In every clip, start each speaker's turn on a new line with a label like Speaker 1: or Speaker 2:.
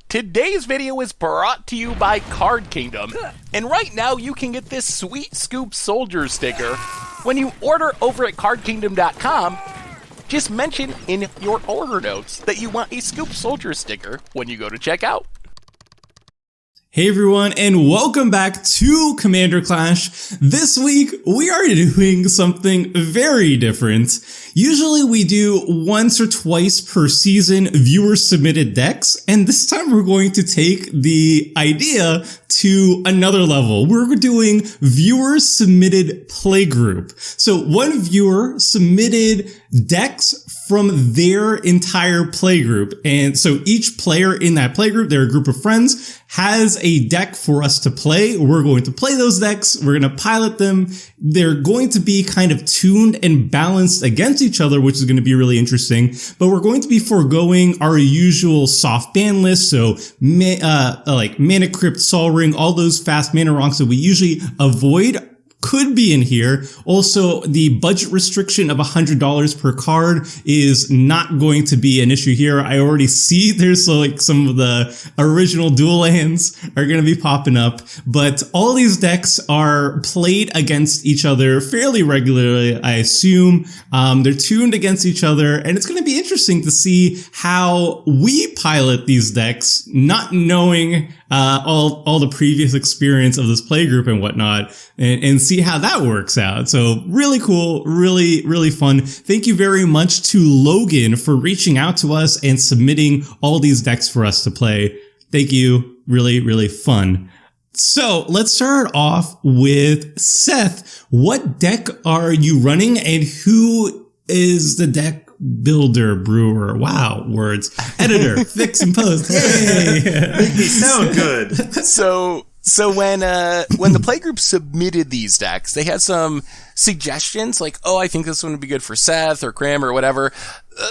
Speaker 1: Today's video is brought to you by Card Kingdom, and right now you can get this sweet Scoop Soldier sticker when you order over at cardkingdom.com. Just mention in your order notes that you want a Scoop Soldier sticker when you go to checkout.
Speaker 2: Hey everyone, and welcome back to Commander Clash. This week, we are doing something very different. Usually we do once or twice per season viewer submitted decks, and this time we're going to take the idea to another level. We're doing viewer submitted playgroup. So one viewer submitted decks from their entire playgroup, and so each player in that playgroup, they're a group of friends, has a deck for us to play. We're going to play those decks. We're going to pilot them. They're going to be kind of tuned and balanced against each other, which is going to be really interesting. But we're going to be foregoing our usual soft ban list. So, like Mana Crypt, Sol Ring, all those fast mana rocks that we usually avoid could be in here. Also, the budget restriction of $100 per card is not going to be an issue here. I already see there's like some of the original dual lands are going to be popping up, but all these decks are played against each other fairly regularly, I assume. They're tuned against each other, and it's going to be interesting to see how we pilot these decks, not knowing all the previous experience of this playgroup and whatnot, and see how that works out. So really cool, really fun. Thank you very much to Logan for reaching out to us and submitting all these decks for us to play. Thank you. Really fun. So let's start off with Seth. What deck are you running, and who is the deck builder, brewer? Wow, words. Editor, fix and post. Yay!
Speaker 3: Make me sound good.
Speaker 1: So when the playgroup submitted these decks, they had some suggestions like, oh, I think this one would be good for Seth or Crim or whatever.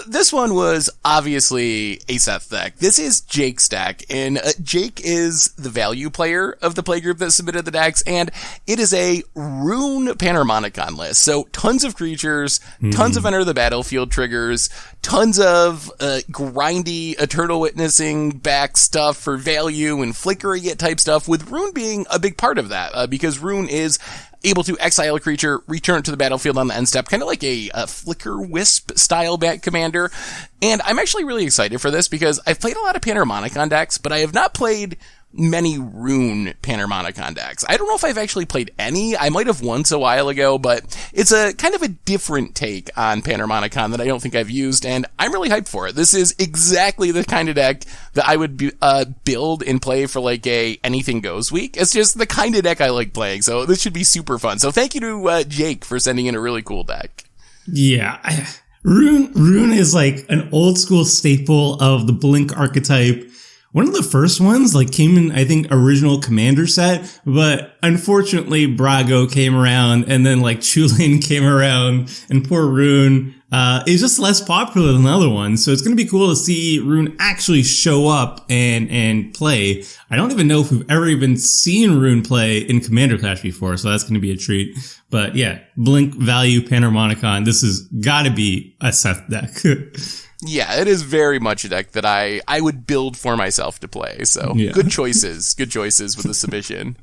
Speaker 1: This one was obviously a Seth deck. This is Jake's deck, and Jake is the value player of the playgroup that submitted the decks, and it is a Roon Panharmonicon list. So tons of creatures, tons of enter the battlefield triggers, tons of grindy Eternal Witnessing back stuff for value and flickering it type stuff, with Roon being a big part of that, because Roon is able to exile a creature, return it to the battlefield on the end step, kind of like a Flicker Wisp style bat commander. And I'm actually really excited for this because I've played a lot of Panharmonicon decks, but I have not played many Roon Panharmonicon decks. I don't know if I've actually played any. I might have once a while ago, but it's a kind of a different take on Panharmonicon that I don't think I've used, and I'm really hyped for it. This is exactly the kind of deck that I would build and play for like a anything goes week. It's just the kind of deck I like playing, so this should be super fun. So thank you to Jake for sending in a really cool deck.
Speaker 2: Yeah, Roon is like an old school staple of the Blink archetype. One of the first ones like came in, I think, original Commander set, but unfortunately Brago came around, and then like Chulane came around, and poor Roon is just less popular than the other ones. So it's going to be cool to see Roon actually show up and play. I don't even know if we've ever even seen Roon play in Commander Clash before, so that's going to be a treat. But yeah, Blink value Panharmonicon. This has got to be a Seth deck.
Speaker 1: Yeah, it is very much a deck that I would build for myself to play. So yeah. Good choices with the submission.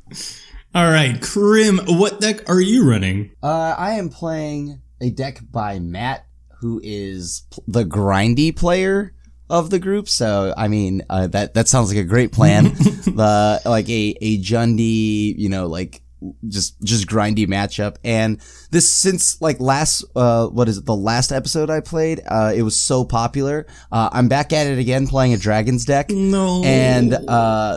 Speaker 2: All right, Crim, what deck are you running?
Speaker 4: I am playing a deck by Matt, who is the grindy player of the group. So, I mean, that sounds like a great plan. Like a Jundi, like just grindy matchup. And this, since like the last episode I played, it was so popular. I'm back at it again playing a Dragons deck.
Speaker 2: No.
Speaker 4: And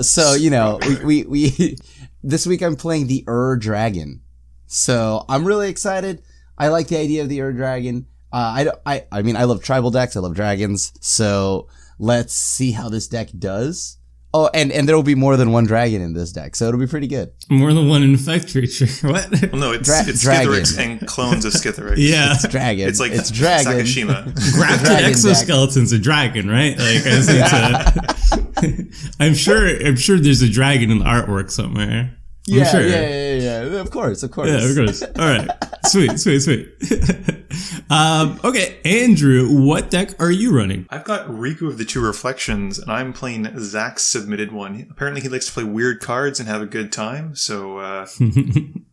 Speaker 4: so we this week I'm playing the Dragon. So I'm really excited. I like the idea of the Dragon. I mean I love tribal decks, I love dragons. So let's see how this deck does. Oh, and there will be more than one dragon in this deck, so it'll be pretty good.
Speaker 2: More than one infect creature. What?
Speaker 3: Well, no, it's Skitherics and clones of Skitherics.
Speaker 2: Yeah.
Speaker 4: It's dragon.
Speaker 3: It's like
Speaker 4: it's dragon.
Speaker 3: Sakashima.
Speaker 2: Grafted exoskeletons a dragon, right? Like I'm sure there's a dragon in the artwork somewhere.
Speaker 4: Yeah,
Speaker 2: sure.
Speaker 4: yeah. Of course.
Speaker 2: Yeah, of course. All right. Sweet. Okay, Andrew, what deck are you running?
Speaker 3: I've got Riku of the Two Reflections, and I'm playing Zach's submitted one. Apparently he likes to play weird cards and have a good time, so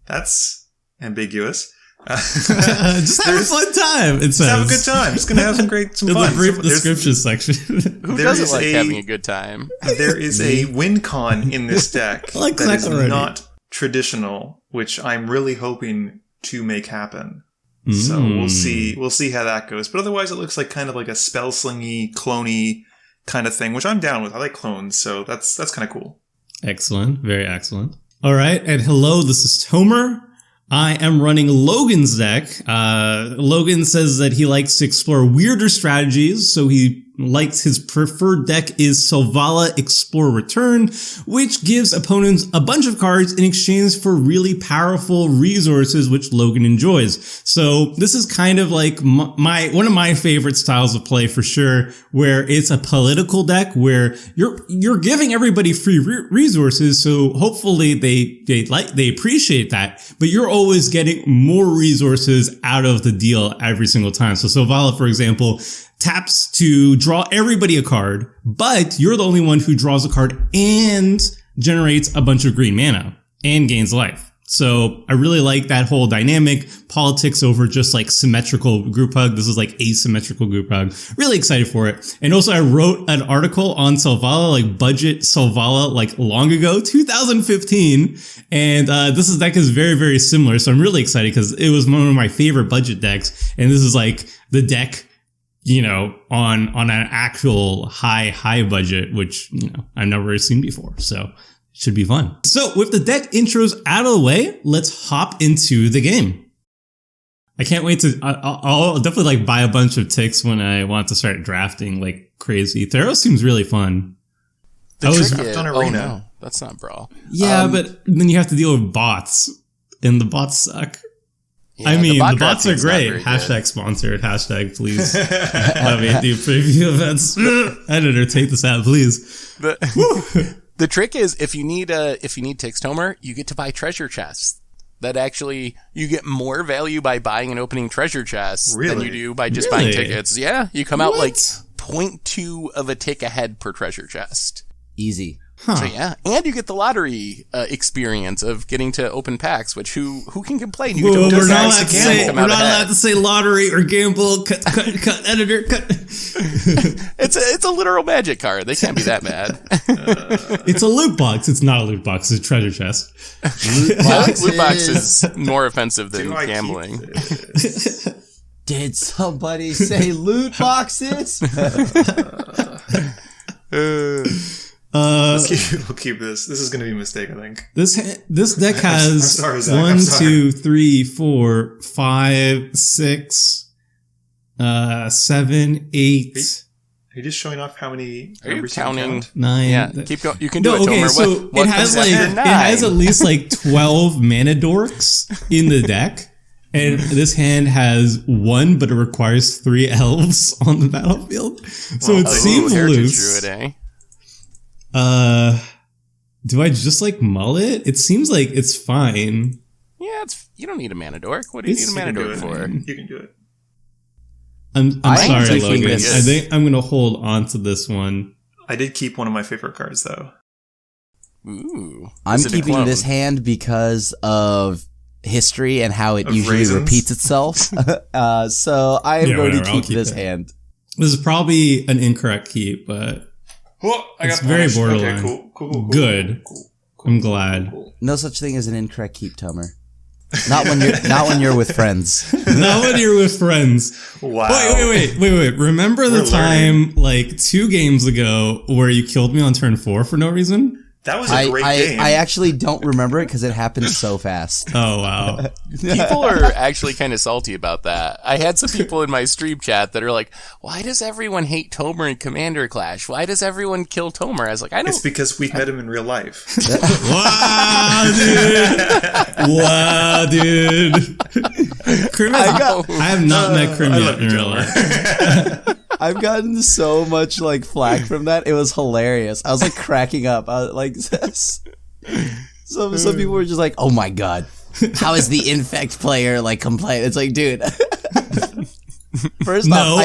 Speaker 3: that's ambiguous.
Speaker 2: Just have a fun time. It says.
Speaker 3: Just have a good time. Just gonna have some fun.
Speaker 2: The brief description section.
Speaker 1: Who doesn't like having a good time?
Speaker 3: There is a win con in this deck
Speaker 2: like
Speaker 3: that is
Speaker 2: already.
Speaker 3: not traditional, which I'm really hoping to make happen. So we'll see how that goes. But otherwise, it looks like kind of like a spell slingy, cloney kind of thing, which I'm down with. I like clones, so that's kind of cool.
Speaker 2: Excellent, very excellent. All right, and hello, this is Tomer. I am running Logan's deck. Logan says that he likes to explore weirder strategies, so he likes his preferred deck is Selvala Explore Return, which gives opponents a bunch of cards in exchange for really powerful resources, which Logan enjoys. So this is kind of like one of my favorite styles of play for sure, where it's a political deck where you're giving everybody free resources, so hopefully they appreciate that, but you're always getting more resources out of the deal every single time. So Selvala, for example, taps to draw everybody a card, but you're the only one who draws a card and generates a bunch of green mana and gains life. So I really like that whole dynamic, politics over just like symmetrical group hug. This is like asymmetrical group hug. Really excited for it. And also I wrote an article on Selvala, like budget Selvala, like long ago, 2015. And this deck is very, very similar. So I'm really excited because it was one of my favorite budget decks. And this is like the deck, you know, on an actual high budget, which, you know, I've never seen before. So should be fun. So with the deck intros out of the way, let's hop into the game. I can't wait to, I'll definitely like buy a bunch of ticks when I want to start drafting like crazy. Theros seems really fun.
Speaker 3: Arena.
Speaker 1: That's not Brawl.
Speaker 2: Yeah, but then you have to deal with bots, and the bots suck. Yeah, I mean, the bots are great. Hashtag sponsored. Hashtag please. Let me do preview events. Editor, take this out, please.
Speaker 1: The trick is if you need ticks, Tomer, you get to buy treasure chests. That actually, you get more value by buying and opening treasure chests than you do by just buying tickets. Yeah, you come out like 0.2 of a tick ahead per treasure chest.
Speaker 4: Easy.
Speaker 2: Huh.
Speaker 1: So yeah, and you get the lottery experience of getting to open packs, which who can complain? You get to open
Speaker 2: we're not
Speaker 1: packs
Speaker 2: allowed allowed to say lottery or gamble. Cut, editor, cut.
Speaker 1: It's a literal magic card. They can't be that mad.
Speaker 2: It's a loot box. It's not a loot box. It's a treasure chest.
Speaker 1: Loot box is more offensive than gambling.
Speaker 4: Did somebody say loot boxes?
Speaker 3: We'll keep this. This is going to be a mistake, I think.
Speaker 2: This deck has
Speaker 3: I'm sorry, Zach.
Speaker 2: 1, 2, 3, 4, 5, 6, 7, 8.
Speaker 3: Are you just showing off how many?
Speaker 1: Are you counting?
Speaker 2: 9.
Speaker 1: Yeah, keep going. You can do it,
Speaker 2: okay,
Speaker 1: Tomer.
Speaker 2: so it has at least like 12 mana dorks in the deck. And this hand has 1, but it requires 3 elves on the battlefield. So it seems loose.
Speaker 1: Druid,
Speaker 2: do I just like mull it? It seems like it's fine.
Speaker 1: Yeah, you don't need a mana dork. What do you need a mana dork for?
Speaker 3: You can do it.
Speaker 2: I'm sorry, Logan. I think I'm gonna hold on to this one.
Speaker 3: I did keep one of my favorite cards though.
Speaker 1: Ooh.
Speaker 4: I'm keeping this hand because of history and how it usually repeats itself. So I am going to keep this hand.
Speaker 2: This is probably an incorrect keep, but it's very borderline.
Speaker 3: Okay, cool.
Speaker 2: Good. Cool. I'm glad.
Speaker 4: No such thing as an incorrect keep, Tomer. Not when you're with friends.
Speaker 2: Not when you're with friends.
Speaker 3: Wow.
Speaker 2: Wait. Remember the time like 2 games ago where you killed me on turn 4 for no reason?
Speaker 3: That was a great game.
Speaker 4: I actually don't remember it because it happened so fast.
Speaker 2: Oh, wow.
Speaker 1: People are actually kind of salty about that. I had some people in my stream chat that are like, why does everyone hate Tomer in Commander Clash? Why does everyone kill Tomer? I was like, I don't...
Speaker 3: It's because we've met him in real life.
Speaker 2: Wow, dude. Crim I have not met Crim yet in real life.
Speaker 4: I've gotten so much like flack from that. It was hilarious. I was like cracking up. I was like, Some people were just like, "Oh my god, how is the infect player like complain?" It's like, dude. First off,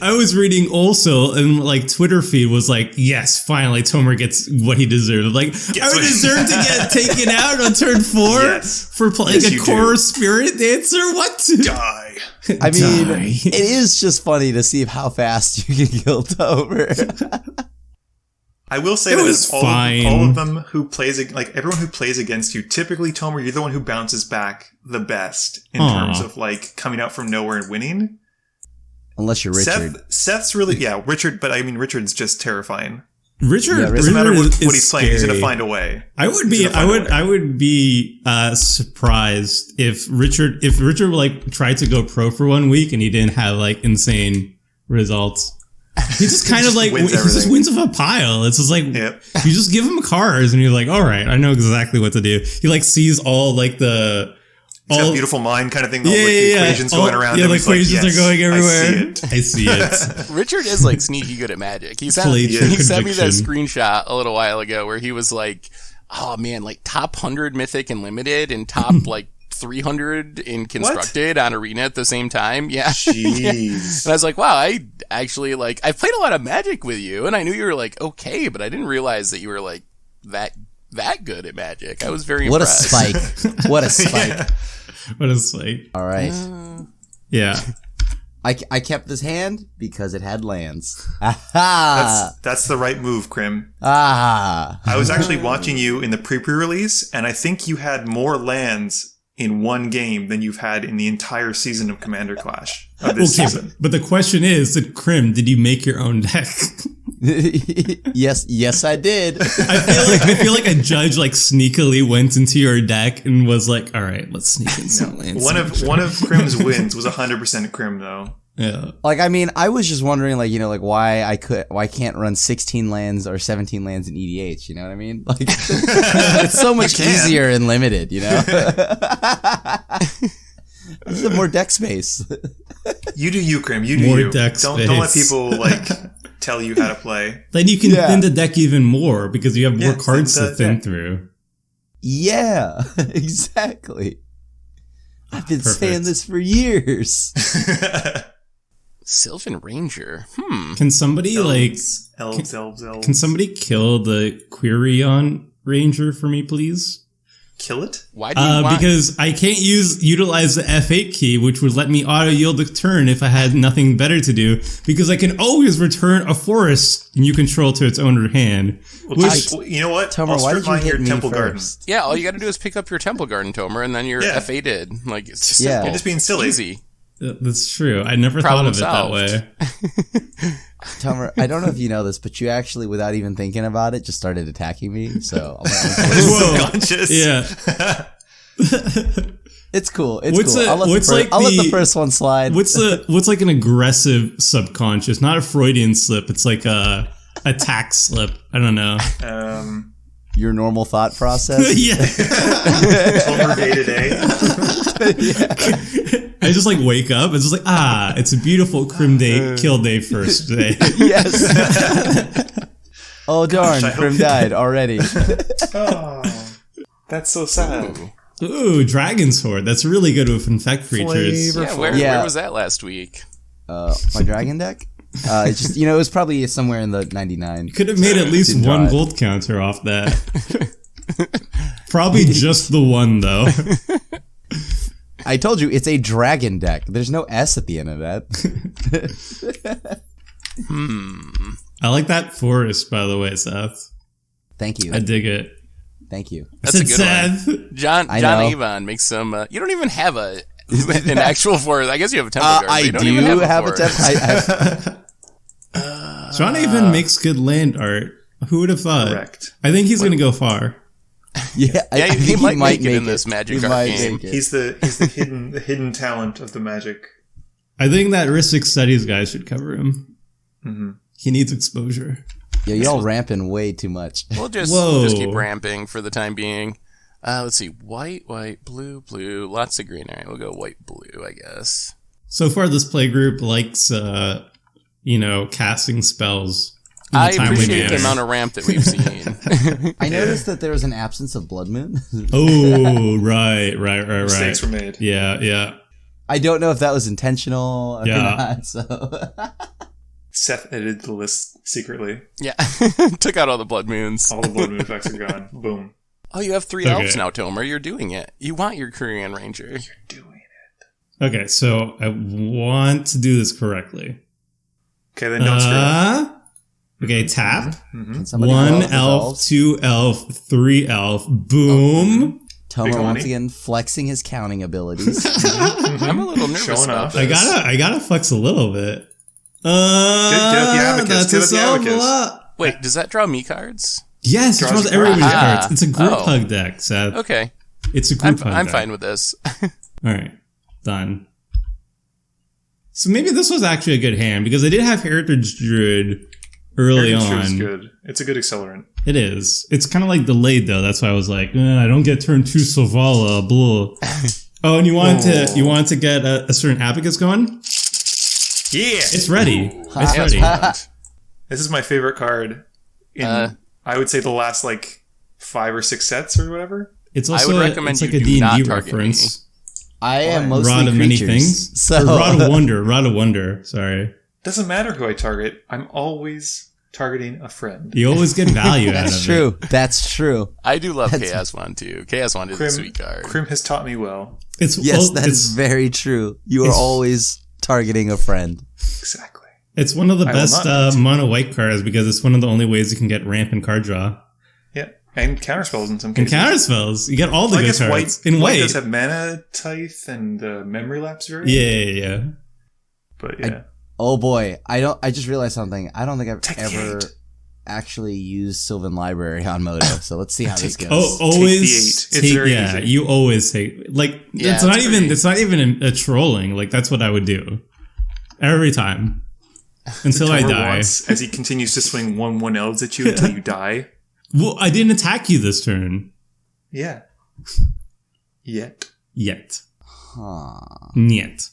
Speaker 2: I was reading also, and like Twitter feed was like, yes, finally Tomer gets what he deserved. Like, I would deserve to get taken out on turn 4 for playing a core spirit dancer. What?
Speaker 3: Die.
Speaker 4: I mean, it is just funny to see how fast you can kill Tomer.
Speaker 3: I will say that all of them who plays, like everyone who plays against you, typically Tomer, you're the one who bounces back the best in terms of like coming out from nowhere and winning.
Speaker 4: Unless you're Richard.
Speaker 3: Seth's really, Richard, but I mean, Richard's just terrifying.
Speaker 2: Richard,
Speaker 3: it doesn't matter what he's playing, he's
Speaker 2: scary.
Speaker 3: going to find a way.
Speaker 2: I would be surprised if Richard like tried to go pro for 1 week and he didn't have like insane results. He just kind of like, he just wins with a pile. It's just like, you just give him cars and you're like, all right, I know exactly what to do. He like sees all like a beautiful mind kind of thing. The equations going around. Yeah, the equations are going everywhere. I see it.
Speaker 1: Richard is like sneaky good at Magic. He sent me that screenshot a little while ago where he was like, oh man, like top 100 Mythic and Limited and top like 300 in Constructed on Arena at the same time. Yeah.
Speaker 3: Jeez.
Speaker 1: And I was like, wow, I actually like, I've played a lot of Magic with you and I knew you were like, okay, but I didn't realize that you were like that good at Magic. I was very impressed.
Speaker 4: What a spike. What a spike.
Speaker 2: What a spike.
Speaker 4: All right.
Speaker 2: Yeah.
Speaker 4: I kept this hand because it had lands.
Speaker 3: That's the right move, Crim. I was actually watching you in the pre-release, and I think you had more lands in one game than you've had in the entire season of Commander Clash of this season.
Speaker 2: But the question is, Crim, did you make your own deck?
Speaker 4: Yes, I did.
Speaker 2: I feel like a judge like sneakily went into your deck and was like, "All right, let's sneak in some lands."
Speaker 3: One of Crim's wins was 100% Crim though.
Speaker 2: Yeah.
Speaker 4: Like, I mean, I was just wondering, like, you know, like why I can't run 16 lands or 17 lands in EDH. You know what I mean? Like, it's so much easier and limited. You know. There's more deck space.
Speaker 3: You do you, Crim. You do
Speaker 2: more
Speaker 3: you.
Speaker 2: Deck space.
Speaker 3: Don't let people like tell you how to play.
Speaker 2: Then you can thin the deck even more because you have more cards to thin through.
Speaker 4: Yeah, exactly. I've been saying this for years.
Speaker 1: Sylvan Ranger.
Speaker 2: Can somebody
Speaker 3: elves.
Speaker 2: Can somebody kill the Quirion Ranger for me, please?
Speaker 3: Kill it?
Speaker 1: Why do you want?
Speaker 2: Because I can't utilize the F8 key, which would let me auto yield a turn if I had nothing better to do. Because I can always return a forest and you control to its owner hand.
Speaker 3: You know what?
Speaker 4: Tomer, why did you hit me
Speaker 3: Temple
Speaker 4: first?
Speaker 3: Garden.
Speaker 1: Yeah, all you got to do is pick up your Temple Garden, Tomer, and then you're F8'd. Like, it's just
Speaker 3: You're just being silly.
Speaker 1: Easy.
Speaker 2: That's true. I never thought of it that way.
Speaker 4: Tomer, I don't know if you know this, but you actually, without even thinking about it, just started attacking me. So I'm
Speaker 3: subconscious.
Speaker 2: Yeah.
Speaker 4: It's cool. It's cool. I'll let the first one slide.
Speaker 2: What's like an aggressive subconscious? Not a Freudian slip. It's like a attack slip. I don't know.
Speaker 4: Your normal thought process.
Speaker 2: Yeah.
Speaker 3: Over day to day.
Speaker 2: I just like wake up. It's just like, it's a beautiful Crim day, kill day first day.
Speaker 4: Yes. Oh darn, Crim died already.
Speaker 3: Oh, that's so sad.
Speaker 2: Ooh, Dragon's Horde. That's really good with infect creatures.
Speaker 1: Yeah, where was that last week?
Speaker 4: My dragon deck? It's just, it was probably somewhere in the 99.
Speaker 2: You could have made at least one gold counter off that. Probably just the one, though.
Speaker 4: I told you, it's a dragon deck. There's no S at the end of that.
Speaker 2: I like that forest, by the way, Seth.
Speaker 4: Thank you.
Speaker 2: I dig it.
Speaker 4: Thank you.
Speaker 1: That's a good
Speaker 2: Seth.
Speaker 1: one. John Avon makes some... you don't even have an actual forest. I guess you have a Temple Garden.
Speaker 4: I do have a Temple.
Speaker 2: John Avon makes good land art. Who would have thought?
Speaker 3: Correct.
Speaker 2: I think he's going to go far.
Speaker 4: Yeah, I
Speaker 1: he
Speaker 4: think
Speaker 1: might make it
Speaker 4: make
Speaker 1: in this Magic art game.
Speaker 3: He's the hidden talent of the Magic.
Speaker 2: I think that Ristic Studies guy should cover him.
Speaker 3: Mm-hmm.
Speaker 2: He needs exposure.
Speaker 4: Yeah, y'all ramping way too much.
Speaker 1: We'll just keep ramping for the time being. Let's see. White, blue, blue. Lots of green. All right, we'll go white, blue, I guess.
Speaker 2: So far, this playgroup likes, casting spells.
Speaker 1: I appreciate the amount of ramp that we've seen.
Speaker 4: I noticed that there was an absence of Blood Moon.
Speaker 2: Oh, right.
Speaker 3: Mistakes were made.
Speaker 2: Yeah.
Speaker 4: I don't know if that was intentional or not, so...
Speaker 3: Seth edited the list secretly.
Speaker 1: Yeah. Took out all the Blood Moons.
Speaker 3: All the Blood Moon effects are gone. Boom.
Speaker 1: Oh, you have 3 elves now, Tomer. You're doing it. You want your Korean Ranger.
Speaker 3: You're doing it.
Speaker 2: Okay, so I want to do this correctly.
Speaker 3: Okay, then don't screw up.
Speaker 2: Okay, tap.
Speaker 4: Can somebody
Speaker 2: 1
Speaker 4: roll with
Speaker 2: elf,
Speaker 4: elves?
Speaker 2: 2 elf, 3 elf. Boom.
Speaker 4: Tomer
Speaker 3: Big
Speaker 4: once
Speaker 3: money.
Speaker 4: again flexing his counting abilities.
Speaker 1: I'm a little nervous
Speaker 3: Showing
Speaker 1: about
Speaker 3: off.
Speaker 1: this.
Speaker 2: I gotta flex a little bit.
Speaker 3: Get up the abacus.
Speaker 2: That's
Speaker 3: Get
Speaker 2: a
Speaker 3: up the abacus.
Speaker 2: Selvala.
Speaker 1: Wait, does that draw me cards?
Speaker 2: Yes, it
Speaker 3: Draws
Speaker 2: draws everybody's
Speaker 1: cards.
Speaker 2: cards. It's a group
Speaker 1: Oh.
Speaker 2: hug deck, Seth.
Speaker 1: Okay.
Speaker 2: It's a group hug
Speaker 1: I'm
Speaker 2: deck.
Speaker 1: fine with this.
Speaker 2: Alright, done. So maybe this was actually a good hand, because I did have Heritage Druid early
Speaker 3: Heritage Druid is
Speaker 2: on.
Speaker 3: good. It's a good accelerant.
Speaker 2: It is. It's kind of like delayed, though. That's why I was like, I don't get turn 2 Selvala, blah. Oh, and you wanted to get a certain abacus going?
Speaker 3: Yeah!
Speaker 2: It's ready. It's
Speaker 1: Yeah,
Speaker 2: ready.
Speaker 3: This is my favorite card in, I would say, the last, 5 or 6 sets or whatever.
Speaker 2: It's
Speaker 1: I
Speaker 2: also
Speaker 1: would recommend
Speaker 2: it's like
Speaker 1: you
Speaker 2: a
Speaker 1: do
Speaker 2: D&D
Speaker 1: not target
Speaker 2: reference.
Speaker 4: I am mostly
Speaker 2: Rod of many
Speaker 4: creatures,
Speaker 2: things.
Speaker 4: so
Speaker 2: Or Rod of Wonder. Rod of Wonder. Sorry.
Speaker 3: Doesn't matter who I target. I'm always targeting a friend.
Speaker 2: You always get value out of
Speaker 4: that's
Speaker 2: it.
Speaker 4: true. That's true.
Speaker 1: I do love Chaos Wand, too. Chaos Wand is a sweet card.
Speaker 3: Crim has taught me well.
Speaker 2: It's
Speaker 4: Yes, that is very true. You are
Speaker 2: it's-
Speaker 4: always targeting a friend.
Speaker 3: Exactly.
Speaker 2: It's one of the
Speaker 3: I will
Speaker 2: best
Speaker 3: not.
Speaker 2: mono white cards because it's one of the only ways you can get ramp and card draw.
Speaker 3: Yeah. And counterspells in some
Speaker 2: And
Speaker 3: cases.
Speaker 2: counter spells. You get all the
Speaker 3: Well, I
Speaker 2: good
Speaker 3: guess
Speaker 2: cards.
Speaker 3: white,
Speaker 2: In white.
Speaker 3: does have mana tithe and memory lapse variant.
Speaker 2: Yeah.
Speaker 3: But yeah.
Speaker 4: Oh boy, I just realized something. I don't think I've
Speaker 3: Take the
Speaker 4: ever
Speaker 3: 8.
Speaker 4: actually used Sylvan Library on Moto. So let's see how this goes.
Speaker 2: Oh, always
Speaker 3: Take the 8. It's very
Speaker 2: yeah.
Speaker 3: easy.
Speaker 2: You always take
Speaker 1: Yeah,
Speaker 2: it's not
Speaker 1: it's
Speaker 2: even
Speaker 1: great.
Speaker 2: it's not even a trolling. Like that's what I would do every time until I
Speaker 3: Tomer
Speaker 2: die.
Speaker 3: wants, as he continues to swing 1/1 elves at you until you die.
Speaker 2: Well, I didn't attack you this turn
Speaker 3: Yeah. Yet.
Speaker 4: Huh.
Speaker 2: Yet.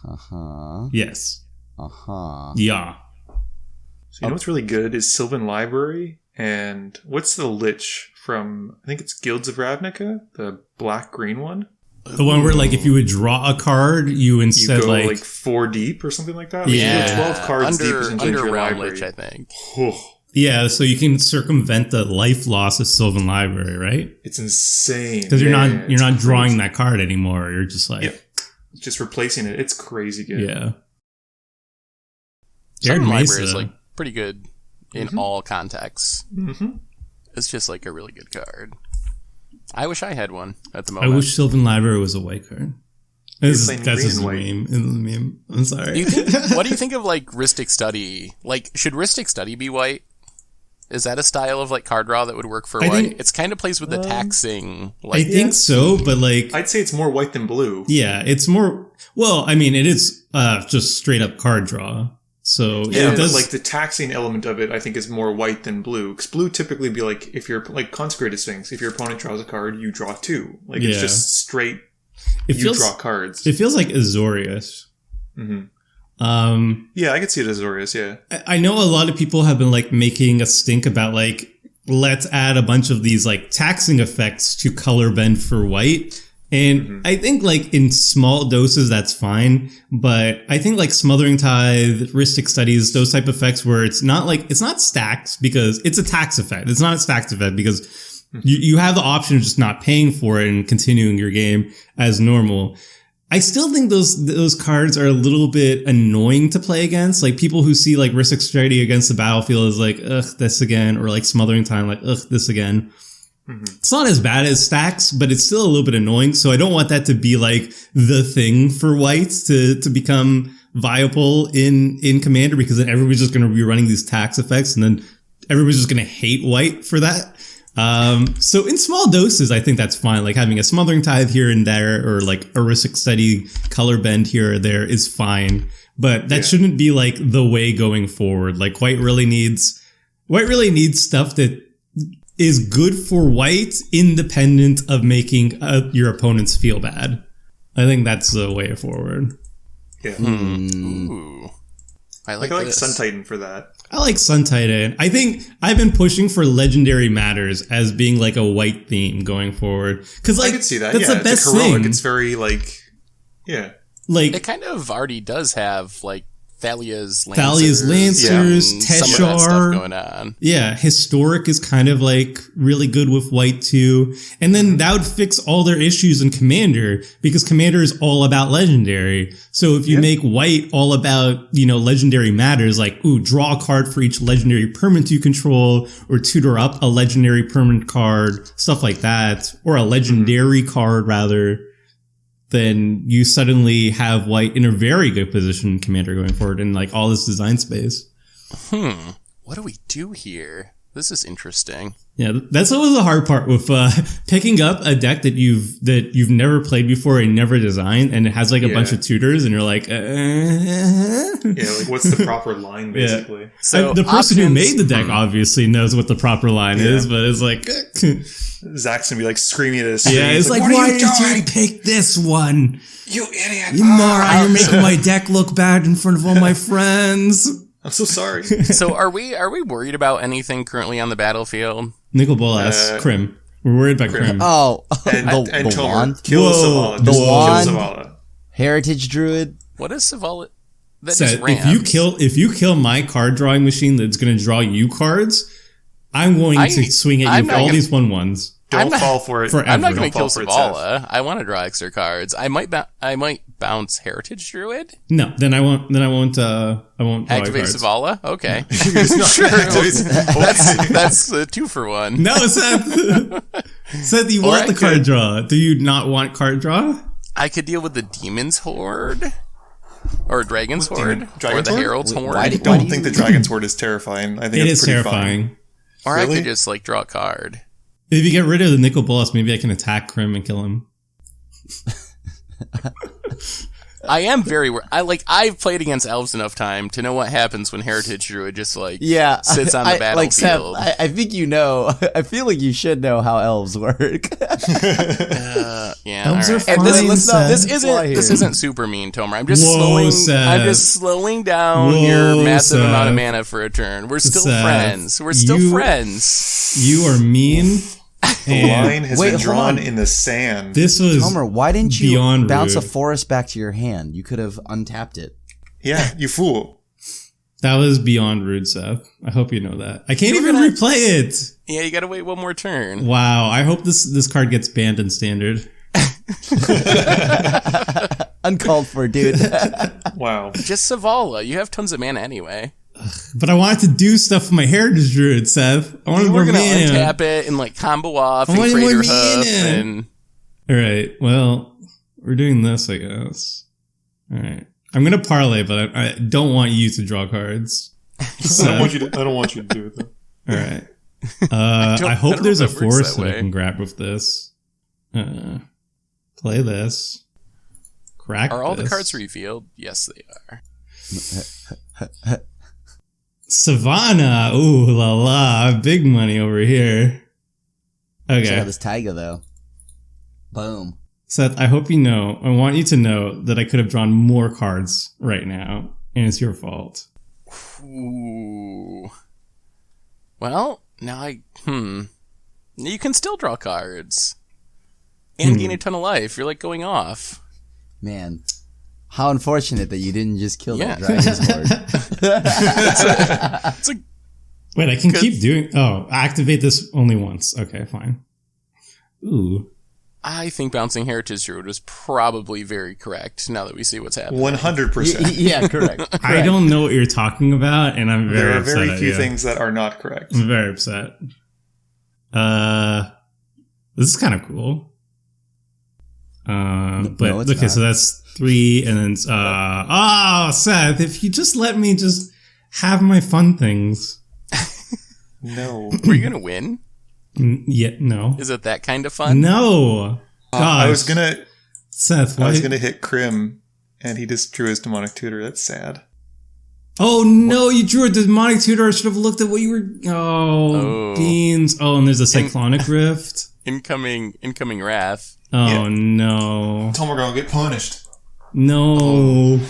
Speaker 4: Uh-huh.
Speaker 2: Yes.
Speaker 4: Uh-huh.
Speaker 2: Yeah.
Speaker 3: So you know what's really good is Sylvan Library and what's the Lich from, I think it's Guilds of Ravnica? The black-green one?
Speaker 2: The one where if you would draw a card, you
Speaker 3: You
Speaker 2: instead
Speaker 3: go 4 deep or something like that?
Speaker 2: Yeah.
Speaker 3: You go 12 cards deep essentially into
Speaker 1: under
Speaker 3: your
Speaker 1: Realm
Speaker 3: library.
Speaker 1: Lich, I think.
Speaker 2: yeah, so you can circumvent the life loss of Sylvan Library, right?
Speaker 3: It's insane.
Speaker 2: Because you're
Speaker 3: Yeah,
Speaker 2: not
Speaker 3: it's
Speaker 2: drawing
Speaker 3: crazy.
Speaker 2: that card anymore. You're just like
Speaker 3: Yep. Just replacing it. It's crazy good.
Speaker 2: yeah.
Speaker 1: Southern
Speaker 2: Jared
Speaker 1: Library
Speaker 2: Mesa.
Speaker 1: is pretty good in all contexts.
Speaker 3: Mm-hmm.
Speaker 1: It's just a really good card. I wish I had one at the
Speaker 2: I
Speaker 1: moment.
Speaker 2: wish Sylvan Library was a white card. That's
Speaker 3: playing
Speaker 2: that's
Speaker 3: green
Speaker 2: just a
Speaker 3: and white.
Speaker 2: meme. It's a meme. I'm sorry.
Speaker 1: Do you think, what do you think of Rhystic Study? Should Rhystic Study be white? Is that a style of card draw that would work for
Speaker 2: I
Speaker 1: white?
Speaker 2: think-
Speaker 1: It's kind of plays with the taxing.
Speaker 2: I think so, but
Speaker 3: I'd say it's more white than blue.
Speaker 2: yeah, it's more. Well, I mean, it is just straight up card draw. So
Speaker 3: Yeah,
Speaker 2: it does.
Speaker 3: but the taxing element of it, I think, is more white than blue. Because blue typically be if you're Consecrated Sphinx, if your opponent draws a card, you draw 2.
Speaker 2: Yeah.
Speaker 3: It's just straight.
Speaker 2: it
Speaker 3: You
Speaker 2: feels.
Speaker 3: draw cards.
Speaker 2: It feels like Azorius.
Speaker 3: Mhm.
Speaker 2: Yeah,
Speaker 3: I could see it as Azorius. Yeah,
Speaker 2: I know a lot of people have been making a stink about let's add a bunch of these taxing effects to color bend for white. And I think in small doses that's fine, but I think Smothering Tithe, Rhystic Studies, those type of effects where it's not it's not stacks because it's a tax effect. It's not a stacks effect because you have the option of just not paying for it and continuing your game as normal. I still think those cards are a little bit annoying to play against. People who see Rhystic Study against the battlefield is ugh, this again, or Smothering Time, ugh, this again. It's not as bad as stacks, but it's still a little bit annoying. So I don't want that to be the thing for whites to become viable in Commander, because then everybody's just going to be running these tax effects and then everybody's just going to hate white for that. So in small doses, I think that's fine. Having a Smothering Tithe here and there, or a Rhystic Study color bend here or there is fine, but that shouldn't be the way going forward. White really needs stuff that is good for white, independent of making your opponents feel bad. I think that's the way forward.
Speaker 3: yeah.
Speaker 1: Ooh. I like
Speaker 3: like
Speaker 1: this.
Speaker 3: Sun Titan for that.
Speaker 2: I like Sun Titan. I think I've been pushing for Legendary Matters as being like a white theme going forward. Because like,
Speaker 3: I could see that.
Speaker 2: that's
Speaker 3: Yeah,
Speaker 2: the best
Speaker 3: it's heroic.
Speaker 2: thing.
Speaker 3: It's very like, yeah.
Speaker 2: Like
Speaker 1: It kind of already does have like Thalia's Lancers,
Speaker 2: Lancers,
Speaker 1: some of that stuff
Speaker 2: Teshar.
Speaker 1: going on.
Speaker 2: Yeah, historic is kind of like really good with white too. And then that would fix all their issues in Commander because Commander is all about legendary. So if you make white all about, legendary matters, like, draw a card for each legendary permanent you control or tutor up a legendary permanent card, stuff like that, or a legendary card rather, then you suddenly have white in a very good position in Commander going forward in like all this design space.
Speaker 1: What do we do here? This is interesting.
Speaker 2: Yeah, that's always the hard part with picking up a deck that you've never played before and never designed, and it has like a bunch of tutors, and you're like,
Speaker 3: Yeah, like what's the proper line basically?
Speaker 1: So
Speaker 2: the person who
Speaker 1: options-
Speaker 2: made the deck obviously knows what the proper line is, but it's like,
Speaker 3: Zach's gonna be like screaming at his screen.
Speaker 2: yeah, it's like,
Speaker 3: "What are
Speaker 2: why
Speaker 3: you
Speaker 2: did
Speaker 3: doing?
Speaker 2: you pick this one?
Speaker 3: You idiot!
Speaker 2: You moron, you're making my deck look bad in front of all my friends.
Speaker 3: I'm so sorry.
Speaker 1: So are we worried about anything currently on the battlefield?
Speaker 2: Nickel Bolas, Crim. We're worried about Crim.
Speaker 4: Oh,
Speaker 3: And
Speaker 4: the
Speaker 3: Tomer,
Speaker 4: wand?
Speaker 3: kill
Speaker 2: Whoa.
Speaker 3: Selvala.
Speaker 4: The
Speaker 3: Just kill
Speaker 4: wand?
Speaker 3: Selvala.
Speaker 4: Heritage Druid?
Speaker 1: What is Selvala? That
Speaker 2: Seth,
Speaker 1: just rams.
Speaker 2: if you kill my card drawing machine that's going to draw you cards, I'm going to swing at you
Speaker 1: I'm
Speaker 2: with
Speaker 1: not
Speaker 2: all
Speaker 1: gonna-
Speaker 2: these 1/1s.
Speaker 3: Don't fall for it.
Speaker 2: Forever.
Speaker 1: I'm not going
Speaker 3: Don't
Speaker 1: to kill
Speaker 3: fall for it, Seth.
Speaker 1: Selvala. I want to draw extra cards. I might bounce Heritage Druid.
Speaker 2: No, then I won't draw
Speaker 1: Activate
Speaker 2: cards.
Speaker 1: Selvala. Okay,
Speaker 3: Sure.
Speaker 1: sure. That's a 2-for-1.
Speaker 2: No, Seth. Seth, you want
Speaker 1: I
Speaker 2: the card
Speaker 1: could-
Speaker 2: draw. Do you not want card draw?
Speaker 1: I could deal with the Demon's Horde or Dragon's Horde or
Speaker 3: Dragon's
Speaker 1: the
Speaker 3: Horde?
Speaker 1: Herald's Horde,
Speaker 3: I don't think the Dragon's Horde is terrifying. I think
Speaker 2: It
Speaker 3: it's
Speaker 2: is
Speaker 3: pretty
Speaker 2: terrifying.
Speaker 3: fine.
Speaker 1: or I
Speaker 3: Really?
Speaker 1: could just like draw a card.
Speaker 2: If you get rid of the Nicol Bolas, maybe I can attack Crim and kill him.
Speaker 1: I am very. I've played against elves enough time to know what happens when Heritage Druid just
Speaker 4: Yeah.
Speaker 1: sits on the battlefield.
Speaker 4: Like, Seth, I think you know. I feel like you should know how elves work.
Speaker 1: Yeah,
Speaker 2: Elves
Speaker 1: all
Speaker 2: are
Speaker 1: right.
Speaker 2: fine,
Speaker 1: And this
Speaker 2: Seth.
Speaker 1: this isn't super mean, Tomer. I'm just
Speaker 2: Whoa, Seth.
Speaker 1: I'm just slowing down
Speaker 2: Whoa,
Speaker 1: your massive
Speaker 2: Seth.
Speaker 1: amount of mana for a turn. We're still
Speaker 2: Seth,
Speaker 1: friends. We're still
Speaker 2: you-
Speaker 1: friends.
Speaker 2: You are mean.
Speaker 3: The
Speaker 2: and
Speaker 3: line has
Speaker 4: Wait,
Speaker 3: been
Speaker 4: hold
Speaker 3: drawn
Speaker 4: on.
Speaker 3: in the sand.
Speaker 2: this was
Speaker 4: Homer, why didn't you
Speaker 2: beyond
Speaker 4: bounce a
Speaker 2: rude.
Speaker 4: forest back to your hand? You could have untapped it.
Speaker 3: Yeah, you fool.
Speaker 2: That was beyond rude, Seth. I hope you know that. I can't
Speaker 1: You were
Speaker 2: even
Speaker 1: gonna-
Speaker 2: replay it.
Speaker 1: Yeah, you gotta wait one more turn.
Speaker 2: Wow. I hope this card gets banned in standard.
Speaker 4: Uncalled for, dude.
Speaker 3: Wow.
Speaker 1: Just Selvala. You have tons of mana anyway.
Speaker 2: But I wanted to do stuff with my Heritage Druid, Seth. I wanted
Speaker 1: You
Speaker 2: more
Speaker 1: were gonna
Speaker 2: mana.
Speaker 1: untap it and like combo off and
Speaker 2: wanted more
Speaker 1: Crater
Speaker 2: mana.
Speaker 1: Hoof and
Speaker 2: Alright, well, we're doing this, I guess. Alright. I'm gonna parlay, but I don't want you to draw cards.
Speaker 3: I don't want you to do it though.
Speaker 2: Alright.
Speaker 1: I
Speaker 2: I hope
Speaker 1: don't
Speaker 2: there's
Speaker 1: know
Speaker 2: a
Speaker 1: if it works
Speaker 2: forest
Speaker 1: that
Speaker 2: that I
Speaker 1: way.
Speaker 2: can grab with this. Play this. Crack
Speaker 1: are all
Speaker 2: this.
Speaker 1: the cards revealed? Yes, they are.
Speaker 2: Savannah! Ooh la la. Big money over here.
Speaker 4: Check
Speaker 2: Okay.
Speaker 4: out this Taiga, though. Boom.
Speaker 2: Seth, I hope you know, I want you to know that I could have drawn more cards right now, and it's your fault.
Speaker 1: Ooh. Well, now you can still draw cards. And gain a ton of life. You're like going off.
Speaker 4: Man. How unfortunate that you didn't just kill
Speaker 1: Yeah.
Speaker 4: that Dragon's Horde.
Speaker 1: It's a
Speaker 2: Wait, I can keep doing... Oh, activate this only once. Okay, fine. Ooh.
Speaker 1: I think bouncing Heritage Druid was probably very correct now that we see what's happening.
Speaker 3: 100%.
Speaker 4: Yeah, correct.
Speaker 2: I don't know what you're talking about, and I'm very
Speaker 3: There are
Speaker 2: upset
Speaker 3: very
Speaker 2: at
Speaker 3: few
Speaker 2: you.
Speaker 3: things that are not correct.
Speaker 2: I'm very upset. This is kind of cool. But
Speaker 4: no, it's
Speaker 2: okay,
Speaker 4: not.
Speaker 2: so that's 3, and then Seth, if you just let me just have my fun things.
Speaker 3: No.
Speaker 1: Were you gonna win?
Speaker 2: Yeah, no,
Speaker 1: Is it that kind of fun?
Speaker 2: no.
Speaker 3: I was
Speaker 2: Gosh,
Speaker 3: gonna
Speaker 2: Seth,
Speaker 3: I
Speaker 2: why?
Speaker 3: was gonna hit Crim and he just drew his demonic tutor. That's sad.
Speaker 2: Oh no, you drew a demonic tutor. I should have looked at what you were. Oh, beans. Oh, and there's a cyclonic rift.
Speaker 1: Incoming wrath.
Speaker 2: Oh
Speaker 3: Yeah.
Speaker 2: no,
Speaker 3: Tomer gonna get punished.
Speaker 2: no.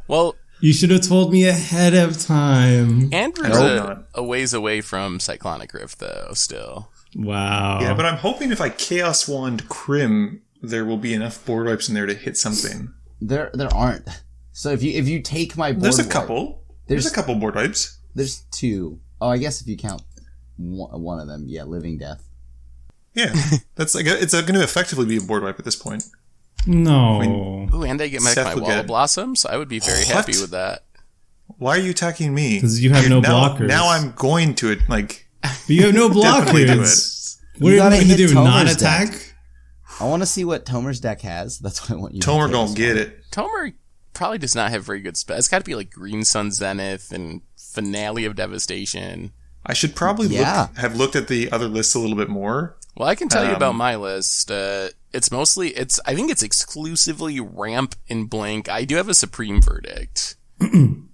Speaker 1: Well,
Speaker 2: You should have told me ahead of time.
Speaker 1: Andrew's
Speaker 3: Nope.
Speaker 1: a ways away from Cyclonic Rift, though, still.
Speaker 2: Wow.
Speaker 3: Yeah, but I'm hoping if I Chaos Wand Crim, there will be enough board wipes in there to hit something.
Speaker 4: There aren't. So if you take my board
Speaker 3: There's a
Speaker 4: wipe-
Speaker 3: couple. There's a couple board wipes.
Speaker 4: There's 2. Oh, I guess if you count one of them, yeah, Living Death.
Speaker 3: Yeah, that's like it's going to effectively be a board wipe at this point.
Speaker 2: No.
Speaker 1: Ooh, and I get
Speaker 3: Seth
Speaker 1: my
Speaker 3: will
Speaker 1: Wall
Speaker 3: get-
Speaker 1: of Blossoms. I would be very happy with that.
Speaker 3: Why are you attacking me?
Speaker 2: 'Cause you have no
Speaker 3: now,
Speaker 2: blockers.
Speaker 3: Now I'm going to it. Like,
Speaker 2: But you have no
Speaker 3: Definitely do
Speaker 2: blockers. What are you
Speaker 4: gotta
Speaker 2: going to
Speaker 4: hit
Speaker 2: do? Not
Speaker 4: Tomer's
Speaker 2: attack?
Speaker 4: deck. I want to see what Tomer's deck has. That's what I want you
Speaker 3: Tomer
Speaker 4: to
Speaker 3: gonna get it.
Speaker 1: Tomer probably does not have very good spells. It's got to be like Green Sun Zenith and Finale of Devastation.
Speaker 3: I should probably have looked at the other lists a little bit more.
Speaker 1: Well, I can tell you about my list. It's mostly, I think it's exclusively Ramp and Blink. I do have a Supreme Verdict and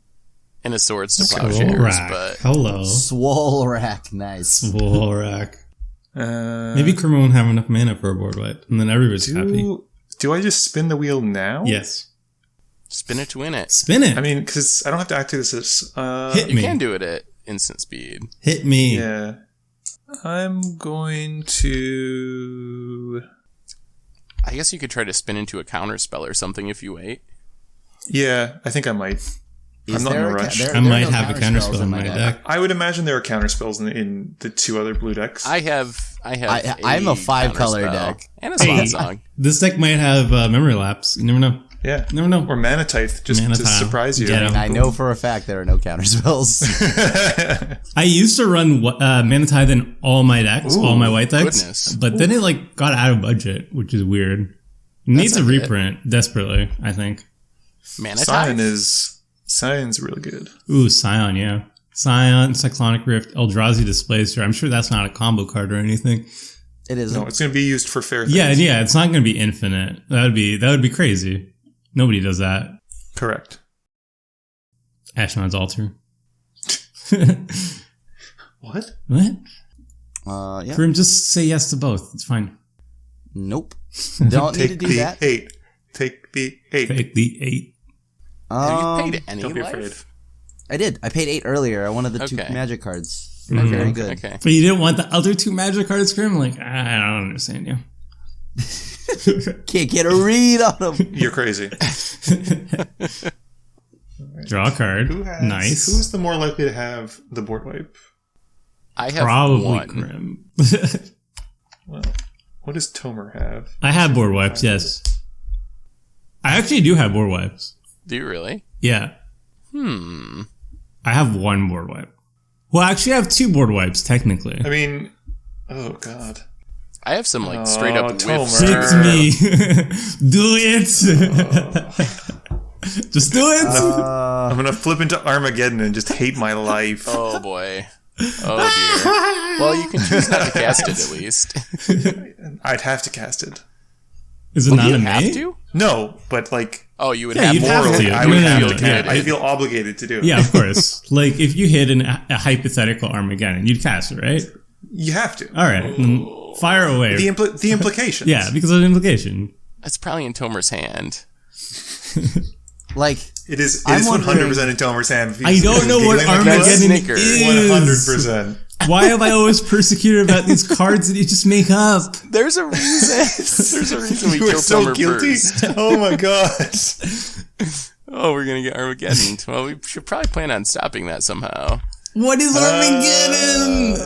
Speaker 1: a Swords to Plowshares,
Speaker 2: Sworak.
Speaker 1: but
Speaker 2: Hello.
Speaker 4: Swole Rack, nice.
Speaker 2: Sworak. Maybe Crim won't have enough mana for a board wipe, and then everybody's happy.
Speaker 3: Do I just spin the wheel now?
Speaker 2: Yes.
Speaker 1: spin it to win it.
Speaker 2: Spin it.
Speaker 3: I mean, because I don't have to activate this as...
Speaker 2: Hit
Speaker 1: You
Speaker 2: me.
Speaker 1: can do it at instant speed.
Speaker 2: Hit me.
Speaker 3: Yeah. I'm going to...
Speaker 1: I guess you could try to spin into a counter spell or something if you wait.
Speaker 3: Yeah, I think I might. I'm not in a rush.
Speaker 2: I might have a counterspell in my deck.
Speaker 3: I would imagine there are counterspells in the 2 other blue decks.
Speaker 1: I'm
Speaker 4: a 5-color
Speaker 1: counterspell
Speaker 4: deck.
Speaker 1: and a Swan Song.
Speaker 2: This deck might have memory lapse. You never know.
Speaker 3: Yeah.
Speaker 2: Never know.
Speaker 3: Or Mana Tithe, just
Speaker 2: Mana
Speaker 3: to
Speaker 2: Tile.
Speaker 3: surprise you.
Speaker 2: Get 'em.
Speaker 4: I know for a fact there are no counter spells.
Speaker 2: I used to run Mana Tithe in all my decks, all my white decks,
Speaker 1: goodness.
Speaker 2: but then it like got out of budget, which is weird. It needs a
Speaker 1: not good.
Speaker 2: reprint desperately, I think.
Speaker 1: Mana
Speaker 3: Scion
Speaker 1: Tithe?
Speaker 3: Scion's really good.
Speaker 2: Ooh, Scion, yeah. Scion, Cyclonic Rift, Eldrazi Displacer. I'm sure that's not a combo card or anything.
Speaker 4: It isn't.
Speaker 3: No, it's going to be used for fair things.
Speaker 2: Yeah, it's not going to be infinite. That would be crazy. Nobody does that.
Speaker 3: Correct.
Speaker 2: Ashnod's Altar.
Speaker 3: What?
Speaker 2: What?
Speaker 4: Yeah.
Speaker 2: Crim, just say yes to both. It's fine.
Speaker 4: Nope. Don't need to
Speaker 3: Take
Speaker 4: do
Speaker 3: the
Speaker 4: that.
Speaker 3: 8. Take the 8.
Speaker 2: Take the 8.
Speaker 1: Have you paid any
Speaker 3: don't be
Speaker 1: life?
Speaker 3: afraid.
Speaker 4: I did. I paid 8 earlier. I wanted the 2
Speaker 1: Okay.
Speaker 4: magic cards. They're very good.
Speaker 1: Okay.
Speaker 2: But you didn't want the other 2 magic cards, Crim? Like, I don't understand you.
Speaker 4: Can't get a read on them.
Speaker 3: You're crazy.
Speaker 2: Draw a card. Nice.
Speaker 3: Who's the more likely to have the board wipe?
Speaker 1: I have
Speaker 2: Probably
Speaker 1: one.
Speaker 2: Crim.
Speaker 3: Well, what does Tomer have?
Speaker 2: I have board wipes, yes. I actually do have board wipes.
Speaker 1: Do you really?
Speaker 2: Yeah. I have 1 board wipe. Well, actually, I have 2 board wipes, technically.
Speaker 3: I mean, oh god.
Speaker 1: I have some like straight up
Speaker 3: Tomer.
Speaker 1: whiffs.
Speaker 2: It's me. Do it. Just do it.
Speaker 3: I'm going to flip into Armageddon and just hate my life.
Speaker 1: Oh boy. Oh dear. Well, you can choose not to cast it at least.
Speaker 3: I'd have to cast it.
Speaker 2: Is it
Speaker 1: Do
Speaker 2: not
Speaker 1: you
Speaker 2: a
Speaker 1: have
Speaker 2: me?
Speaker 1: to?
Speaker 3: No, but like,
Speaker 1: Oh, you would
Speaker 2: Yeah,
Speaker 1: have
Speaker 2: you'd
Speaker 1: to.
Speaker 2: have
Speaker 3: morally,
Speaker 2: to.
Speaker 3: I would
Speaker 2: No,
Speaker 3: have
Speaker 2: no,
Speaker 3: to
Speaker 2: no,
Speaker 3: cast
Speaker 2: yeah.
Speaker 3: I feel obligated to do it.
Speaker 2: Yeah, of course. Like, if you hit a hypothetical Armageddon, you'd cast it, right?
Speaker 3: You have to.
Speaker 2: All right. Then fire away.
Speaker 3: The implications.
Speaker 2: Yeah, because of the implication.
Speaker 1: That's probably in Tomer's hand.
Speaker 4: Like,
Speaker 3: It is
Speaker 4: I'm
Speaker 3: 100%
Speaker 4: wondering-
Speaker 3: in Tomer's hand.
Speaker 2: I don't know what Armageddon
Speaker 1: Snicker.
Speaker 2: is.
Speaker 3: 100%.
Speaker 2: Why am I always persecuted about these cards that you just make up?
Speaker 1: There's a reason. There's a reason we
Speaker 3: You are
Speaker 1: killed
Speaker 3: so
Speaker 1: Tomer
Speaker 3: guilty.
Speaker 1: first.
Speaker 3: Oh my gosh.
Speaker 1: Oh, we're gonna get Armageddon. Well, we should probably plan on stopping that somehow.
Speaker 2: What is Armageddon?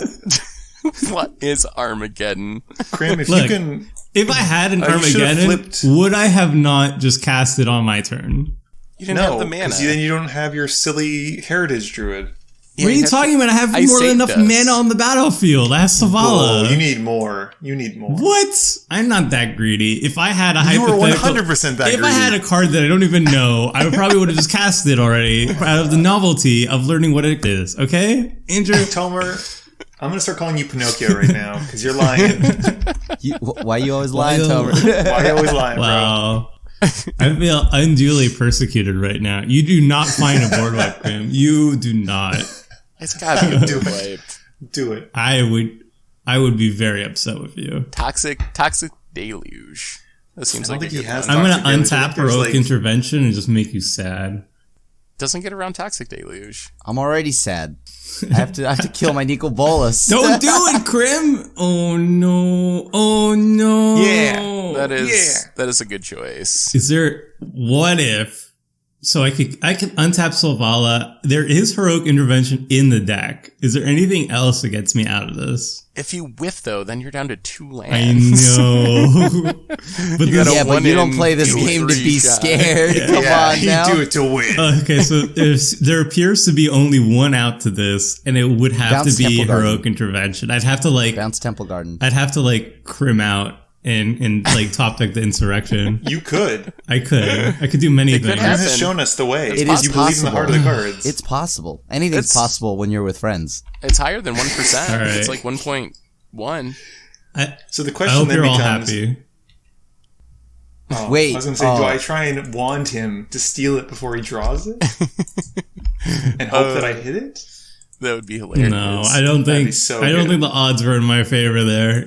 Speaker 1: What is Armageddon?
Speaker 3: Crim, if
Speaker 2: Look,
Speaker 3: you can...
Speaker 2: If I had an
Speaker 3: You should've
Speaker 2: Armageddon,
Speaker 3: flipped.
Speaker 2: would I have not just cast it on my turn?
Speaker 1: You didn't
Speaker 3: No,
Speaker 1: have the mana.
Speaker 3: because then you don't have your silly heritage druid.
Speaker 1: Yeah,
Speaker 2: What are you
Speaker 1: have to-
Speaker 2: talking about? I have
Speaker 1: I
Speaker 2: more than
Speaker 1: saved
Speaker 2: enough
Speaker 1: us.
Speaker 2: mana on the battlefield. I have
Speaker 3: Oh,
Speaker 2: Selvala.
Speaker 3: you need more. You need more.
Speaker 2: What? I'm not that greedy. If I had a
Speaker 3: You were
Speaker 2: hypothetical...
Speaker 3: 100% that
Speaker 2: If I had a
Speaker 3: greedy.
Speaker 2: card that I don't even know, I probably would have just cast it already out of the novelty of learning what it is. Okay? Andrew?
Speaker 3: Tomer, I'm going to start calling you Pinocchio right now, because you're lying.
Speaker 4: why you always lying,
Speaker 2: Why-
Speaker 4: Tomer?
Speaker 3: Why are you always lying, bro?
Speaker 2: Wow. I feel unduly persecuted right now. You do not find a board wipe, Crim. You do not.
Speaker 1: It's gotta be a
Speaker 3: Do
Speaker 1: board
Speaker 3: it.
Speaker 1: wipe.
Speaker 3: Do it.
Speaker 2: I would be very upset with you.
Speaker 1: Toxic deluge. That seems
Speaker 3: I
Speaker 1: like
Speaker 3: don't
Speaker 1: a
Speaker 3: think he
Speaker 1: good
Speaker 3: has
Speaker 1: one.
Speaker 2: I'm gonna
Speaker 3: Toxic Deluge. I
Speaker 2: untap
Speaker 3: think there's,
Speaker 2: heroic
Speaker 3: like-
Speaker 2: intervention and just make you sad.
Speaker 1: Doesn't get around Toxic Deluge.
Speaker 4: I'm already sad. I have to kill my Nicol Bolas.
Speaker 2: Don't do it, Crim! Oh no. Oh no.
Speaker 3: Yeah.
Speaker 1: That is a good choice.
Speaker 2: Is there, what if, so I can untap Selvala. There is Heroic Intervention in the deck. Is there anything else that gets me out of this?
Speaker 1: If you whiff, though, then you're down to 2
Speaker 2: I
Speaker 1: lands.
Speaker 2: know. But
Speaker 1: You gotta
Speaker 4: Yeah, but you don't play this
Speaker 1: 1 in
Speaker 4: game to
Speaker 1: 3
Speaker 4: be
Speaker 1: shot.
Speaker 4: scared. Come on now.
Speaker 3: You do it to win.
Speaker 2: okay, so there appears to be only one out to this, and it would have
Speaker 4: Bounce
Speaker 2: to be
Speaker 4: Temple Garden.
Speaker 2: Heroic Intervention. I'd have to like
Speaker 4: Bounce Temple Garden.
Speaker 2: Crim out and like top deck the Insurrection.
Speaker 3: You could.
Speaker 2: I could do many
Speaker 1: It could
Speaker 2: things.
Speaker 3: Crim
Speaker 1: happen.
Speaker 3: has shown us the way.
Speaker 4: It
Speaker 3: You
Speaker 4: is
Speaker 3: believe in
Speaker 4: possible.
Speaker 3: the heart of the cards.
Speaker 4: It's possible. Anything's
Speaker 1: It's-
Speaker 4: possible when you're with friends.
Speaker 1: It's higher than 1%.
Speaker 2: All right.
Speaker 1: It's like 1.1.
Speaker 3: So the
Speaker 2: I
Speaker 3: question
Speaker 2: hope
Speaker 3: then
Speaker 2: you're all
Speaker 3: becomes,
Speaker 2: happy.
Speaker 4: Wait,
Speaker 3: I was going to say, do I try and wand him to steal it before he draws it? And hope that I hit it?
Speaker 1: That would be hilarious.
Speaker 2: No, I don't
Speaker 3: That'd
Speaker 2: think.
Speaker 3: be so
Speaker 2: I don't
Speaker 3: good.
Speaker 2: think the odds were in my favor there.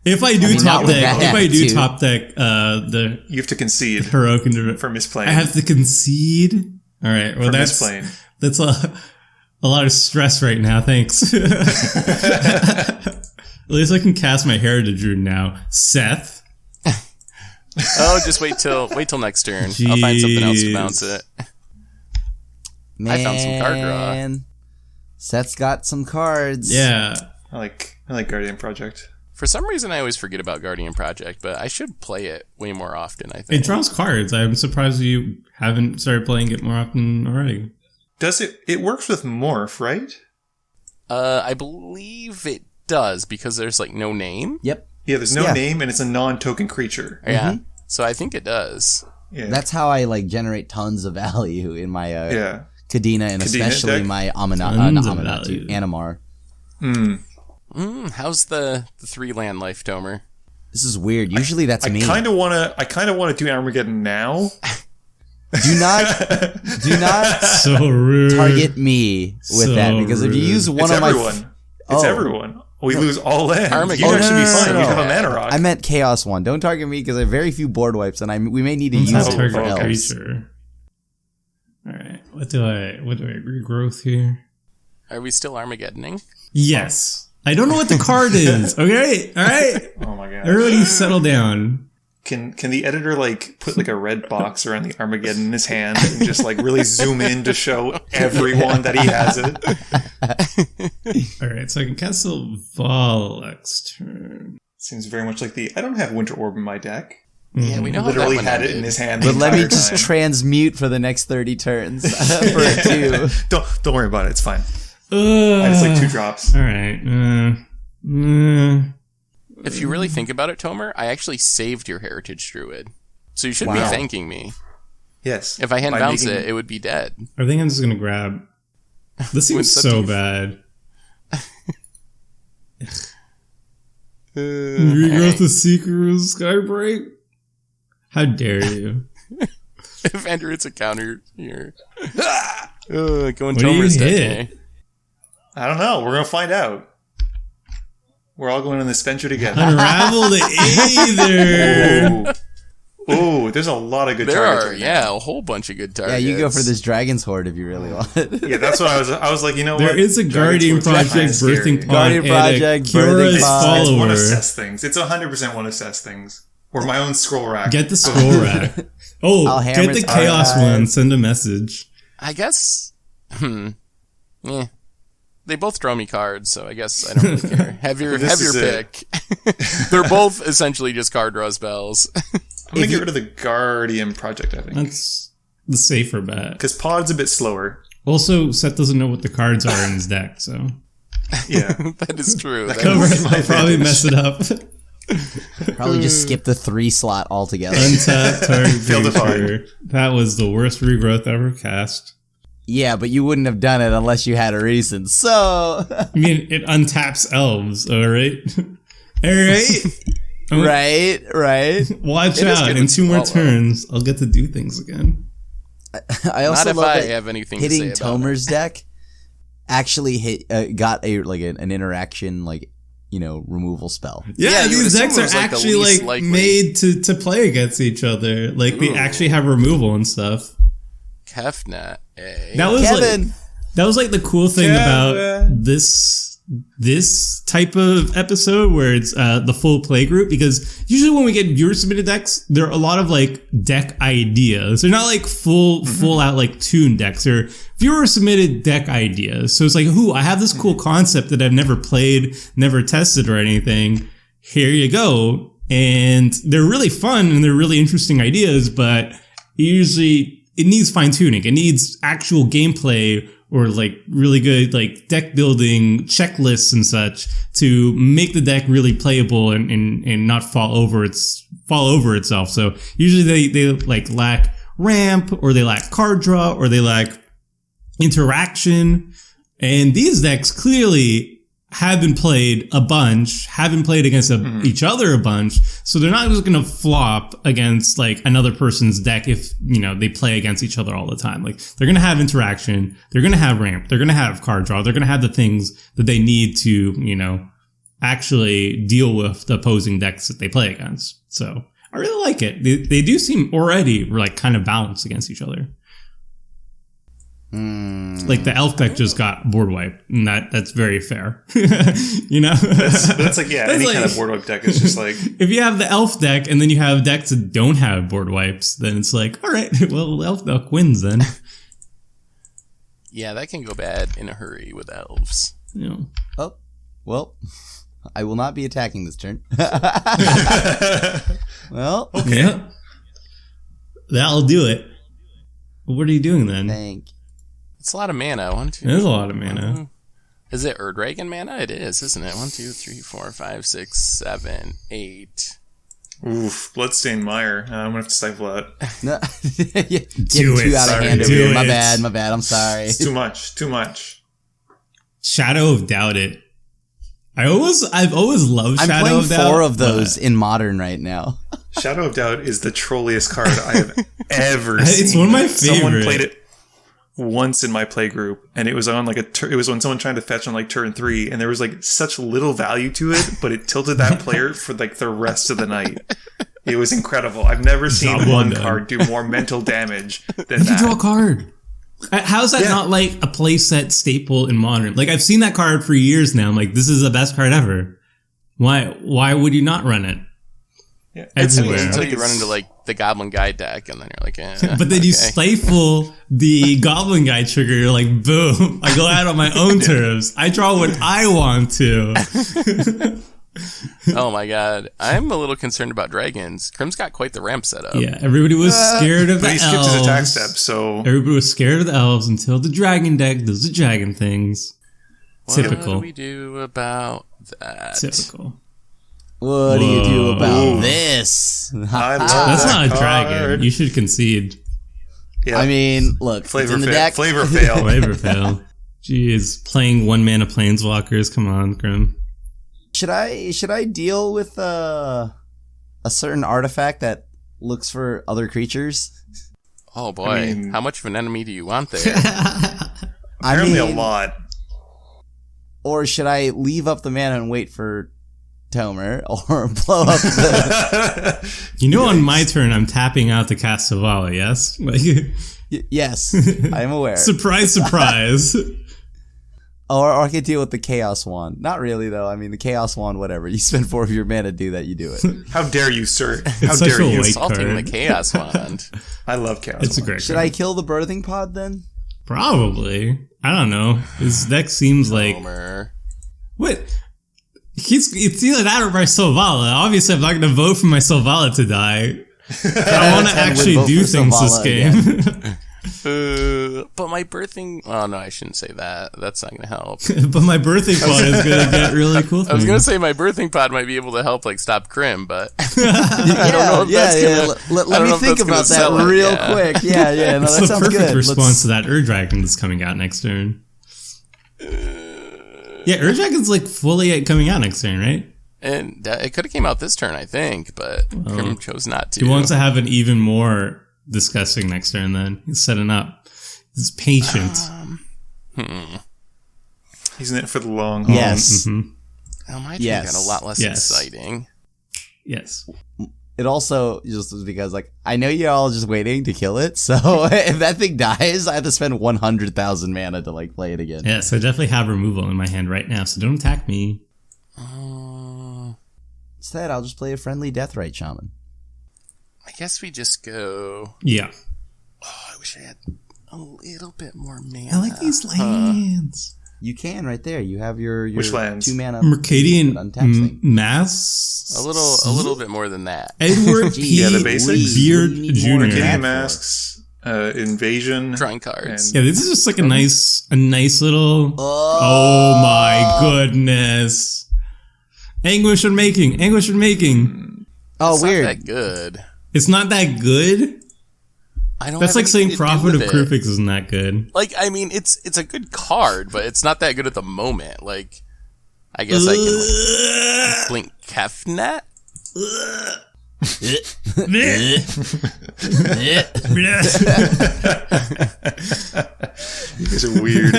Speaker 2: If I do
Speaker 4: mean, not
Speaker 2: top
Speaker 4: with
Speaker 2: deck,
Speaker 4: that
Speaker 2: if I do
Speaker 4: attitude.
Speaker 2: top deck, the
Speaker 3: You have to concede
Speaker 2: Heroic Intervention,
Speaker 3: for misplaying.
Speaker 2: I have to concede. All right, well
Speaker 3: for
Speaker 2: that's
Speaker 3: misplaying.
Speaker 2: that's a lot of stress right now. Thanks. At least I can cast my Heritage Rune now. Seth.
Speaker 1: Oh, just wait till next turn. I'll find something else to bounce it.
Speaker 4: Man,
Speaker 1: I found some card draw.
Speaker 4: Seth's got some cards.
Speaker 2: Yeah.
Speaker 3: I like Guardian Project.
Speaker 1: For some reason, I always forget about Guardian Project, but I should play it way more often, I
Speaker 2: It
Speaker 1: think.
Speaker 2: draws cards. I'm surprised you haven't started playing it more often already.
Speaker 3: Does it? It works with Morph, right?
Speaker 1: I believe it does, because there's like no name.
Speaker 4: Yep.
Speaker 3: Yeah, there's no
Speaker 4: Yeah.
Speaker 3: name and it's a non-token creature.
Speaker 1: Yeah. So I think it does.
Speaker 3: Yeah.
Speaker 4: That's how I like generate tons of value in my
Speaker 3: yeah.
Speaker 4: Kadena and
Speaker 3: Kadena
Speaker 4: especially
Speaker 3: deck?
Speaker 4: my
Speaker 2: Tons of value.
Speaker 4: Animar.
Speaker 1: How's the 3-land life, Tomer?
Speaker 4: This is weird. Usually that's
Speaker 3: I
Speaker 4: me.
Speaker 3: kind of want to do Armageddon now.
Speaker 4: Do not
Speaker 2: So rude.
Speaker 4: target me with
Speaker 2: So
Speaker 4: that, because if you
Speaker 2: rude.
Speaker 4: use one
Speaker 3: It's
Speaker 4: of my
Speaker 3: everyone. It's
Speaker 4: Oh.
Speaker 3: everyone. We lose all lands.
Speaker 1: Armageddon.
Speaker 3: You'd actually be
Speaker 1: No,
Speaker 3: fine.
Speaker 1: no,
Speaker 3: You'd
Speaker 1: no.
Speaker 3: have a mana rock.
Speaker 4: I meant Chaos one. Don't target me because I have very few board wipes, and we may need to use
Speaker 2: Not
Speaker 4: it
Speaker 2: target
Speaker 4: for
Speaker 3: okay.
Speaker 4: elves.
Speaker 2: creature. All right. What do I regrowth here?
Speaker 1: Are we still Armageddoning?
Speaker 2: Yes. I don't know what the card is. Okay. All right.
Speaker 3: Oh my god.
Speaker 2: Everybody settle down.
Speaker 3: Can the editor like put like a red box around the Armageddon in his hand and just like really zoom in to show everyone that he has it?
Speaker 2: All right. So I can cast Selvala next turn.
Speaker 3: Seems very much like I don't have Winter Orb in my deck.
Speaker 1: Yeah, we know how
Speaker 3: Literally
Speaker 1: that one
Speaker 3: had it
Speaker 1: ended.
Speaker 3: in his hand.
Speaker 4: But
Speaker 3: the
Speaker 4: let me
Speaker 3: entire
Speaker 4: just
Speaker 3: time.
Speaker 4: transmute for the next 30 turns for a 2.
Speaker 3: Don't worry about it. It's fine. I just like 2 drops.
Speaker 2: All right.
Speaker 1: If you really think about it, Tomer, I actually saved your Heritage Druid. So you should be
Speaker 4: Wow.
Speaker 1: thanking me.
Speaker 3: Yes.
Speaker 1: If I hadn't
Speaker 3: By
Speaker 1: bounced
Speaker 3: making-
Speaker 1: it would be dead.
Speaker 2: I think I'm just gonna grab. This seems
Speaker 1: What's up,
Speaker 2: so
Speaker 1: Steve?
Speaker 2: bad.
Speaker 1: Alright.
Speaker 2: Regrowth the Seeker of Skybreak. How dare you?
Speaker 1: If Andrew hits a counter here. Going
Speaker 2: What do you
Speaker 1: Tomer's deck.
Speaker 2: hit?
Speaker 1: eh?
Speaker 3: I don't know. We're gonna find out. We're all going on this venture together.
Speaker 2: Unravel the Aether.
Speaker 3: Ooh, there's a lot of good
Speaker 1: There
Speaker 3: targets.
Speaker 1: are,
Speaker 3: right now.
Speaker 1: yeah, a whole bunch of good
Speaker 4: Yeah,
Speaker 1: targets.
Speaker 4: you go for this Dragon's Horde if you really want it.
Speaker 3: Yeah, that's what I was like, you know what?
Speaker 2: There is a Guardian
Speaker 3: Dragon's
Speaker 2: Project
Speaker 3: Sword's kinda
Speaker 2: birthing
Speaker 3: scary.
Speaker 2: pod
Speaker 4: Guardian
Speaker 2: and
Speaker 4: Project,
Speaker 2: a Kira's
Speaker 4: birthing pod.
Speaker 3: It's one
Speaker 2: follower.
Speaker 3: of Seth's things. It's 100% one of Seth's things. Or my own scroll rack.
Speaker 2: Get the scroll rack. Oh,
Speaker 4: I'll hammer
Speaker 2: get the
Speaker 4: its
Speaker 2: Chaos
Speaker 4: archive.
Speaker 2: one. Send a message.
Speaker 1: I guess. Yeah. They both draw me cards, so I guess I don't really care. Have your
Speaker 3: This is
Speaker 1: pick. They're both essentially just card draw spells.
Speaker 3: I'm gonna get rid of the Guardian Project, I think.
Speaker 2: That's the safer bet.
Speaker 3: Because Pod's a bit slower.
Speaker 2: Also, Seth doesn't know what the cards are in his deck, so
Speaker 3: Yeah.
Speaker 1: That is true. That
Speaker 3: could
Speaker 1: is-
Speaker 3: work.
Speaker 2: I'll probably mess it up.
Speaker 4: Probably just skip the 3 slot altogether.
Speaker 2: Untap target
Speaker 3: Failed to find.
Speaker 2: creature. That was the worst regrowth ever cast.
Speaker 4: Yeah, but you wouldn't have done it unless you had a reason. So,
Speaker 2: I mean, it untaps elves, alright? Alright?
Speaker 4: right.
Speaker 2: Watch
Speaker 1: It is
Speaker 2: out.
Speaker 1: good
Speaker 2: In
Speaker 1: with
Speaker 2: 2 more
Speaker 1: Selvala.
Speaker 2: turns, I'll get to do things again.
Speaker 4: I
Speaker 1: Not
Speaker 4: also
Speaker 1: if
Speaker 4: love
Speaker 1: I
Speaker 4: that
Speaker 1: have anything
Speaker 4: hitting
Speaker 1: to say about
Speaker 4: Tomer's deck actually got an interaction removal spell.
Speaker 2: Yeah,
Speaker 1: you would
Speaker 2: these
Speaker 1: assume
Speaker 2: decks
Speaker 1: it
Speaker 2: are
Speaker 1: was, like, the
Speaker 2: actually
Speaker 1: least
Speaker 2: like
Speaker 1: likely.
Speaker 2: made to play against each other. Like they
Speaker 1: Ooh.
Speaker 2: actually have removal and stuff.
Speaker 1: Kefna.
Speaker 2: That was
Speaker 4: Kevin.
Speaker 2: that was like the cool thing about this type of episode where it's the full play group, because usually when we get viewer submitted decks, there are a lot of like deck ideas. They're not like full out like tune decks. They're viewer submitted deck ideas. So it's like, I have this cool concept that I've never played, never tested or anything. Here you go. And they're really fun and they're really interesting ideas, but usually it needs fine tuning. It needs actual gameplay or like really good like deck building checklists and such to make the deck really playable and not fall over itself. So usually they like lack ramp, or they lack card draw, or they lack interaction. And these decks clearly have been played a bunch, have been played against each other a bunch, so they're not just going to flop against like another person's deck if, they play against each other all the time. Like, they're going to have interaction, they're going to have ramp, they're going to have card draw, they're going to have the things that they need to, actually deal with the opposing decks that they play against. So I really like it. They do seem already like kind of balanced against each other. Like the elf deck just got board wiped, and that's very fair.
Speaker 3: That's like, yeah, any kind of board wipe deck is just like,
Speaker 2: if you have the elf deck and then you have decks that don't have board wipes, then it's like, all right, well, the elf deck wins then.
Speaker 1: Yeah, that can go bad in a hurry with elves.
Speaker 2: Yeah.
Speaker 4: Oh, well, I will not be attacking this turn. Well,
Speaker 3: okay.
Speaker 2: Yeah. That'll do it. What are you doing then?
Speaker 4: thank you.
Speaker 1: It's a lot of mana. 1, 2.
Speaker 2: It is a lot of mana.
Speaker 1: Is it Ur-Dragon mana? It is, isn't it? 1, 2, 3, 4, 5, 6, 7, 8.
Speaker 3: Oof, Bloodstained Mire. I'm gonna have to stifle that.
Speaker 4: No, getting
Speaker 2: Do it,
Speaker 4: too out of
Speaker 3: sorry,
Speaker 4: hand over
Speaker 3: do
Speaker 4: here.
Speaker 2: it.
Speaker 4: My bad. I'm sorry.
Speaker 3: It's too much.
Speaker 2: Shadow of Doubt it. I've always loved
Speaker 4: I'm
Speaker 2: Shadow
Speaker 4: playing
Speaker 2: of Doubt.
Speaker 4: 4 of those in Modern right now.
Speaker 3: Shadow of Doubt is the trolliest card I have ever seen.
Speaker 2: It's one of my
Speaker 3: Someone
Speaker 2: favorite.
Speaker 3: played it once in my play group, and it was on like it was when someone tried to fetch on like turn 3, and there was like such little value to it, but it tilted that player for like the rest of the night. It was incredible. I've never seen
Speaker 2: Job well
Speaker 3: one
Speaker 2: done.
Speaker 3: card do more mental damage than
Speaker 2: You can draw a
Speaker 3: that.
Speaker 2: card. How is that
Speaker 3: Yeah.
Speaker 2: not like a playset staple in Modern? Like, I've seen that card for years now. I'm like, this is the best card ever. Why would you not run it?
Speaker 3: Yeah.
Speaker 2: Everywhere.
Speaker 1: Until
Speaker 3: Like,
Speaker 1: you run into like the Goblin Guide deck, and then you're like, eh.
Speaker 2: But then you
Speaker 1: okay.
Speaker 2: stifle the Goblin Guy trigger. You're like, boom. I go out on my own terms. I draw what I want to.
Speaker 1: Oh my god, I'm a little concerned about dragons. Crim's got quite the ramp setup.
Speaker 2: Yeah, everybody was scared of the
Speaker 3: But he skipped his attack
Speaker 2: elves.
Speaker 3: step, so
Speaker 2: Everybody was scared of the elves until the dragon deck does the dragon things.
Speaker 1: What do
Speaker 2: Typical.
Speaker 1: we do about that?
Speaker 2: Typical.
Speaker 4: What do you do about
Speaker 3: Whoa.
Speaker 4: this?
Speaker 3: I love
Speaker 2: That's
Speaker 3: that
Speaker 2: not a
Speaker 3: card.
Speaker 2: dragon. You should concede.
Speaker 3: Yeah.
Speaker 4: I mean, look, it's
Speaker 3: Flavor
Speaker 4: in the
Speaker 3: fail.
Speaker 4: deck.
Speaker 3: Flavor fail.
Speaker 2: Flavor fail. Jeez, playing 1-mana planeswalkers. Come on, Crim.
Speaker 4: Should I deal with a certain artifact that looks for other creatures?
Speaker 1: Oh boy,
Speaker 3: I mean-
Speaker 1: how much of an enemy do you want there?
Speaker 3: Apparently a lot.
Speaker 4: Or should I leave up the mana and wait for Tomer, or blow up the...
Speaker 2: You know, on my turn, I'm tapping out to cast Selvala, yes? Like,
Speaker 4: Yes, I am aware.
Speaker 2: surprise, surprise.
Speaker 4: Or I could deal with the Chaos Wand. Not really, though. I mean, the Chaos Wand, whatever. You spend 4 of your mana to do that, you do it.
Speaker 3: How dare you, sir? How
Speaker 2: such
Speaker 3: dare
Speaker 2: a
Speaker 3: you?
Speaker 2: white
Speaker 1: Assaulting
Speaker 2: card.
Speaker 1: the Chaos Wand.
Speaker 3: I love Chaos.
Speaker 2: It's a
Speaker 3: Wand.
Speaker 2: great
Speaker 4: Should
Speaker 2: card.
Speaker 4: I kill the Birthing Pod, then?
Speaker 2: Probably. I don't know. His deck seems like...
Speaker 1: Homer.
Speaker 2: What? It's either that or my Selvala. Obviously, I'm not going to vote for my Selvala to die. I want to
Speaker 4: 10 would
Speaker 2: actually
Speaker 4: vote
Speaker 2: do
Speaker 4: for
Speaker 2: things this
Speaker 4: Selvala
Speaker 2: game.
Speaker 1: But my birthing... Oh no, I shouldn't say that. That's not going to help.
Speaker 2: But my birthday pod is going to get really cool things.
Speaker 1: I was going to say my birthing pod might be able to help like stop Crim, but I don't know if that's gonna...
Speaker 4: Let
Speaker 1: I don't
Speaker 4: me
Speaker 1: know if
Speaker 4: think
Speaker 1: that's gonna
Speaker 4: about that
Speaker 1: sell it,
Speaker 4: real
Speaker 1: yeah.
Speaker 4: quick. Yeah. No,
Speaker 2: It's
Speaker 4: that
Speaker 2: the
Speaker 4: sounds
Speaker 2: perfect
Speaker 4: good.
Speaker 2: response to that Ur-Dragon that's coming out next turn. Yeah, Ur-Dragon's like fully coming out next turn, right?
Speaker 1: And it could have came out this turn, I think, but Crim chose not to.
Speaker 2: He wants to have an even more disgusting next turn then. He's setting up. He's patient.
Speaker 3: He's in it for the long haul.
Speaker 4: Yes.
Speaker 2: Mhm.
Speaker 1: Oh, my turn
Speaker 4: Yes.
Speaker 1: got a lot less
Speaker 2: Yes.
Speaker 1: exciting.
Speaker 2: Yes.
Speaker 4: it also just was because, like, I know you're all just waiting to kill it, so if that thing dies, I have to spend 100,000 mana to, like, play it again.
Speaker 2: Yeah, so I definitely have removal in my hand right now, so don't attack me.
Speaker 4: Instead, I'll just play a friendly Deathrite Shaman.
Speaker 1: I guess we just go...
Speaker 2: Yeah.
Speaker 1: Oh, I wish I had a little bit more mana.
Speaker 2: I like these lands.
Speaker 4: You can right there. You have your
Speaker 3: Which lands?
Speaker 4: 2 mana
Speaker 2: Mercadian
Speaker 4: untapped
Speaker 2: Masks.
Speaker 1: A little bit more than that.
Speaker 2: Edward P.
Speaker 3: Yeah, the basics.
Speaker 2: Beard
Speaker 4: We need
Speaker 2: Jr.
Speaker 4: more
Speaker 3: Mercadian
Speaker 4: mana.
Speaker 3: Masks, Invasion.
Speaker 1: Drawing cards.
Speaker 2: Yeah, this is just like a nice little... Oh my goodness. Anguish and making.
Speaker 4: Oh,
Speaker 1: It's
Speaker 4: weird.
Speaker 1: not that good.
Speaker 2: It's not that good?
Speaker 1: I don't
Speaker 2: That's
Speaker 1: have
Speaker 2: like saying
Speaker 1: anything to do
Speaker 2: Prophet of
Speaker 1: with it.
Speaker 2: Krufix isn't that good.
Speaker 1: Like, I mean, it's a good card, but it's not that good at the moment. Like, I guess I can like, blink Kefnet.
Speaker 3: You guys are weird.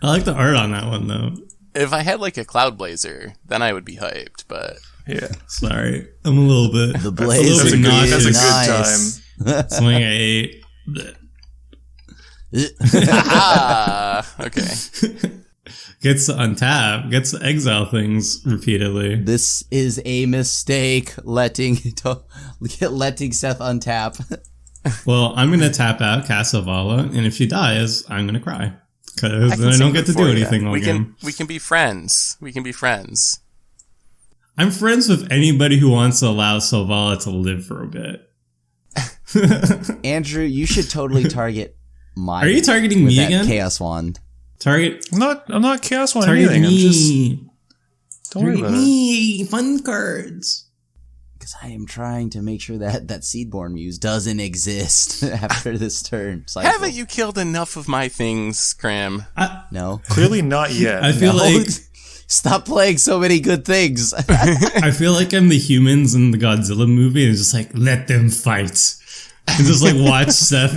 Speaker 2: I like the art on that one, though.
Speaker 1: If I had like a Cloud Blazer, then I would be hyped. But
Speaker 3: Yeah.
Speaker 2: Sorry. I'm a little bit...
Speaker 4: The
Speaker 2: a
Speaker 4: Blaze
Speaker 2: little bit
Speaker 3: That's a
Speaker 2: nauseous.
Speaker 3: good time.
Speaker 2: Something I ate.
Speaker 1: okay.
Speaker 2: Gets to untap. Gets to exile things repeatedly.
Speaker 4: This is a mistake, letting Seth untap.
Speaker 2: Well, I'm going to tap out, cast Selvala, and if she dies, I'm going to cry. Because then I
Speaker 1: sing
Speaker 2: don't get to
Speaker 1: for
Speaker 2: do
Speaker 1: you.
Speaker 2: anything all game.
Speaker 1: We can be friends. We can be friends.
Speaker 2: I'm friends with anybody who wants to allow Selvala to live for a bit.
Speaker 4: Andrew, you should totally target my.
Speaker 2: Are you targeting
Speaker 4: with
Speaker 2: me
Speaker 4: that
Speaker 2: again?
Speaker 4: Chaos Wand.
Speaker 2: Target
Speaker 3: I'm not Chaos One
Speaker 2: target
Speaker 3: anything. I'm just.
Speaker 2: me.
Speaker 3: Don't worry
Speaker 2: Target
Speaker 3: about it.
Speaker 2: me. Fun cards.
Speaker 4: Because I am trying to make sure that Seedborn Muse doesn't exist after this turn cycle.
Speaker 1: Haven't you killed enough of my things, Crim?
Speaker 4: No.
Speaker 3: Clearly not yet.
Speaker 2: I feel
Speaker 4: No.
Speaker 2: like
Speaker 4: Stop playing so many good things.
Speaker 2: I feel like I'm the humans in the Godzilla movie and just like let them fight. And just like watch Seth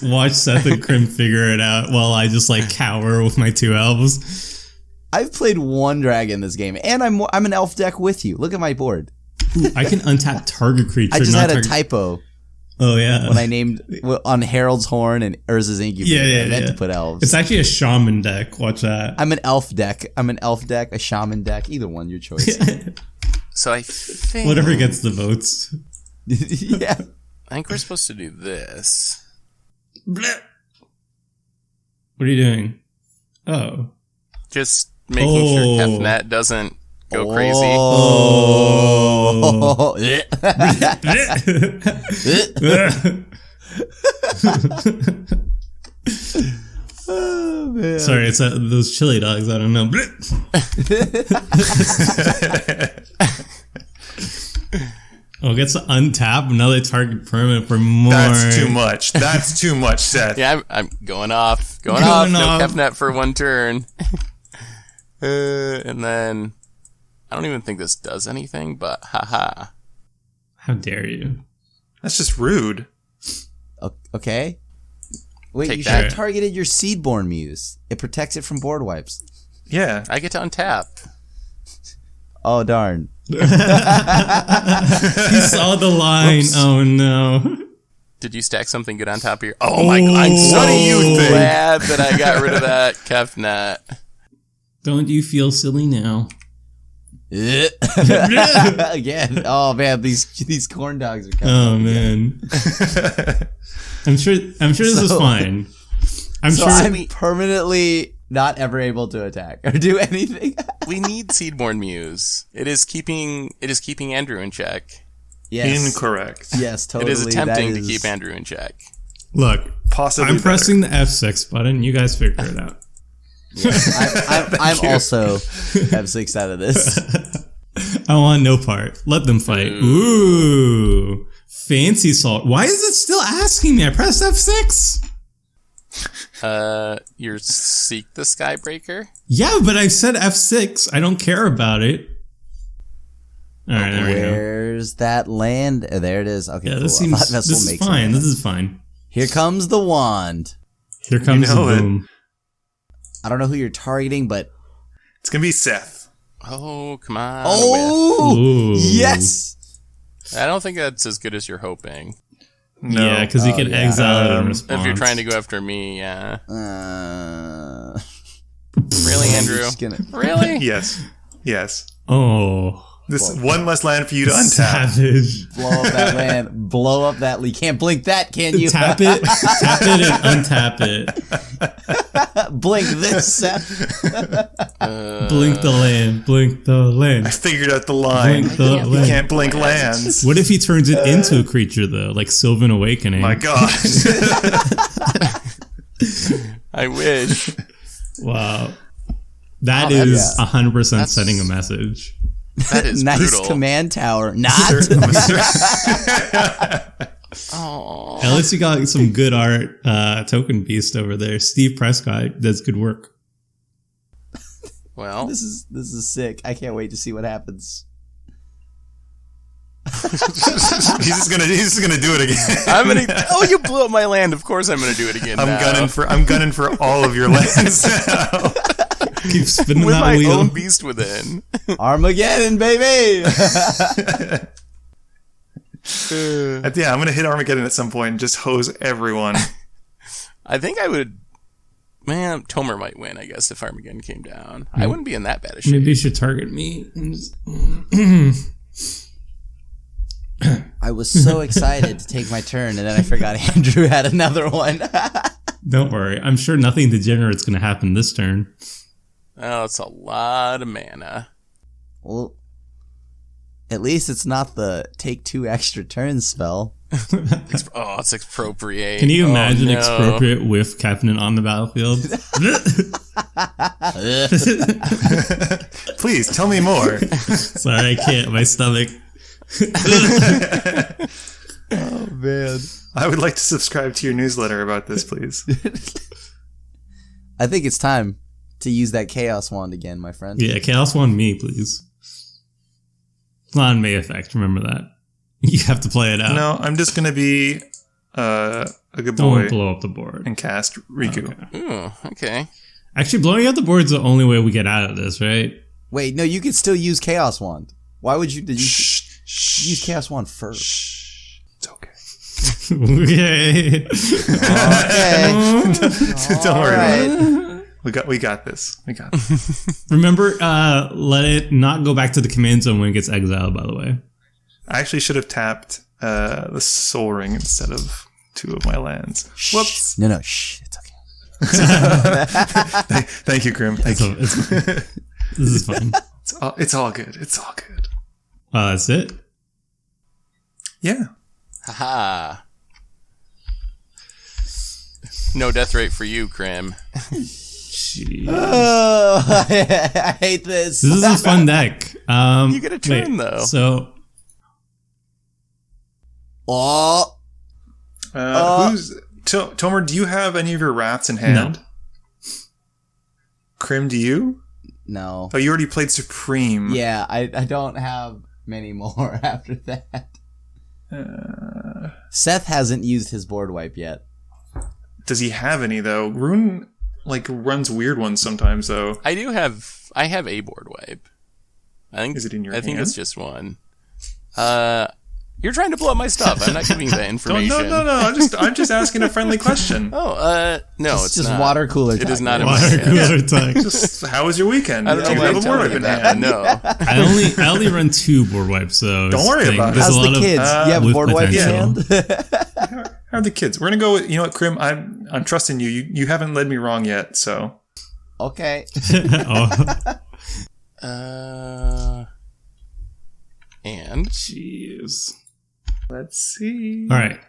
Speaker 2: watch Seth and Crim figure it out while I just like cower with my 2 elves.
Speaker 4: I've played 1 dragon this game, and I'm an elf deck with you. Look at my board.
Speaker 2: Ooh, I can untap target creature.
Speaker 4: I just
Speaker 2: not
Speaker 4: had a
Speaker 2: target-
Speaker 4: typo
Speaker 2: Oh yeah.
Speaker 4: when I named on Herald's Horn and Urza's Incubator.
Speaker 2: Yeah,
Speaker 4: I meant
Speaker 2: yeah.
Speaker 4: to put elves.
Speaker 2: It's actually a shaman deck. Watch that.
Speaker 4: I'm an elf deck, a shaman deck. Either one, your choice.
Speaker 1: So I think
Speaker 2: Whatever gets the votes.
Speaker 4: Yeah.
Speaker 1: I think we're supposed to do this.
Speaker 2: Bleh. What are you doing? Oh.
Speaker 1: Just making sure
Speaker 2: Oh.
Speaker 1: Kefnet doesn't go crazy.
Speaker 4: Oh. Oh, man.
Speaker 2: Sorry, it's those chili dogs. I don't know. Oh, gets to untap another target permanent for more.
Speaker 3: That's too much. That's too much, Seth.
Speaker 1: Yeah, I'm going off. Going
Speaker 2: Going
Speaker 1: off. No
Speaker 2: off.
Speaker 1: Kefnet for 1 turn. And then I don't even think this does anything, but haha.
Speaker 2: How dare you?
Speaker 3: That's just rude.
Speaker 4: Okay. Wait,
Speaker 1: Take
Speaker 4: you
Speaker 1: that.
Speaker 4: should have targeted your Seedborn Muse. It protects it from board wipes.
Speaker 3: Yeah.
Speaker 1: I get to untap.
Speaker 4: Oh, darn.
Speaker 2: He saw the line.
Speaker 3: Whoops.
Speaker 2: Oh no.
Speaker 1: Did you stack something good on top of your... Oh my god, I'm so
Speaker 3: What do you think?
Speaker 1: glad that I got rid of that Kefnet.
Speaker 2: Don't you feel silly now?
Speaker 4: Again. Oh, man, these corn dogs are coming.
Speaker 2: Oh man. I'm sure this is fine. I'm
Speaker 4: So
Speaker 2: sure
Speaker 4: I'm permanently not ever able to attack or do anything.
Speaker 1: We need Seedborn Muse. It is keeping Andrew in check.
Speaker 4: Yes.
Speaker 3: Incorrect.
Speaker 4: Yes, totally.
Speaker 1: It is attempting
Speaker 4: that
Speaker 1: to keep Andrew in check.
Speaker 2: look,
Speaker 3: Possibly.
Speaker 2: I'm
Speaker 3: better.
Speaker 2: pressing the F6 button. You guys figure it out.
Speaker 4: I'm also F6 out of this.
Speaker 2: I want no part. Let them fight. Ooh. Fancy salt. Why is it still asking me? I pressed F6.
Speaker 1: Your Seek the Skybreaker?
Speaker 2: Yeah, but I said F6. I don't care about it. Alright, there we go.
Speaker 4: Where's that land? There it is. Okay,
Speaker 2: Yeah,
Speaker 4: cool.
Speaker 2: this
Speaker 4: I thought
Speaker 2: seems
Speaker 4: Vessel
Speaker 2: this is
Speaker 4: makes
Speaker 2: fine.
Speaker 4: land.
Speaker 2: This is fine.
Speaker 4: Here comes the wand.
Speaker 2: Here comes
Speaker 3: know
Speaker 2: the
Speaker 3: it.
Speaker 2: boom.
Speaker 4: I don't know who you're targeting, but
Speaker 3: It's going to be Seth.
Speaker 1: Oh, come on.
Speaker 4: Oh,
Speaker 2: Ooh.
Speaker 4: yes.
Speaker 1: I don't think that's as good as you're hoping.
Speaker 3: No.
Speaker 2: Yeah, because you can exile it in response.
Speaker 1: If you're trying to go after me, yeah. Really,
Speaker 4: I'm
Speaker 1: Andrew?
Speaker 4: just gonna-
Speaker 1: Really?
Speaker 3: Yes. Yes.
Speaker 2: Oh,
Speaker 3: This one less land for you to untap.
Speaker 2: savage.
Speaker 4: Blow up that land. Blow up that lead. Can't blink that, can you?
Speaker 2: Tap it and untap it.
Speaker 4: Blink this, Seth.
Speaker 2: Blink the land. Blink the land.
Speaker 3: I figured out the line.
Speaker 2: Blink the
Speaker 3: You
Speaker 2: land.
Speaker 3: can't blink lands.
Speaker 2: What if he turns it into a creature though, like Sylvan Awakening?
Speaker 3: My God.
Speaker 1: I wish.
Speaker 2: Wow, that
Speaker 1: Oh,
Speaker 2: is
Speaker 4: yeah.
Speaker 2: 100% sending a message.
Speaker 1: That is
Speaker 4: Nice
Speaker 1: brutal.
Speaker 4: command tower. Not.
Speaker 1: Oh.
Speaker 2: At least you got some good art, token beast over there. Steve Prescott does good work.
Speaker 1: Well,
Speaker 4: This is sick. I can't wait to see what happens.
Speaker 3: He's just gonna do it again.
Speaker 1: I'm gonna. Oh, you blew up my land. Of course, I'm gonna do it again.
Speaker 3: I'm gunning for all of your lands now.
Speaker 2: Keep spinning
Speaker 1: with
Speaker 2: that
Speaker 1: my
Speaker 2: wheel.
Speaker 1: own beast within.
Speaker 4: Armageddon, baby.
Speaker 3: Yeah, I'm gonna hit Armageddon at some point and just hose everyone.
Speaker 1: I think I would. Man, Tomer might win, I guess, if Armageddon came down. I wouldn't be in that bad a shape.
Speaker 2: Maybe you should target me.
Speaker 4: I was so excited to take my turn, and then I forgot Andrew had another one.
Speaker 2: Don't worry. I'm sure nothing degenerate's going to happen this turn.
Speaker 1: Oh, it's a lot of mana.
Speaker 4: Well, at least it's not the take 2 extra turns spell.
Speaker 1: Oh, it's expropriate.
Speaker 2: Can you imagine
Speaker 1: no.
Speaker 2: expropriate with Captain on the battlefield?
Speaker 3: Please tell me more.
Speaker 2: Sorry, I can't. My stomach.
Speaker 4: Oh, man.
Speaker 3: I would like to subscribe to your newsletter about this, please.
Speaker 4: I think it's time to use that Chaos Wand again, my friend.
Speaker 2: Yeah, Chaos Wand me, please. It's not in May Effect, remember that. You have to play it out.
Speaker 3: No, I'm just gonna be a good
Speaker 2: Don't
Speaker 3: boy
Speaker 2: blow up the board.
Speaker 3: and cast Riku.
Speaker 2: Okay.
Speaker 1: Ooh, okay.
Speaker 2: Actually, blowing up the board is the only way we get out of this, right?
Speaker 4: Wait, no, you can still use Chaos Wand. Why would you
Speaker 3: Shh,
Speaker 4: use Chaos Wand first?
Speaker 3: shh. It's okay.
Speaker 2: Okay.
Speaker 4: Okay.
Speaker 3: Don't worry about it.
Speaker 4: Alright.
Speaker 3: We got this. We got this.
Speaker 2: Remember, let it not go back to the command zone when it gets exiled, by the way.
Speaker 3: I actually should have tapped the Soul Ring instead of 2 of my lands.
Speaker 4: Shh.
Speaker 3: Whoops.
Speaker 4: No, shh. It's okay.
Speaker 3: Thank you, Crim. Thank you.
Speaker 2: This is fun.
Speaker 3: It's all good. It's all good.
Speaker 2: That's it.
Speaker 3: Yeah.
Speaker 1: Haha. No death rate for you, Crim.
Speaker 2: Jeez.
Speaker 4: Oh, I hate this.
Speaker 2: This is a fun deck.
Speaker 1: You get a turn, though.
Speaker 2: So,
Speaker 4: Oh,
Speaker 3: Who's Tomer? Do you have any of your wraths in hand?
Speaker 2: No.
Speaker 3: Crim, do you?
Speaker 4: no.
Speaker 3: Oh, you already played Supreme.
Speaker 4: Yeah, I don't have many more after that. Seth hasn't used his board wipe yet.
Speaker 3: Does he have any though? Roon runs weird ones sometimes though.
Speaker 1: I have a board wipe. I think.
Speaker 3: Is it in your
Speaker 1: I think
Speaker 3: hand?
Speaker 1: it's just one. You're trying to blow up my stuff. I'm not giving you that information.
Speaker 3: No. I'm just asking a friendly question.
Speaker 1: Oh, no, it's
Speaker 4: just
Speaker 1: not.
Speaker 4: water cooler.
Speaker 1: It is
Speaker 4: time.
Speaker 1: not in my
Speaker 2: water
Speaker 1: hand.
Speaker 2: cooler time.
Speaker 3: Just how was your weekend?
Speaker 1: I don't
Speaker 3: Do
Speaker 1: know
Speaker 3: you
Speaker 1: why
Speaker 3: have a
Speaker 1: you're
Speaker 3: board
Speaker 1: telling
Speaker 3: wipe
Speaker 1: me
Speaker 3: in
Speaker 1: that.
Speaker 3: hand?
Speaker 1: No.
Speaker 2: I only run 2 board wipes, so
Speaker 3: Don't worry about it.
Speaker 2: there's
Speaker 4: How's
Speaker 2: a lot
Speaker 4: the
Speaker 2: of-
Speaker 4: kids? You have a
Speaker 2: with
Speaker 4: board wipe in hand?
Speaker 2: potential.
Speaker 3: How are the kids? We're gonna go with, you know what, Crim? I'm trusting you. You haven't led me wrong yet, so
Speaker 4: Okay.
Speaker 2: Oh,
Speaker 1: And
Speaker 2: jeez.
Speaker 3: let's see.
Speaker 2: All right.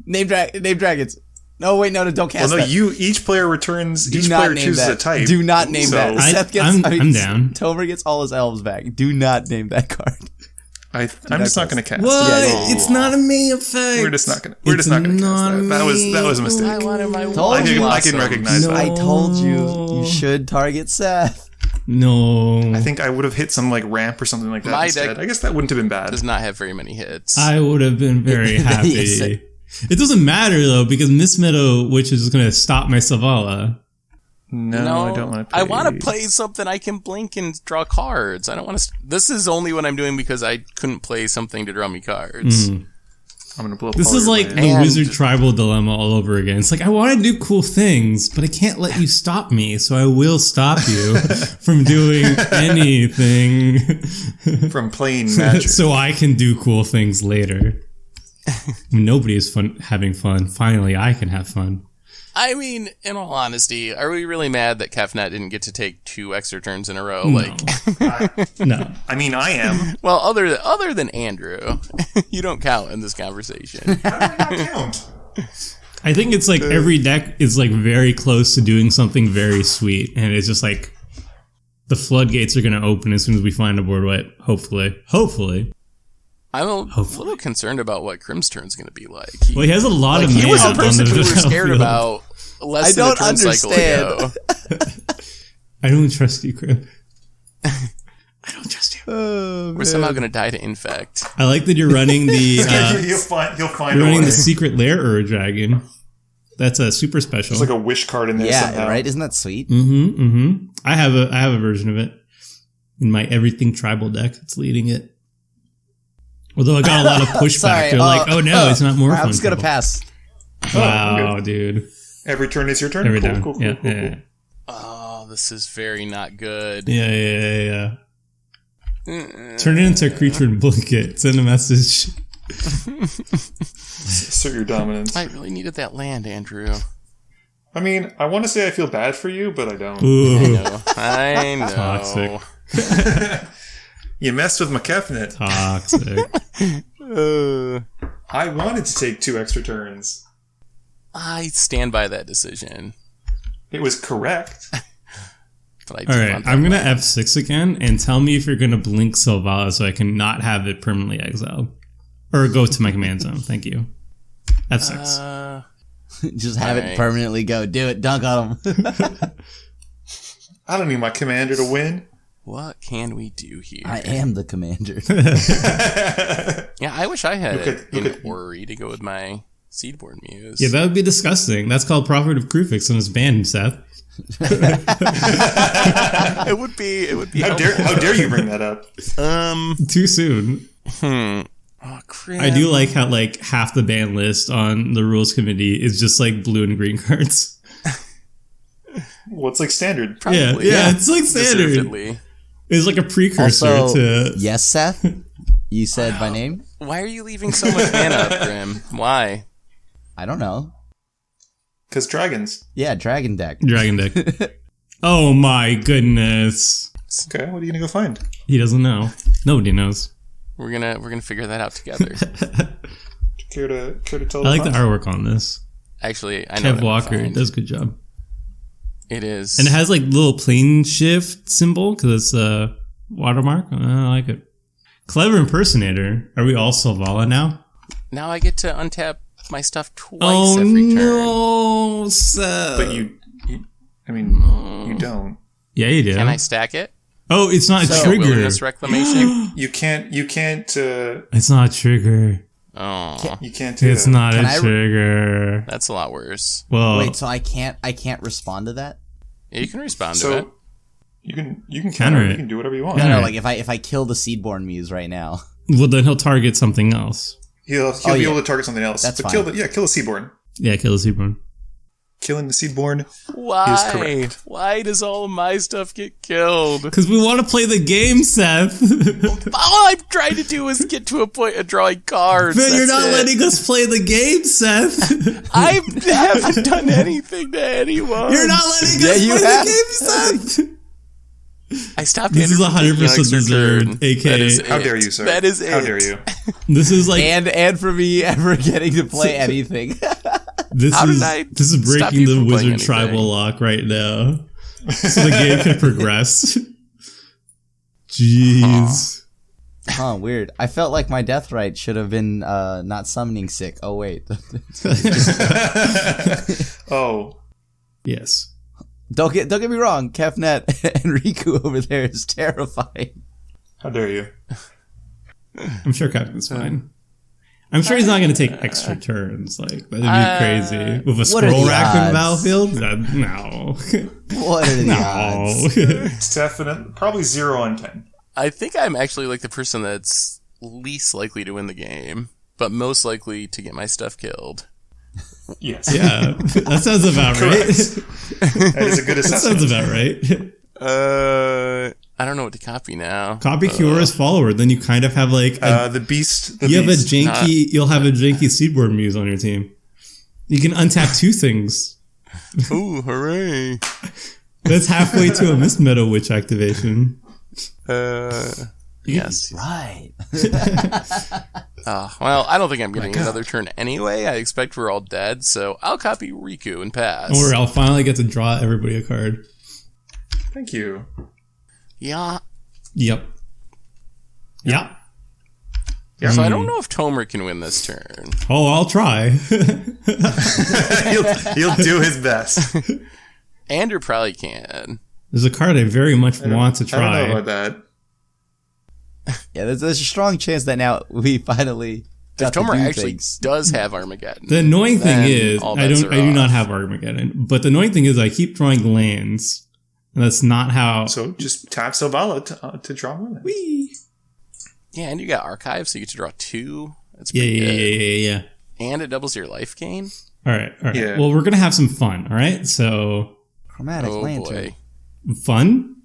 Speaker 4: Name dragons. No, wait, no, don't cast
Speaker 3: Well, no,
Speaker 4: that.
Speaker 3: each player returns.
Speaker 4: Do
Speaker 3: Each
Speaker 4: not
Speaker 3: player
Speaker 4: name
Speaker 3: chooses
Speaker 4: that.
Speaker 3: a type.
Speaker 4: Do not name
Speaker 3: So
Speaker 4: that. Seth gets.
Speaker 2: I'm down.
Speaker 4: Tomer gets all his elves back. Do not name that card.
Speaker 3: I'm just not gonna cast.
Speaker 2: What?
Speaker 4: Yeah,
Speaker 2: It's not a May effect.
Speaker 3: We're just not gonna cast that. That was a mistake.
Speaker 1: I wanted my
Speaker 4: Told
Speaker 3: I
Speaker 4: you.
Speaker 3: can recognize
Speaker 2: No.
Speaker 3: that.
Speaker 4: I told you should target Seth.
Speaker 2: No.
Speaker 3: I think I would have hit some ramp or something like that
Speaker 1: My
Speaker 3: instead.
Speaker 1: deck
Speaker 3: I guess that wouldn't have been bad.
Speaker 1: does not have very many hits.
Speaker 2: I would have been very happy.
Speaker 4: Yes.
Speaker 2: It doesn't matter though, because Miss Meadow, which is going to stop my Selvala.
Speaker 3: No, I don't want to play.
Speaker 1: I want to play something I can blink and draw cards. I don't want to... This is only what I'm doing because I couldn't play something to draw me cards.
Speaker 3: I'm going to blow up.
Speaker 2: This is like the Wizard Tribal dilemma all over again. It's like, I want to do cool things, but I can't let you stop me, so I will stop you from doing anything.
Speaker 3: From playing Magic.
Speaker 2: So I can do cool things later. Nobody is having fun. Finally, I can have fun.
Speaker 1: I mean, in all honesty, are we really mad that Kefnet didn't get to take 2 extra turns in a row?
Speaker 2: No. No.
Speaker 3: I mean, I am.
Speaker 1: Well, other than Andrew, you don't count in this conversation.
Speaker 3: How do I not count?
Speaker 2: I think it's like every deck is like very close to doing something very sweet, and it's just like the floodgates are going to open as soon as we find a board wipe. Hopefully.
Speaker 1: I'm a little concerned about what Crim's turn's going to be like.
Speaker 2: Well, he has a lot of
Speaker 1: he was the
Speaker 2: mana
Speaker 1: person
Speaker 2: on the
Speaker 1: we were scared
Speaker 2: battlefield.
Speaker 1: about less than a turn cycle ago.
Speaker 2: I don't trust you, Crim. I don't trust you.
Speaker 1: We're somehow going to die to infect.
Speaker 2: I like that you're running the
Speaker 3: He'll find
Speaker 2: you're
Speaker 3: a
Speaker 2: running
Speaker 3: way.
Speaker 2: the secret lair Ur dragon. That's a super special.
Speaker 3: There's like a wish card in there somehow.
Speaker 4: Right? Isn't that sweet?
Speaker 2: I have a version of it in my everything tribal deck. It's leading it. Although I got a lot of pushback.
Speaker 4: Sorry,
Speaker 2: They're like, oh no, it's not more fun.
Speaker 4: I'm just going to
Speaker 2: tribal.
Speaker 4: pass.
Speaker 2: Wow, dude.
Speaker 3: Every turn is your turn?
Speaker 2: Every
Speaker 3: Cool,
Speaker 2: time.
Speaker 3: cool,
Speaker 2: Yeah,
Speaker 3: cool,
Speaker 2: yeah.
Speaker 3: cool.
Speaker 1: Oh, this is very not good.
Speaker 2: Yeah. Turn it into a creature and blink it. Send a message.
Speaker 3: Assert your dominance.
Speaker 1: I really needed that land, Andrew.
Speaker 3: I mean, I want to say I feel bad for you, but I don't.
Speaker 2: Ooh,
Speaker 1: I know.
Speaker 2: toxic.
Speaker 3: You messed with my Kefnet.
Speaker 2: Toxic.
Speaker 3: I wanted to take 2 extra turns.
Speaker 1: I stand by that decision.
Speaker 3: It was correct.
Speaker 1: But I do
Speaker 2: All right,
Speaker 1: want that
Speaker 2: I'm going to
Speaker 1: land.
Speaker 2: F6 again, and tell me if you're going to blink Selvala so I can not have it permanently exiled. Or go to my command zone. Thank you. F6.
Speaker 4: Just have it
Speaker 1: Alright.
Speaker 4: permanently go. Do it. Dunk on him.
Speaker 3: I don't need my commander to win.
Speaker 1: What can we do here?
Speaker 4: I am the commander.
Speaker 1: Yeah, I wish I had
Speaker 3: Look
Speaker 1: an
Speaker 3: at-
Speaker 1: Ori to go with my Seedborn Muse.
Speaker 2: Yeah, that would be disgusting. That's called Prophet of Krufix and it's banned, Seth.
Speaker 1: It would be
Speaker 3: How dare you bring that up?
Speaker 2: Too soon.
Speaker 1: Oh, Crim.
Speaker 2: I do like how like half the ban list on the rules committee is just like blue and green cards.
Speaker 3: Well, it's like standard.
Speaker 1: Probably,
Speaker 2: Yeah, it's like standard.
Speaker 1: deservedly.
Speaker 2: It's like a precursor
Speaker 4: Also,
Speaker 2: to.
Speaker 4: yes, Seth? You said my name?
Speaker 1: Why are you leaving so much mana up, Crim? Why?
Speaker 4: I don't know.
Speaker 3: Because dragons.
Speaker 4: Yeah, dragon deck.
Speaker 2: Dragon deck. Oh my goodness.
Speaker 3: Okay, what are you going to go find?
Speaker 2: He doesn't know. Nobody knows.
Speaker 1: We're gonna figure that out together.
Speaker 3: Care to tell
Speaker 2: I like the
Speaker 3: us?
Speaker 2: artwork on this.
Speaker 1: Actually, I know.
Speaker 2: Kev Walker does a good job.
Speaker 1: It is.
Speaker 2: And it has like little plane shift symbol because it's a watermark. I like it. Clever impersonator. Are we all Selvala now?
Speaker 1: Now I get to untap my stuff twice
Speaker 2: Oh
Speaker 1: every turn.
Speaker 2: no, Seth.
Speaker 3: But you don't.
Speaker 2: Yeah, you do.
Speaker 1: Can I stack it?
Speaker 2: Oh, it's not a
Speaker 1: Like a
Speaker 2: trigger.
Speaker 1: wilderness reclamation?
Speaker 3: You can't
Speaker 2: It's not a trigger.
Speaker 1: Oh,
Speaker 3: you can't do
Speaker 2: It's
Speaker 3: that.
Speaker 2: not
Speaker 4: Can
Speaker 2: a
Speaker 4: I-
Speaker 2: trigger.
Speaker 1: that's a lot worse.
Speaker 2: Well,
Speaker 4: Wait, so I can't respond to that?
Speaker 1: Yeah, you can respond to
Speaker 3: So
Speaker 1: it.
Speaker 3: you can
Speaker 2: Counter
Speaker 3: counter
Speaker 2: it.
Speaker 3: You can do whatever you want.
Speaker 4: No,
Speaker 2: Alright.
Speaker 4: like if I kill the Seedborn Muse right now.
Speaker 2: well, then he'll target something else.
Speaker 3: He'll
Speaker 4: Oh,
Speaker 3: be
Speaker 4: yeah.
Speaker 3: able to target something else.
Speaker 4: That's
Speaker 3: but
Speaker 4: fine.
Speaker 3: kill the Seaborn.
Speaker 2: Yeah, kill the Seaborn.
Speaker 3: Killing the Seaborn.
Speaker 1: Why?
Speaker 3: correct.
Speaker 1: Why does all of my stuff get killed?
Speaker 2: Because we want to play the game, Seth.
Speaker 1: All I'm trying to do is get to a point of drawing cards.
Speaker 2: But you're
Speaker 1: That's
Speaker 2: not
Speaker 1: it.
Speaker 2: letting us play the game, Seth.
Speaker 1: I haven't done anything to anyone.
Speaker 2: You're not letting
Speaker 4: Yeah,
Speaker 2: us
Speaker 4: you
Speaker 2: play
Speaker 4: have.
Speaker 2: the game, Seth.
Speaker 1: I stopped.
Speaker 2: This is
Speaker 1: Andrew from
Speaker 2: 100%
Speaker 1: taking extra
Speaker 2: deserved,
Speaker 1: turn.
Speaker 2: aka
Speaker 1: That is
Speaker 3: How
Speaker 1: it.
Speaker 3: dare you, sir?
Speaker 1: That is it.
Speaker 3: How dare you?
Speaker 2: This is like
Speaker 4: And for me ever getting to play anything.
Speaker 2: this
Speaker 1: How
Speaker 2: is
Speaker 1: did I
Speaker 2: this is
Speaker 1: stop
Speaker 2: breaking
Speaker 1: you
Speaker 2: the
Speaker 1: from playing
Speaker 2: wizard tribal
Speaker 1: anything?
Speaker 2: lock right now, so the game can progress. Jeez.
Speaker 4: Huh, weird. I felt like my death right should have been not summoning sick. Oh wait.
Speaker 3: Oh,
Speaker 2: Yes.
Speaker 4: Don't get me wrong, Kefnet and Riku over there is terrifying.
Speaker 3: how dare you?
Speaker 2: I'm sure Captain's fine. I'm sure he's not going to take extra turns. Like, that'd be crazy. With a
Speaker 4: What are
Speaker 2: scroll
Speaker 4: the
Speaker 2: rack in the
Speaker 4: odds?
Speaker 2: battlefield? No.
Speaker 4: What are the odds?
Speaker 2: No.
Speaker 3: Definitely, probably 0 on 10.
Speaker 1: I think I'm actually like the person that's least likely to win the game, but most likely to get my stuff killed.
Speaker 3: Yes.
Speaker 2: Yeah, that sounds about right.
Speaker 3: That is a good
Speaker 2: That
Speaker 3: assessment.
Speaker 2: sounds about right.
Speaker 1: I don't know what to copy now.
Speaker 2: Copy Kiora's follower, then you kind of have like
Speaker 3: The beast.
Speaker 2: you'll have a janky Seedboard Muse on your team. You can untap 2 things.
Speaker 1: Ooh, hooray!
Speaker 2: That's halfway to a Mist Meadow Witch activation.
Speaker 1: Yes.
Speaker 4: Right.
Speaker 1: Well, I don't think I'm getting another turn anyway. I expect we're all dead, so I'll copy Riku and pass.
Speaker 2: Or I'll finally get to draw everybody a card.
Speaker 3: Thank you.
Speaker 1: Yeah.
Speaker 2: Yep. Yeah.
Speaker 1: So I don't know if Tomer can win this turn.
Speaker 2: Oh, I'll try.
Speaker 3: He'll do his best.
Speaker 1: Andrew probably can.
Speaker 2: There's a card I very much want to
Speaker 3: I don't know
Speaker 2: try.
Speaker 3: about that.
Speaker 4: Yeah, there's a strong chance that now we finally
Speaker 1: If
Speaker 4: got to
Speaker 1: Tomer
Speaker 4: do
Speaker 1: actually
Speaker 4: things.
Speaker 1: does have Armageddon.
Speaker 2: The annoying thing
Speaker 1: Then
Speaker 2: is,
Speaker 1: all
Speaker 2: I
Speaker 1: bets
Speaker 2: do
Speaker 1: are
Speaker 2: not
Speaker 1: off.
Speaker 2: have Armageddon. But the annoying thing is, I keep drawing lands, and that's not how.
Speaker 3: So just tap Selvala to draw one.
Speaker 2: Whee!
Speaker 1: Yeah, and you got Archive, so you get to draw 2. That's
Speaker 2: Yeah,
Speaker 1: pretty
Speaker 2: yeah,
Speaker 1: good.
Speaker 2: yeah.
Speaker 1: And it doubles your life gain.
Speaker 2: All right.
Speaker 3: Yeah.
Speaker 2: Well, we're gonna have some fun. All right. So
Speaker 4: Chromatic
Speaker 1: Oh
Speaker 4: Lantern.
Speaker 1: boy.
Speaker 2: fun.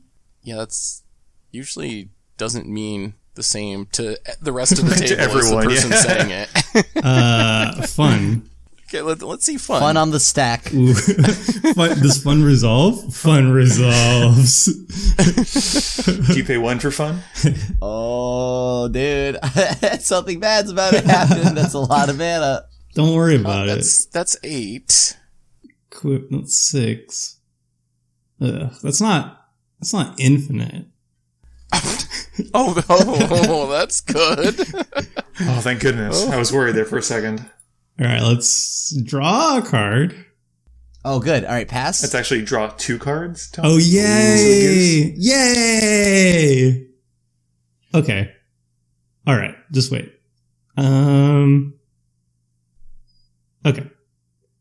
Speaker 1: Yeah, that's usually doesn't mean the same to the rest of the
Speaker 3: To
Speaker 1: table as the
Speaker 3: everyone,
Speaker 1: person
Speaker 3: yeah.
Speaker 1: saying it.
Speaker 2: Fun.
Speaker 1: Okay, let's see fun.
Speaker 4: Fun on the stack.
Speaker 2: Ooh. Does fun resolve? Fun resolves.
Speaker 3: Do you pay 1 for fun?
Speaker 4: Oh, dude. Something bad's about to happen. That's a lot of mana.
Speaker 2: Don't worry about it.
Speaker 1: That's 8.
Speaker 2: Equipment 6. That's not infinite.
Speaker 1: Oh, that's good.
Speaker 3: Oh, thank goodness. I was worried there for a second.
Speaker 2: All right, let's draw a card.
Speaker 4: Oh, good. All right, pass.
Speaker 3: Let's actually draw 2 cards. Tom.
Speaker 2: Oh,
Speaker 3: Ooh,
Speaker 2: yay! Yay! Okay. All right, just wait. Okay.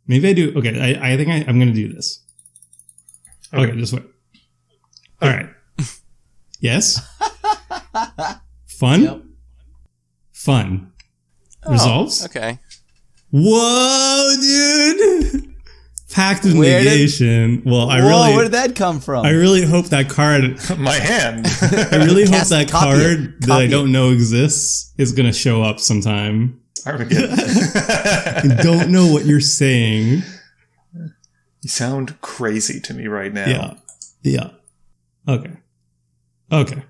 Speaker 2: Maybe I do. Okay, I think I'm going to do this. Okay, just wait. All right. Yes? Fun?
Speaker 4: Yep.
Speaker 2: Fun. Resolves?
Speaker 1: Okay.
Speaker 2: Whoa, dude! Pact of
Speaker 4: Where did-
Speaker 2: negation. Well,
Speaker 4: Whoa, where did that come from?
Speaker 2: I really hope that card.
Speaker 3: My hand.
Speaker 2: I really hope
Speaker 4: Cast-
Speaker 2: that
Speaker 4: copy it.
Speaker 2: card that
Speaker 4: Copy
Speaker 2: I
Speaker 4: it.
Speaker 2: don't know exists is gonna show up sometime.
Speaker 3: Armageddon.
Speaker 2: I don't know what you're saying.
Speaker 3: You sound crazy to me right now.
Speaker 2: Yeah. Yeah. Okay. Okay.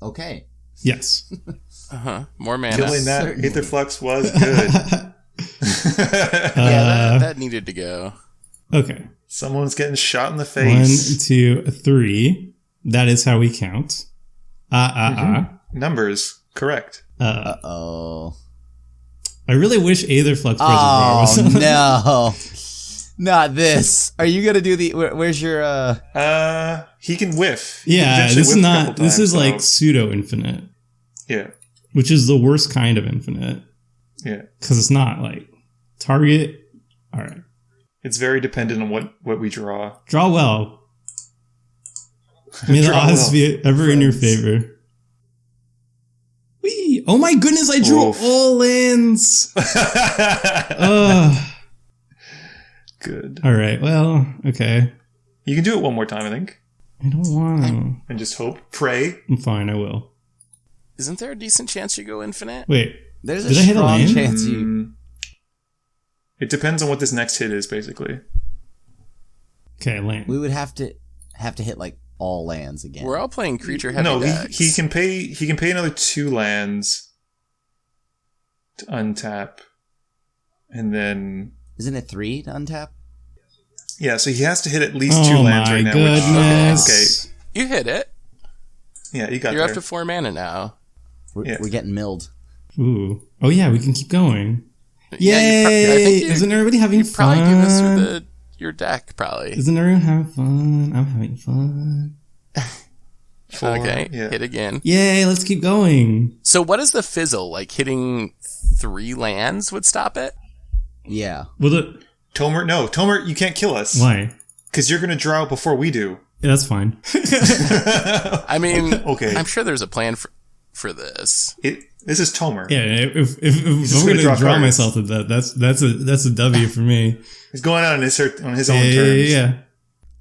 Speaker 4: Okay.
Speaker 2: Yes.
Speaker 1: More mana.
Speaker 3: Killing that
Speaker 4: Certainly.
Speaker 3: Aetherflux was good.
Speaker 1: Yeah, that needed to go.
Speaker 2: Okay.
Speaker 3: Someone's getting shot in the
Speaker 2: 1,
Speaker 3: face.
Speaker 2: 2, 3. That is how we count.
Speaker 3: Numbers. Correct.
Speaker 4: Oh.
Speaker 2: I really wish Aetherflux
Speaker 4: Oh,
Speaker 2: Reservoir was.
Speaker 4: no. Not this. Are you going to do the... where's your...
Speaker 3: He can whiff. He can
Speaker 2: Yeah,
Speaker 3: potentially
Speaker 2: this is
Speaker 3: whiff a
Speaker 2: not.
Speaker 3: couple
Speaker 2: This is
Speaker 3: times,
Speaker 2: like pseudo infinite,
Speaker 3: Yeah.
Speaker 2: which is the worst kind of infinite
Speaker 3: Yeah.
Speaker 2: because it's not like target. All right,
Speaker 3: It's very dependent on what we draw.
Speaker 2: draw well. May the
Speaker 3: Draw
Speaker 2: odds
Speaker 3: well,
Speaker 2: be ever in your
Speaker 3: friends.
Speaker 2: favor. Whee! Oh my goodness! I drew
Speaker 3: Oof.
Speaker 2: all lands. Ugh.
Speaker 3: Good.
Speaker 2: All right. Well, okay.
Speaker 3: You can do it one more time, I think.
Speaker 2: I don't want to.
Speaker 3: And just hope. Pray.
Speaker 2: I'm fine. I will.
Speaker 1: Isn't there a decent chance you go infinite?
Speaker 2: Wait.
Speaker 4: There's a
Speaker 2: Did I hit a
Speaker 4: strong
Speaker 2: land?
Speaker 4: chance you...
Speaker 3: It depends on what this next hit is, basically.
Speaker 2: Okay, land.
Speaker 4: We would have to hit, like, all lands again.
Speaker 1: We're all playing creature heavy
Speaker 3: No,
Speaker 1: decks.
Speaker 3: he can pay another 2 lands to untap. And then
Speaker 4: Isn't it 3 to untap?
Speaker 3: yeah, so he has to hit at least 2
Speaker 2: Oh
Speaker 3: lands
Speaker 2: my
Speaker 3: right now.
Speaker 2: goodness.
Speaker 3: Okay.
Speaker 1: You hit it.
Speaker 3: Yeah, you got
Speaker 1: You're
Speaker 3: there.
Speaker 1: up to 4 mana now.
Speaker 4: We're getting milled.
Speaker 2: Ooh. Oh yeah, we can keep going.
Speaker 1: Yeah,
Speaker 2: Yay!
Speaker 1: I think you-
Speaker 2: Isn't everybody having fun?
Speaker 1: Probably do this with your deck, probably.
Speaker 2: Isn't everyone having fun? I'm having fun.
Speaker 3: 4.
Speaker 1: Okay,
Speaker 3: Yeah.
Speaker 1: hit again.
Speaker 2: Yay, let's keep going.
Speaker 1: So what is the fizzle? Like hitting 3 lands would stop it?
Speaker 4: Yeah.
Speaker 2: Will it?
Speaker 3: Tomer, you can't kill us.
Speaker 2: Why?
Speaker 3: Because you're going to draw out before we do.
Speaker 2: Yeah, that's fine.
Speaker 1: I mean,
Speaker 3: Okay.
Speaker 1: I'm sure there's a plan for this.
Speaker 3: This is Tomer.
Speaker 2: Yeah, if
Speaker 3: just
Speaker 2: I'm
Speaker 3: gonna
Speaker 2: gonna
Speaker 3: draw
Speaker 2: draw
Speaker 3: cards.
Speaker 2: myself to that, that's a W for me.
Speaker 3: He's going out on his own terms.
Speaker 2: Yeah.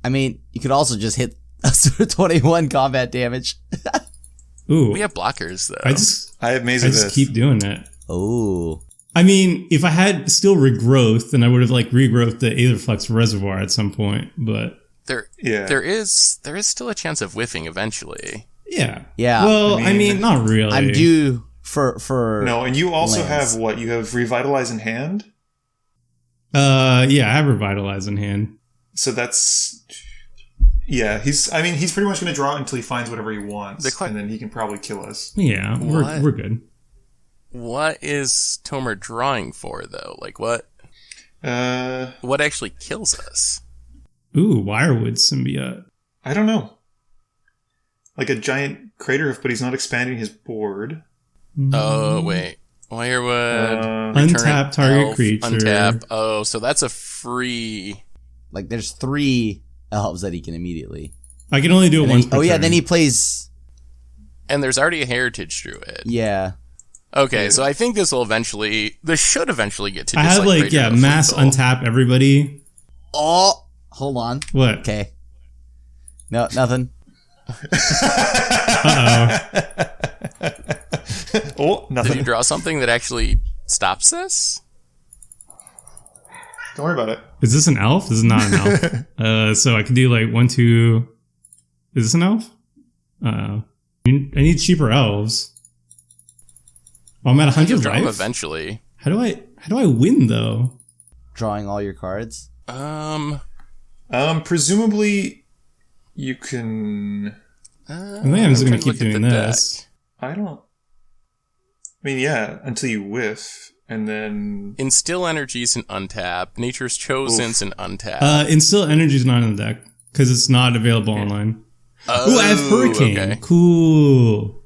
Speaker 4: I mean, you could also just hit us for 21 combat damage.
Speaker 2: Ooh,
Speaker 1: We have blockers, though.
Speaker 3: I have Maze
Speaker 2: I
Speaker 3: of
Speaker 2: just
Speaker 3: This.
Speaker 2: keep doing it.
Speaker 4: Oh.
Speaker 2: I mean, if I had still regrowth, then I would have like regrowth the Aetherflux Reservoir at some point. But
Speaker 1: there is still a chance of whiffing eventually.
Speaker 2: yeah.
Speaker 4: Yeah.
Speaker 2: Well, I mean, not really.
Speaker 4: I'm due for
Speaker 3: No, and you also
Speaker 4: lands.
Speaker 3: have what? You have Revitalize in hand?
Speaker 2: Yeah, I have Revitalize in hand.
Speaker 3: So that's... Yeah, he's pretty much going to draw until he finds whatever he wants, and then he can probably kill us.
Speaker 2: Yeah,
Speaker 1: What?
Speaker 2: we're good.
Speaker 1: What is Tomer drawing for, though? Like, what actually kills us?
Speaker 2: Ooh, Wirewood Symbiote.
Speaker 3: I don't know. Like a giant crater, but he's not expanding his board.
Speaker 1: Oh, wait. Wirewood.
Speaker 2: Untap target
Speaker 1: elf,
Speaker 2: creature.
Speaker 1: Untap. Oh, so that's a free...
Speaker 4: like there's 3 elves that he can immediately.
Speaker 2: I can only do it once per turn.
Speaker 4: Then he plays.
Speaker 1: And there's already a Heritage Druid.
Speaker 4: Yeah.
Speaker 1: Okay, so I think this should eventually get to
Speaker 2: I
Speaker 1: just
Speaker 2: have
Speaker 1: like Greater
Speaker 2: mass
Speaker 1: Lethal.
Speaker 2: untap everybody.
Speaker 4: Oh, hold on.
Speaker 2: What?
Speaker 4: Okay. No, nothing.
Speaker 3: Oh,
Speaker 1: Did
Speaker 3: nothing.
Speaker 1: you draw something that actually stops this?
Speaker 3: Don't worry about it.
Speaker 2: Is this an elf? This is not an elf. So I can do like 1, 2. Is this an elf? I need cheaper elves. Oh, I'm at 100
Speaker 1: Draw them
Speaker 2: life.
Speaker 1: eventually.
Speaker 2: How do I win though?
Speaker 4: Drawing all your cards.
Speaker 3: Presumably, you can...
Speaker 2: I think I'm just gonna
Speaker 1: trying to
Speaker 2: keep
Speaker 1: look at
Speaker 2: doing
Speaker 1: the
Speaker 2: this.
Speaker 3: I don't... I mean, yeah, until you whiff, and then...
Speaker 1: Instill Energies and untap. Nature's Chosen's and untap.
Speaker 2: Instill Energy's not in the deck because it's not available online.
Speaker 1: Oh,
Speaker 2: Ooh, I have Hurricane.
Speaker 1: okay.
Speaker 2: Cool.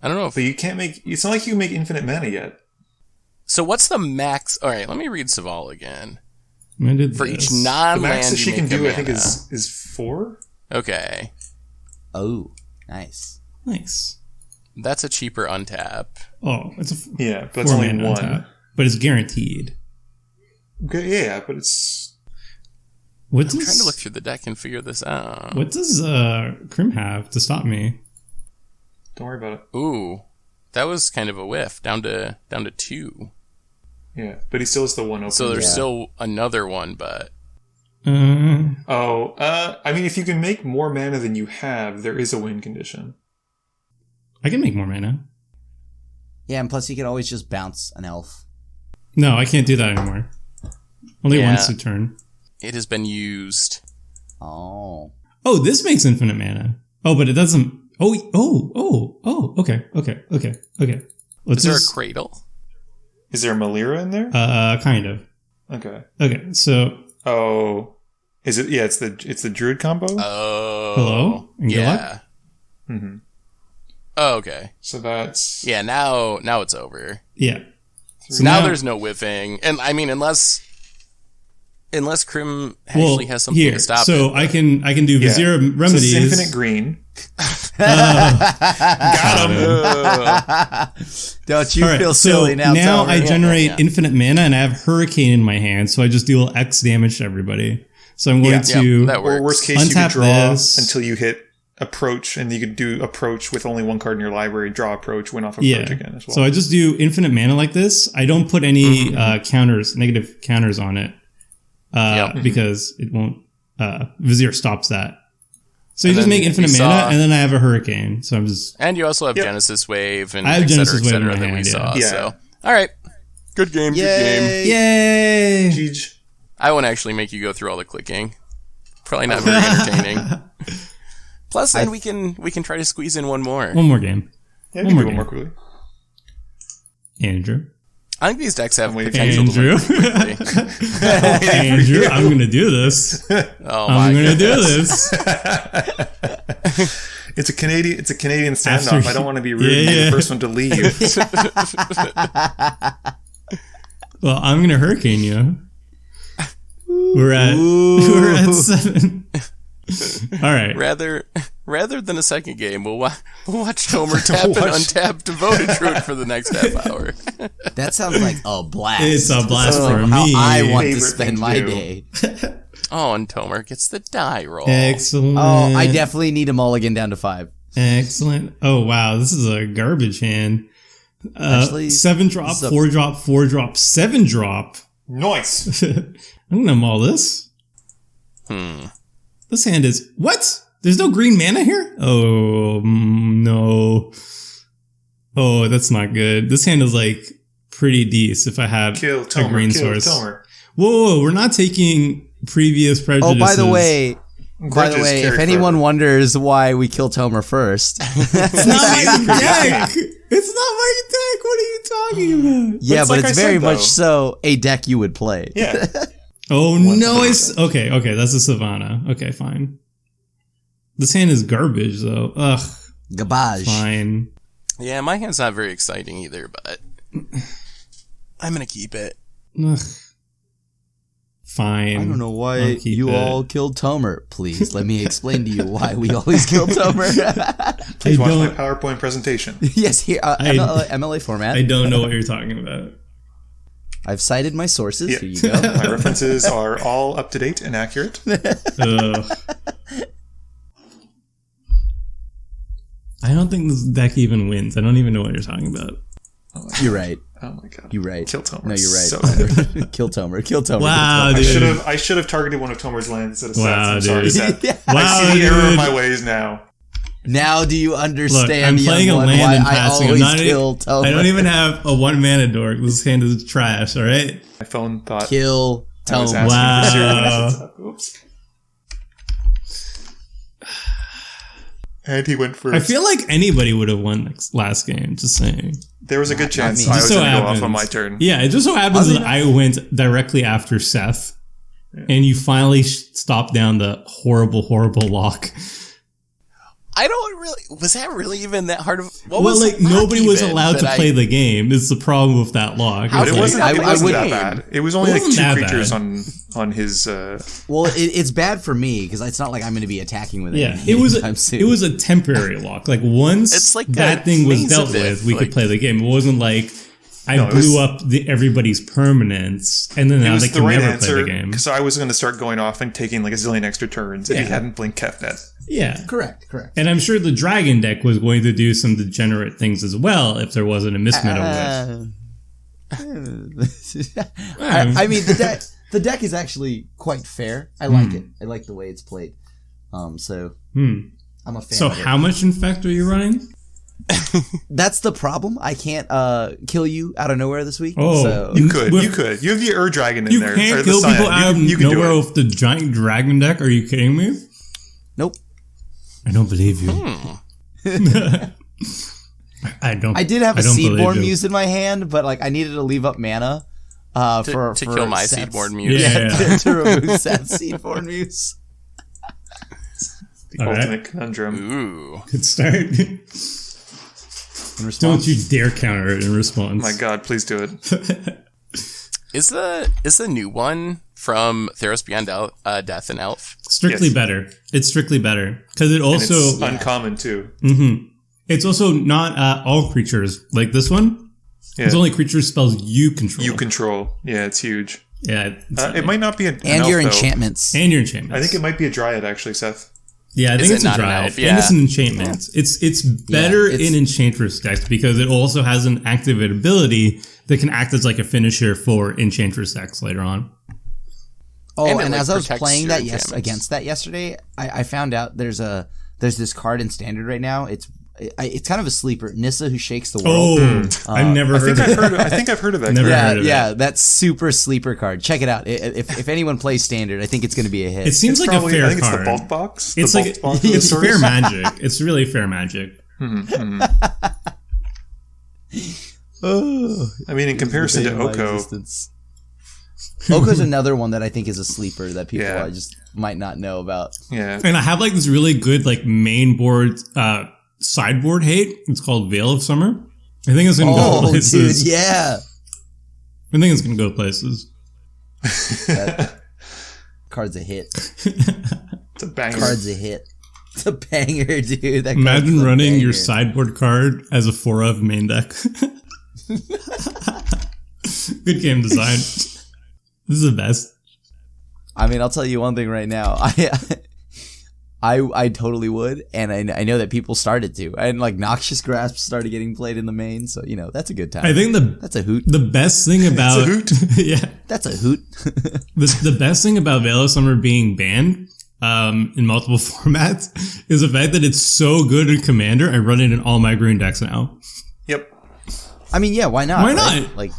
Speaker 1: I don't know if...
Speaker 3: But you can't make... It's not like you can make infinite mana yet.
Speaker 1: So what's the max... Alright, let me read Selvala again.
Speaker 2: I did
Speaker 1: For
Speaker 2: this.
Speaker 1: each non-land
Speaker 3: The max that she
Speaker 1: you
Speaker 3: can
Speaker 1: make a
Speaker 3: do, I think,
Speaker 1: mana.
Speaker 3: is 4?
Speaker 1: Okay.
Speaker 4: Oh, nice.
Speaker 2: Nice.
Speaker 1: That's a cheaper untap.
Speaker 2: Oh, it's a
Speaker 3: Yeah, but it's only
Speaker 2: 4-mana
Speaker 3: one.
Speaker 2: untap. But it's guaranteed.
Speaker 3: Okay, yeah, but it's...
Speaker 2: What
Speaker 1: I'm
Speaker 2: does,
Speaker 1: trying to look through the deck and figure this out.
Speaker 2: What does Crim have to stop me?
Speaker 3: Don't worry about it.
Speaker 1: Ooh. That was kind of a whiff. Down to 2.
Speaker 3: Yeah, but he still has the one open.
Speaker 1: So there's
Speaker 4: Yeah.
Speaker 1: still another one, but...
Speaker 3: I mean, if you can make more mana than you have, there is a win condition.
Speaker 2: I can make more mana.
Speaker 4: Yeah, and plus you can always just bounce an elf.
Speaker 2: No, I can't do that anymore. Only
Speaker 1: Yeah.
Speaker 2: once a turn.
Speaker 1: It has been used.
Speaker 4: Oh.
Speaker 2: Oh, this makes infinite mana. Oh, but it doesn't. Oh. Okay.
Speaker 1: Is there a cradle?
Speaker 3: Is there a Malira in there?
Speaker 2: Kind of.
Speaker 3: Okay.
Speaker 2: Okay, so
Speaker 3: Oh, is it? Yeah, it's the Druid combo.
Speaker 1: Oh.
Speaker 2: Hello? And good
Speaker 1: Yeah.
Speaker 3: Mm-hmm.
Speaker 1: Oh, okay.
Speaker 3: So that's
Speaker 1: Yeah, now it's over.
Speaker 2: yeah. So
Speaker 1: Now there's no whiffing. And I mean, unless Crim actually has something
Speaker 2: here,
Speaker 1: to stop
Speaker 2: so
Speaker 1: it.
Speaker 2: I can do Vizier
Speaker 3: So
Speaker 2: remedies.
Speaker 3: it's infinite green.
Speaker 1: Got him.
Speaker 4: Don't you
Speaker 2: All right,
Speaker 4: feel
Speaker 2: so
Speaker 4: silly now?
Speaker 2: now
Speaker 4: Tomer?
Speaker 2: I generate
Speaker 1: yeah.
Speaker 2: infinite mana and I have Hurricane in my hand, so I just deal X damage to everybody. So I'm going
Speaker 3: Yeah.
Speaker 2: to
Speaker 1: that works.
Speaker 3: Or worst case, you could
Speaker 2: Untap
Speaker 3: draw
Speaker 2: this.
Speaker 3: until you hit approach, and you could do approach with only one card in your library. Draw approach, win off approach again as well.
Speaker 2: So I just do infinite mana like this. I don't put any negative counters on it because it won't. Vizier stops that. So you
Speaker 1: And
Speaker 2: just
Speaker 1: then
Speaker 2: make infinite
Speaker 1: we
Speaker 2: mana,
Speaker 1: saw-
Speaker 2: and then I have a Hurricane. So I'm just
Speaker 1: And you also have
Speaker 3: Yep.
Speaker 1: Genesis Wave and
Speaker 2: I have
Speaker 1: et cetera,
Speaker 2: Genesis Wave in my
Speaker 1: that we
Speaker 2: hand,
Speaker 1: saw.
Speaker 3: yeah.
Speaker 1: So, all right. Good game, good game.
Speaker 4: Yay!
Speaker 2: yay.
Speaker 3: Jeej.
Speaker 1: I won't actually make you go through all the clicking. Probably not very entertaining. Plus, then we can try to squeeze in one more.
Speaker 2: One more game,
Speaker 3: Yeah,
Speaker 2: One
Speaker 3: we can
Speaker 2: more
Speaker 3: do one
Speaker 2: game.
Speaker 3: more quickly.
Speaker 2: Andrew.
Speaker 1: I think these decks have
Speaker 3: waiting for
Speaker 1: potential to
Speaker 2: Andrew.
Speaker 1: win quickly.
Speaker 2: Andrew, I'm gonna do this.
Speaker 1: Oh my
Speaker 2: I'm gonna
Speaker 1: goodness.
Speaker 2: do this.
Speaker 3: It's a Canadian standoff. I don't want to be rude and be the first one to leave.
Speaker 2: Well, I'm gonna hurricane you. We're at 7. All right.
Speaker 1: Rather than a second game, we'll watch Tomer tap an untapped devoted druid for the next half hour.
Speaker 4: That sounds like a blast.
Speaker 2: It's a blast for
Speaker 4: how
Speaker 2: me.
Speaker 4: I want to
Speaker 3: Favorite
Speaker 4: spend
Speaker 3: thing
Speaker 4: my
Speaker 3: to do.
Speaker 4: day.
Speaker 1: Oh, and Tomer gets the die roll.
Speaker 2: Excellent.
Speaker 4: Oh, I definitely need a mulligan down to 5.
Speaker 2: Excellent. Oh wow, this is a garbage hand.
Speaker 4: Actually,
Speaker 2: 7 drop, 4 drop, 4 drop, 7 drop.
Speaker 3: Nice.
Speaker 2: I'm gonna maul this. This hand is what? There's no green mana here? Oh no. Oh, that's not good. This hand is like pretty decent if I have
Speaker 3: Kill
Speaker 2: a
Speaker 3: Tomer.
Speaker 2: green
Speaker 3: Kill
Speaker 2: source.
Speaker 3: Tomer.
Speaker 2: Whoa, we're not taking previous prejudices.
Speaker 4: Oh, by the way,
Speaker 3: Grudges
Speaker 4: if
Speaker 3: carry
Speaker 4: anyone
Speaker 3: forever.
Speaker 4: wonders why we kill Tomer first,
Speaker 2: it's not my deck. It's not my deck. What are you talking about?
Speaker 4: yeah,
Speaker 3: It's
Speaker 4: but
Speaker 3: like
Speaker 4: it's
Speaker 3: I
Speaker 4: very
Speaker 3: said,
Speaker 4: much
Speaker 3: though.
Speaker 4: so a deck you would play.
Speaker 3: Yeah.
Speaker 2: Oh no, it's okay. That's a Savannah. Okay, fine. This hand is garbage though. Ugh,
Speaker 4: Garbage.
Speaker 2: fine.
Speaker 1: Yeah, my hand's not very exciting either, but I'm gonna keep it.
Speaker 2: Ugh. Fine.
Speaker 4: I don't know why
Speaker 2: I'll keep
Speaker 4: you
Speaker 2: it.
Speaker 4: all killed Tomer. Please let me explain to you why we always kill Tomer.
Speaker 3: Please
Speaker 2: I
Speaker 3: watch my
Speaker 2: don't-
Speaker 3: PowerPoint presentation.
Speaker 4: Yes, here MLA format.
Speaker 2: I don't know what you're talking about.
Speaker 4: I've cited my sources.
Speaker 3: Yeah.
Speaker 4: Here you go.
Speaker 3: My references are all up to date and accurate.
Speaker 2: Ugh. I don't think this deck even wins. I don't even know what you're talking about.
Speaker 4: You're right.
Speaker 3: Oh my god.
Speaker 4: You're right.
Speaker 3: Kill Tomer.
Speaker 4: No, you're right.
Speaker 3: So good.
Speaker 4: Kill Tomer. Kill Tomer.
Speaker 2: Wow,
Speaker 4: kill
Speaker 2: dude.
Speaker 3: I should have targeted one of Tomer's lands instead of
Speaker 2: Wow,
Speaker 3: Seth's. I'm sorry,
Speaker 2: dude.
Speaker 3: Seth.
Speaker 4: Yeah.
Speaker 2: Wow,
Speaker 3: I see the error of
Speaker 2: dude.
Speaker 3: my ways now.
Speaker 4: Now do you
Speaker 2: Look,
Speaker 4: understand,
Speaker 2: I'm playing a
Speaker 4: young one,
Speaker 2: land
Speaker 4: why
Speaker 2: and
Speaker 4: I
Speaker 2: passing.
Speaker 4: always
Speaker 2: I
Speaker 4: kill Tomer?
Speaker 2: don't even have a 1 mana dork. This hand is trash. All right.
Speaker 3: My phone thought
Speaker 4: Kill
Speaker 3: I was
Speaker 4: Tomer.
Speaker 3: asking
Speaker 2: Wow.
Speaker 3: for serious. Oops. And he went first.
Speaker 2: I feel like anybody would have won this last game. Just saying.
Speaker 3: there was a good chance
Speaker 4: me.
Speaker 3: I
Speaker 2: Just
Speaker 3: was
Speaker 2: so
Speaker 3: going to go
Speaker 2: happens.
Speaker 3: off on my turn.
Speaker 2: Yeah, it just so happens
Speaker 4: Oddly
Speaker 2: that I went directly after Seth, and you finally stopped down the horrible, horrible lock.
Speaker 1: I don't really. Was that really even that hard of? What
Speaker 2: Well,
Speaker 1: was
Speaker 2: like
Speaker 1: the lock
Speaker 2: nobody was
Speaker 1: even
Speaker 2: allowed to
Speaker 1: that
Speaker 2: play the game. Is the problem with that lock?
Speaker 1: How
Speaker 3: But it
Speaker 1: did
Speaker 3: wasn't,
Speaker 1: I
Speaker 3: it wasn't that
Speaker 1: would-
Speaker 3: bad. It was only
Speaker 2: It
Speaker 3: like
Speaker 2: wasn't
Speaker 3: 2
Speaker 2: that
Speaker 3: creatures
Speaker 2: bad.
Speaker 3: on his...
Speaker 4: Well, it's bad for me because it's not like I'm going to be attacking with it.
Speaker 2: Yeah, it was a temporary lock. Like once
Speaker 1: It's like
Speaker 2: that
Speaker 1: a
Speaker 2: thing was
Speaker 1: maze
Speaker 2: dealt
Speaker 1: of it,
Speaker 2: with, we
Speaker 1: like-
Speaker 2: could play the game. It wasn't like I
Speaker 3: No, it
Speaker 2: blew
Speaker 3: was-
Speaker 2: up everybody's permanents, and then
Speaker 3: It
Speaker 2: now
Speaker 3: was
Speaker 2: they
Speaker 3: the
Speaker 2: can
Speaker 3: right
Speaker 2: never
Speaker 3: answer
Speaker 2: play the game.
Speaker 3: because I was going to start going off and taking like a zillion extra turns if he
Speaker 2: Yeah.
Speaker 3: hadn't blinked Kefnet.
Speaker 2: Yeah,
Speaker 4: correct.
Speaker 2: and I'm sure the dragon deck was going to do some degenerate things as well if there wasn't a mismeta with.
Speaker 4: I mean, the deck is actually quite fair. I like it. I like the way it's played. So I'm a fan.
Speaker 2: So
Speaker 4: of it.
Speaker 2: how much infect are you running?
Speaker 4: That's the problem. I can't kill you out of nowhere this week.
Speaker 2: Oh.
Speaker 4: So.
Speaker 3: You could.
Speaker 2: With-
Speaker 3: You could. You have the Dragon in
Speaker 2: You
Speaker 3: there. or
Speaker 2: can't
Speaker 3: the
Speaker 2: kill
Speaker 3: Scion.
Speaker 2: people out of
Speaker 3: You can do
Speaker 2: nowhere
Speaker 3: it.
Speaker 2: with the giant dragon deck. Are you kidding me?
Speaker 4: Nope.
Speaker 2: I don't believe you. I don't.
Speaker 4: I did have
Speaker 2: I
Speaker 4: a
Speaker 2: don't believe
Speaker 4: Seedborn
Speaker 2: you.
Speaker 4: Muse in my hand, but like I needed to leave up mana for
Speaker 1: kill my
Speaker 4: Seth's-
Speaker 1: Seedborn Muse.
Speaker 2: Yeah.
Speaker 4: to remove Seth's Seedborn Muse.
Speaker 3: The
Speaker 2: All right.
Speaker 3: ultimate conundrum.
Speaker 1: Ooh.
Speaker 2: Good start.
Speaker 4: In response,
Speaker 2: Don't you dare counter it in response.
Speaker 3: My God, please do it.
Speaker 1: Is the new one from Theros Beyond Death and Elf?
Speaker 2: Strictly
Speaker 3: Yes.
Speaker 2: better. It's strictly better because it
Speaker 3: And
Speaker 2: also
Speaker 3: it's uncommon too.
Speaker 2: it's also not all creatures like this one.
Speaker 3: Yeah.
Speaker 2: It's only creatures spells you control.
Speaker 3: You control. Yeah, it's huge.
Speaker 2: Yeah,
Speaker 3: It might not be an
Speaker 4: and
Speaker 3: elf,
Speaker 4: your
Speaker 3: though.
Speaker 4: enchantments.
Speaker 2: and your enchantments.
Speaker 3: I think it might be a Dryad actually, Seth.
Speaker 2: Yeah, I think
Speaker 1: Is it
Speaker 2: it's a
Speaker 1: not an
Speaker 2: dryad.
Speaker 1: elf?
Speaker 2: And
Speaker 1: Yeah.
Speaker 2: it's an enchantment. It's better
Speaker 4: it's-
Speaker 2: in Enchantress decks because it also has an activate ability that can act as like a finisher for Enchantress decks later on.
Speaker 4: Oh,
Speaker 1: And
Speaker 4: and,
Speaker 1: it, like,
Speaker 4: as I was
Speaker 1: protects
Speaker 4: playing
Speaker 1: your
Speaker 4: that
Speaker 1: enchantments.
Speaker 4: against that yesterday, I found out there's this card in Standard right now. It's kind of a sleeper. Nissa Who Shakes the World.
Speaker 2: I've never
Speaker 3: I
Speaker 2: heard
Speaker 3: think
Speaker 2: of it.
Speaker 3: I think I've heard of that.
Speaker 2: Never
Speaker 3: card.
Speaker 2: heard of it.
Speaker 4: Yeah, that super sleeper card. Check it out. If anyone plays Standard, I think it's going to be a hit.
Speaker 2: It seems
Speaker 3: It's
Speaker 2: like
Speaker 3: probably,
Speaker 2: a fair
Speaker 3: I think
Speaker 2: card.
Speaker 3: it's the bulk box.
Speaker 2: It's
Speaker 3: the
Speaker 2: like
Speaker 3: bulk box of the
Speaker 2: it's
Speaker 3: source.
Speaker 2: fair magic. It's really fair magic.
Speaker 4: Oh,
Speaker 3: I mean, in comparison to
Speaker 4: bane of my
Speaker 3: Oko,
Speaker 4: existence. Oka's another one that I think is a sleeper that people
Speaker 3: Yeah.
Speaker 4: just might not know about.
Speaker 3: Yeah.
Speaker 2: And I have like this really good like main board, sideboard hate. It's called Veil of Summer. I think it's gonna go places.
Speaker 4: Dude, yeah.
Speaker 2: I think it's gonna go places.
Speaker 4: That card's a hit.
Speaker 3: It's a banger.
Speaker 4: Card's a hit. It's a banger, dude. That
Speaker 2: Imagine
Speaker 4: card's a
Speaker 2: running your
Speaker 4: banger.
Speaker 2: sideboard card as a 4-of main deck. Good game design. This is the best.
Speaker 4: I mean, I'll tell you one thing right now. I totally would, and I know that people started to, and like Noxious Grasp started getting played in the main, so you know that's a good time.
Speaker 2: I think
Speaker 4: that's a hoot.
Speaker 2: the best thing about yeah,
Speaker 4: That's a hoot.
Speaker 2: the best thing about Veil of Summer being banned in multiple formats is the fact that it's so good in Commander. I run it in all my green decks now.
Speaker 3: Yep.
Speaker 4: I mean, yeah, why not?
Speaker 2: Why
Speaker 4: right?
Speaker 2: not?
Speaker 4: Like,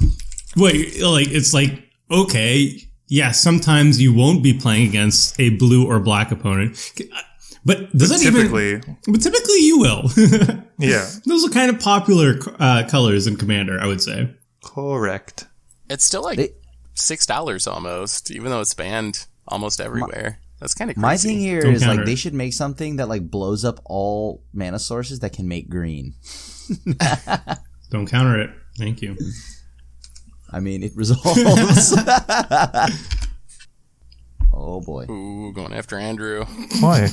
Speaker 2: Wait, like it's like okay, yeah. Sometimes you won't be playing against a blue or black opponent. But does it
Speaker 3: Typically.
Speaker 2: But typically you will.
Speaker 3: Yeah.
Speaker 2: Those are kind of popular colors in Commander, I would say.
Speaker 3: Correct.
Speaker 1: It's still like $6 almost, even though it's banned almost everywhere. That's kind of crazy.
Speaker 4: my thing here
Speaker 2: Don't
Speaker 4: is
Speaker 2: counter
Speaker 4: like
Speaker 2: it.
Speaker 4: they should make something that like blows up all mana sources that can make green.
Speaker 2: Don't counter it. Thank you.
Speaker 4: I mean, it resolves. Oh boy.
Speaker 1: Ooh, going after Andrew.
Speaker 3: Why?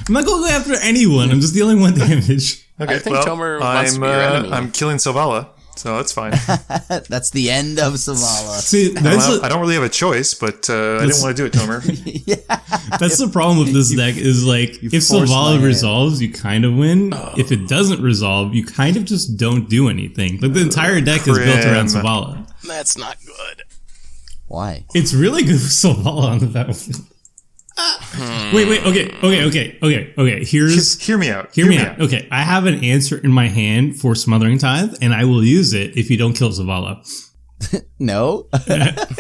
Speaker 2: I'm not going after anyone. I'm just dealing one damage.
Speaker 3: Okay,
Speaker 1: I think Tomer wants to be your enemy.
Speaker 3: I'm killing Selvala, so that's fine.
Speaker 4: That's the end of Selvala.
Speaker 2: See,
Speaker 3: I don't really have a choice, but I didn't want to do it, Tomer.
Speaker 2: that's the problem with this deck is like if
Speaker 4: forced my
Speaker 2: Selvala
Speaker 4: hand.
Speaker 2: resolves, you kind of win. If it doesn't resolve, you kind of just don't do anything. Like the entire deck is built around
Speaker 3: Crim.
Speaker 2: Selvala.
Speaker 1: That's not good.
Speaker 4: Why?
Speaker 2: It's really good with Selvala on the battlefield. Wait, okay.
Speaker 3: Hear me out.
Speaker 2: Hear me out. Okay, I have an answer in my hand for Smothering Tithe, and I will use it if you don't kill Selvala.
Speaker 4: No,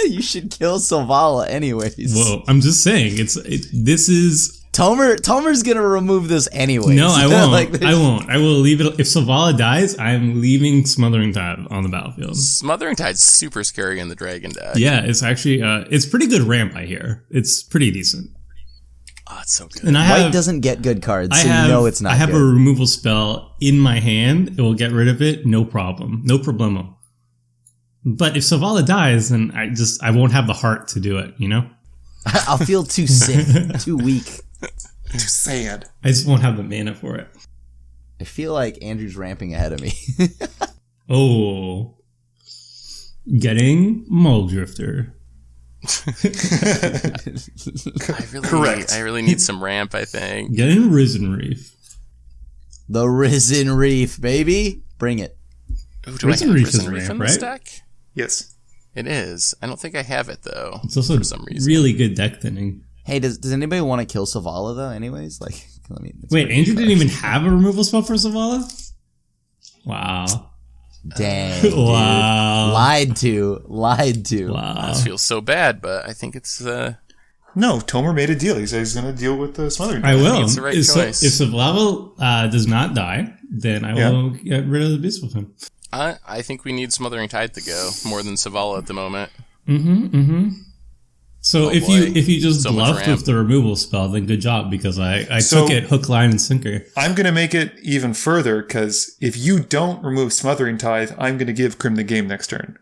Speaker 4: you should kill Selvala anyways.
Speaker 2: Whoa, I'm just saying, this is...
Speaker 4: Tomer's gonna remove this anyways.
Speaker 2: No, I won't.
Speaker 4: Like,
Speaker 2: I won't. I will leave it. If Selvala dies, I'm leaving Smothering Tithe on the battlefield.
Speaker 1: Smothering Tide's super scary in the Dragon deck.
Speaker 2: Yeah, it's actually, it's pretty good ramp, I hear. It's pretty decent.
Speaker 1: Oh, it's so good.
Speaker 2: And
Speaker 4: White doesn't get good cards, so you know it's not
Speaker 2: I have
Speaker 4: good.
Speaker 2: a removal spell in my hand. It will get rid of it. No problem. No problemo. But if Selvala dies, then I won't have the heart to do it, you know?
Speaker 4: I'll feel too sick, too weak.
Speaker 3: Too sad.
Speaker 2: I just won't have the mana for it.
Speaker 4: I feel like Andrew's ramping ahead of me.
Speaker 2: Oh. Getting Muldrifter.
Speaker 3: Correct.
Speaker 1: I really need some ramp, I think.
Speaker 2: Getting Risen Reef.
Speaker 4: The Risen Reef, baby. Bring it.
Speaker 1: Ooh, do
Speaker 2: Risen
Speaker 1: I have
Speaker 2: Reef
Speaker 1: Risen
Speaker 2: is
Speaker 1: Reef
Speaker 2: ramp,
Speaker 1: in this
Speaker 2: right?
Speaker 1: deck?
Speaker 3: Yes.
Speaker 1: It is. I don't think I have it, though,
Speaker 2: It's also
Speaker 1: for some reason.
Speaker 2: really good deck thinning.
Speaker 4: Hey, does anybody want to kill Selvala though? Anyways, like, I mean, it's
Speaker 2: Wait,
Speaker 4: pretty
Speaker 2: Andrew
Speaker 4: good
Speaker 2: didn't even
Speaker 4: cards.
Speaker 2: have a removal spell for Selvala? Wow.
Speaker 4: Dang, dude.
Speaker 2: Wow.
Speaker 4: Lied to.
Speaker 2: Wow.
Speaker 1: This feels so bad, but I think it's...
Speaker 3: No, Tomer made a deal. He said he's going to deal with the Smothering.
Speaker 2: I will.
Speaker 1: it's the right
Speaker 2: if
Speaker 1: choice.
Speaker 2: If Selvala does not die, then I will get rid of the beast with him.
Speaker 1: I think we need Smothering Tide to go more than Selvala at the moment.
Speaker 2: So
Speaker 1: Oh,
Speaker 2: if
Speaker 1: boy.
Speaker 2: you just
Speaker 1: So much
Speaker 2: bluffed
Speaker 1: ramp.
Speaker 2: with the removal spell, then good job, because I
Speaker 3: So-
Speaker 2: took it hook, line, and sinker.
Speaker 3: I'm going to make it even further, because if you don't remove Smothering Tithe, I'm going to give Crim the game next turn.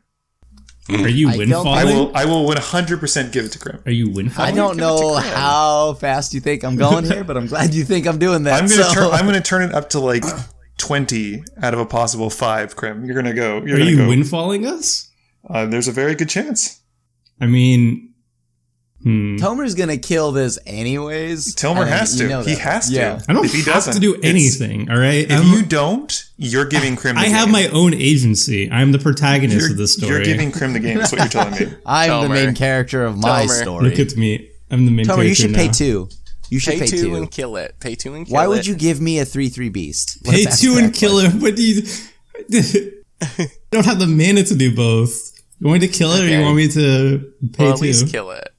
Speaker 2: Are you
Speaker 4: I don't
Speaker 2: windfalling?
Speaker 3: I will 100% give it to Crim.
Speaker 2: Are you windfalling?
Speaker 4: I don't
Speaker 1: give it to
Speaker 4: know
Speaker 1: Crim.
Speaker 4: how fast you think I'm going here, but I'm glad you think I'm doing that.
Speaker 3: I'm going to turn it up to like 20 out of a possible 5, Crim. You're going to go.
Speaker 2: Are you windfalling us?
Speaker 3: There's a very good chance.
Speaker 2: I mean,
Speaker 4: Tomer's gonna kill this anyways.
Speaker 3: Tilmer
Speaker 4: and
Speaker 3: has
Speaker 4: you
Speaker 3: to.
Speaker 4: know
Speaker 3: He
Speaker 4: that.
Speaker 3: has to.
Speaker 4: Yeah.
Speaker 2: I don't
Speaker 3: If he
Speaker 2: have
Speaker 3: doesn't,
Speaker 2: to do
Speaker 3: it's-
Speaker 2: anything. All right.
Speaker 3: If you don't, you're giving Crim the
Speaker 2: I
Speaker 3: game.
Speaker 2: have my own agency. I'm the protagonist of this story.
Speaker 3: You're giving Crim the game. That's what you're telling me.
Speaker 4: I'm the
Speaker 1: Tomer.
Speaker 4: main character of my
Speaker 1: Tomer.
Speaker 4: story.
Speaker 2: Look at me. I'm the main character
Speaker 4: Tomer, you should
Speaker 2: now.
Speaker 4: pay 2. You should
Speaker 1: Pay
Speaker 4: pay
Speaker 1: 2
Speaker 4: 2.
Speaker 1: and kill it. Pay 2 and kill it.
Speaker 4: Why would you give me a 3/3 beast? Let's
Speaker 2: Pay
Speaker 4: ask
Speaker 2: 2
Speaker 4: that
Speaker 2: and kill
Speaker 4: question.
Speaker 2: him. But you don't have the mana to do both. You want me to kill it, or you
Speaker 1: Okay.
Speaker 2: want me to pay
Speaker 1: Well, at
Speaker 2: 2?
Speaker 1: least kill it.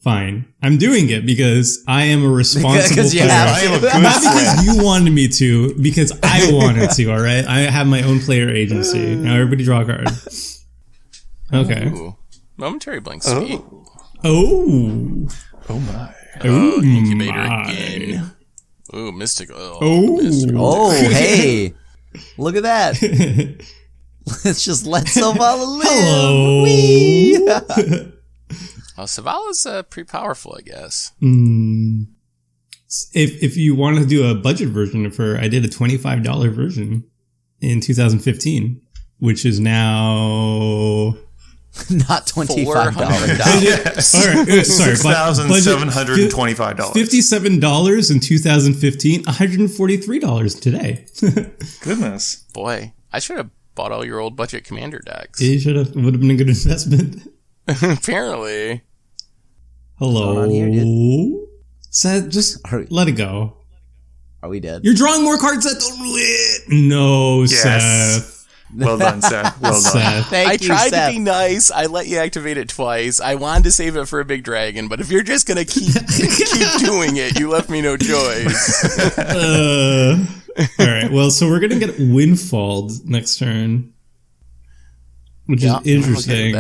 Speaker 2: Fine. I'm doing it because I am a responsible
Speaker 4: Because you
Speaker 2: player.
Speaker 4: have
Speaker 3: I am a
Speaker 4: to.
Speaker 3: good
Speaker 2: Not
Speaker 3: friend.
Speaker 2: because you wanted me to, because I wanted to, all right? I have my own player agency. Now everybody draw a card. Okay.
Speaker 1: Ooh. Momentary Blink speed.
Speaker 2: Oh
Speaker 3: my.
Speaker 2: Oh,
Speaker 1: Incubator
Speaker 2: my.
Speaker 1: again. Ooh, Mystical.
Speaker 2: Oh.
Speaker 1: Mystical.
Speaker 4: Oh, hey. Look at that. Let's just let Selvala live.
Speaker 2: Hello.
Speaker 4: Whee!
Speaker 1: Well, Selvalla's pretty powerful, I guess.
Speaker 2: If you want to do a budget version of her, I did a $25 version in 2015, which is now
Speaker 4: Not $25.
Speaker 2: All right, sorry,
Speaker 3: $6,725.
Speaker 2: $57 in 2015, $143 today.
Speaker 3: Goodness.
Speaker 1: Boy, I should have bought all your old budget commander decks.
Speaker 2: It would have been a good investment.
Speaker 1: Apparently.
Speaker 2: Hello.
Speaker 4: What's going on here,
Speaker 2: Seth, just let it go.
Speaker 4: Are we dead?
Speaker 2: You're drawing more cards, Seth. Don't do it. No,
Speaker 3: Yes.
Speaker 2: Seth.
Speaker 3: Well done, Seth. Well done.
Speaker 2: Seth.
Speaker 4: Thank
Speaker 1: I
Speaker 4: you,
Speaker 1: tried
Speaker 4: Seth.
Speaker 1: to be nice. I let you activate it twice. I wanted to save it for a big dragon, but if you're just gonna keep doing it, you left me no choice.
Speaker 2: All right. Well, so we're gonna get windfalled next turn, which is interesting.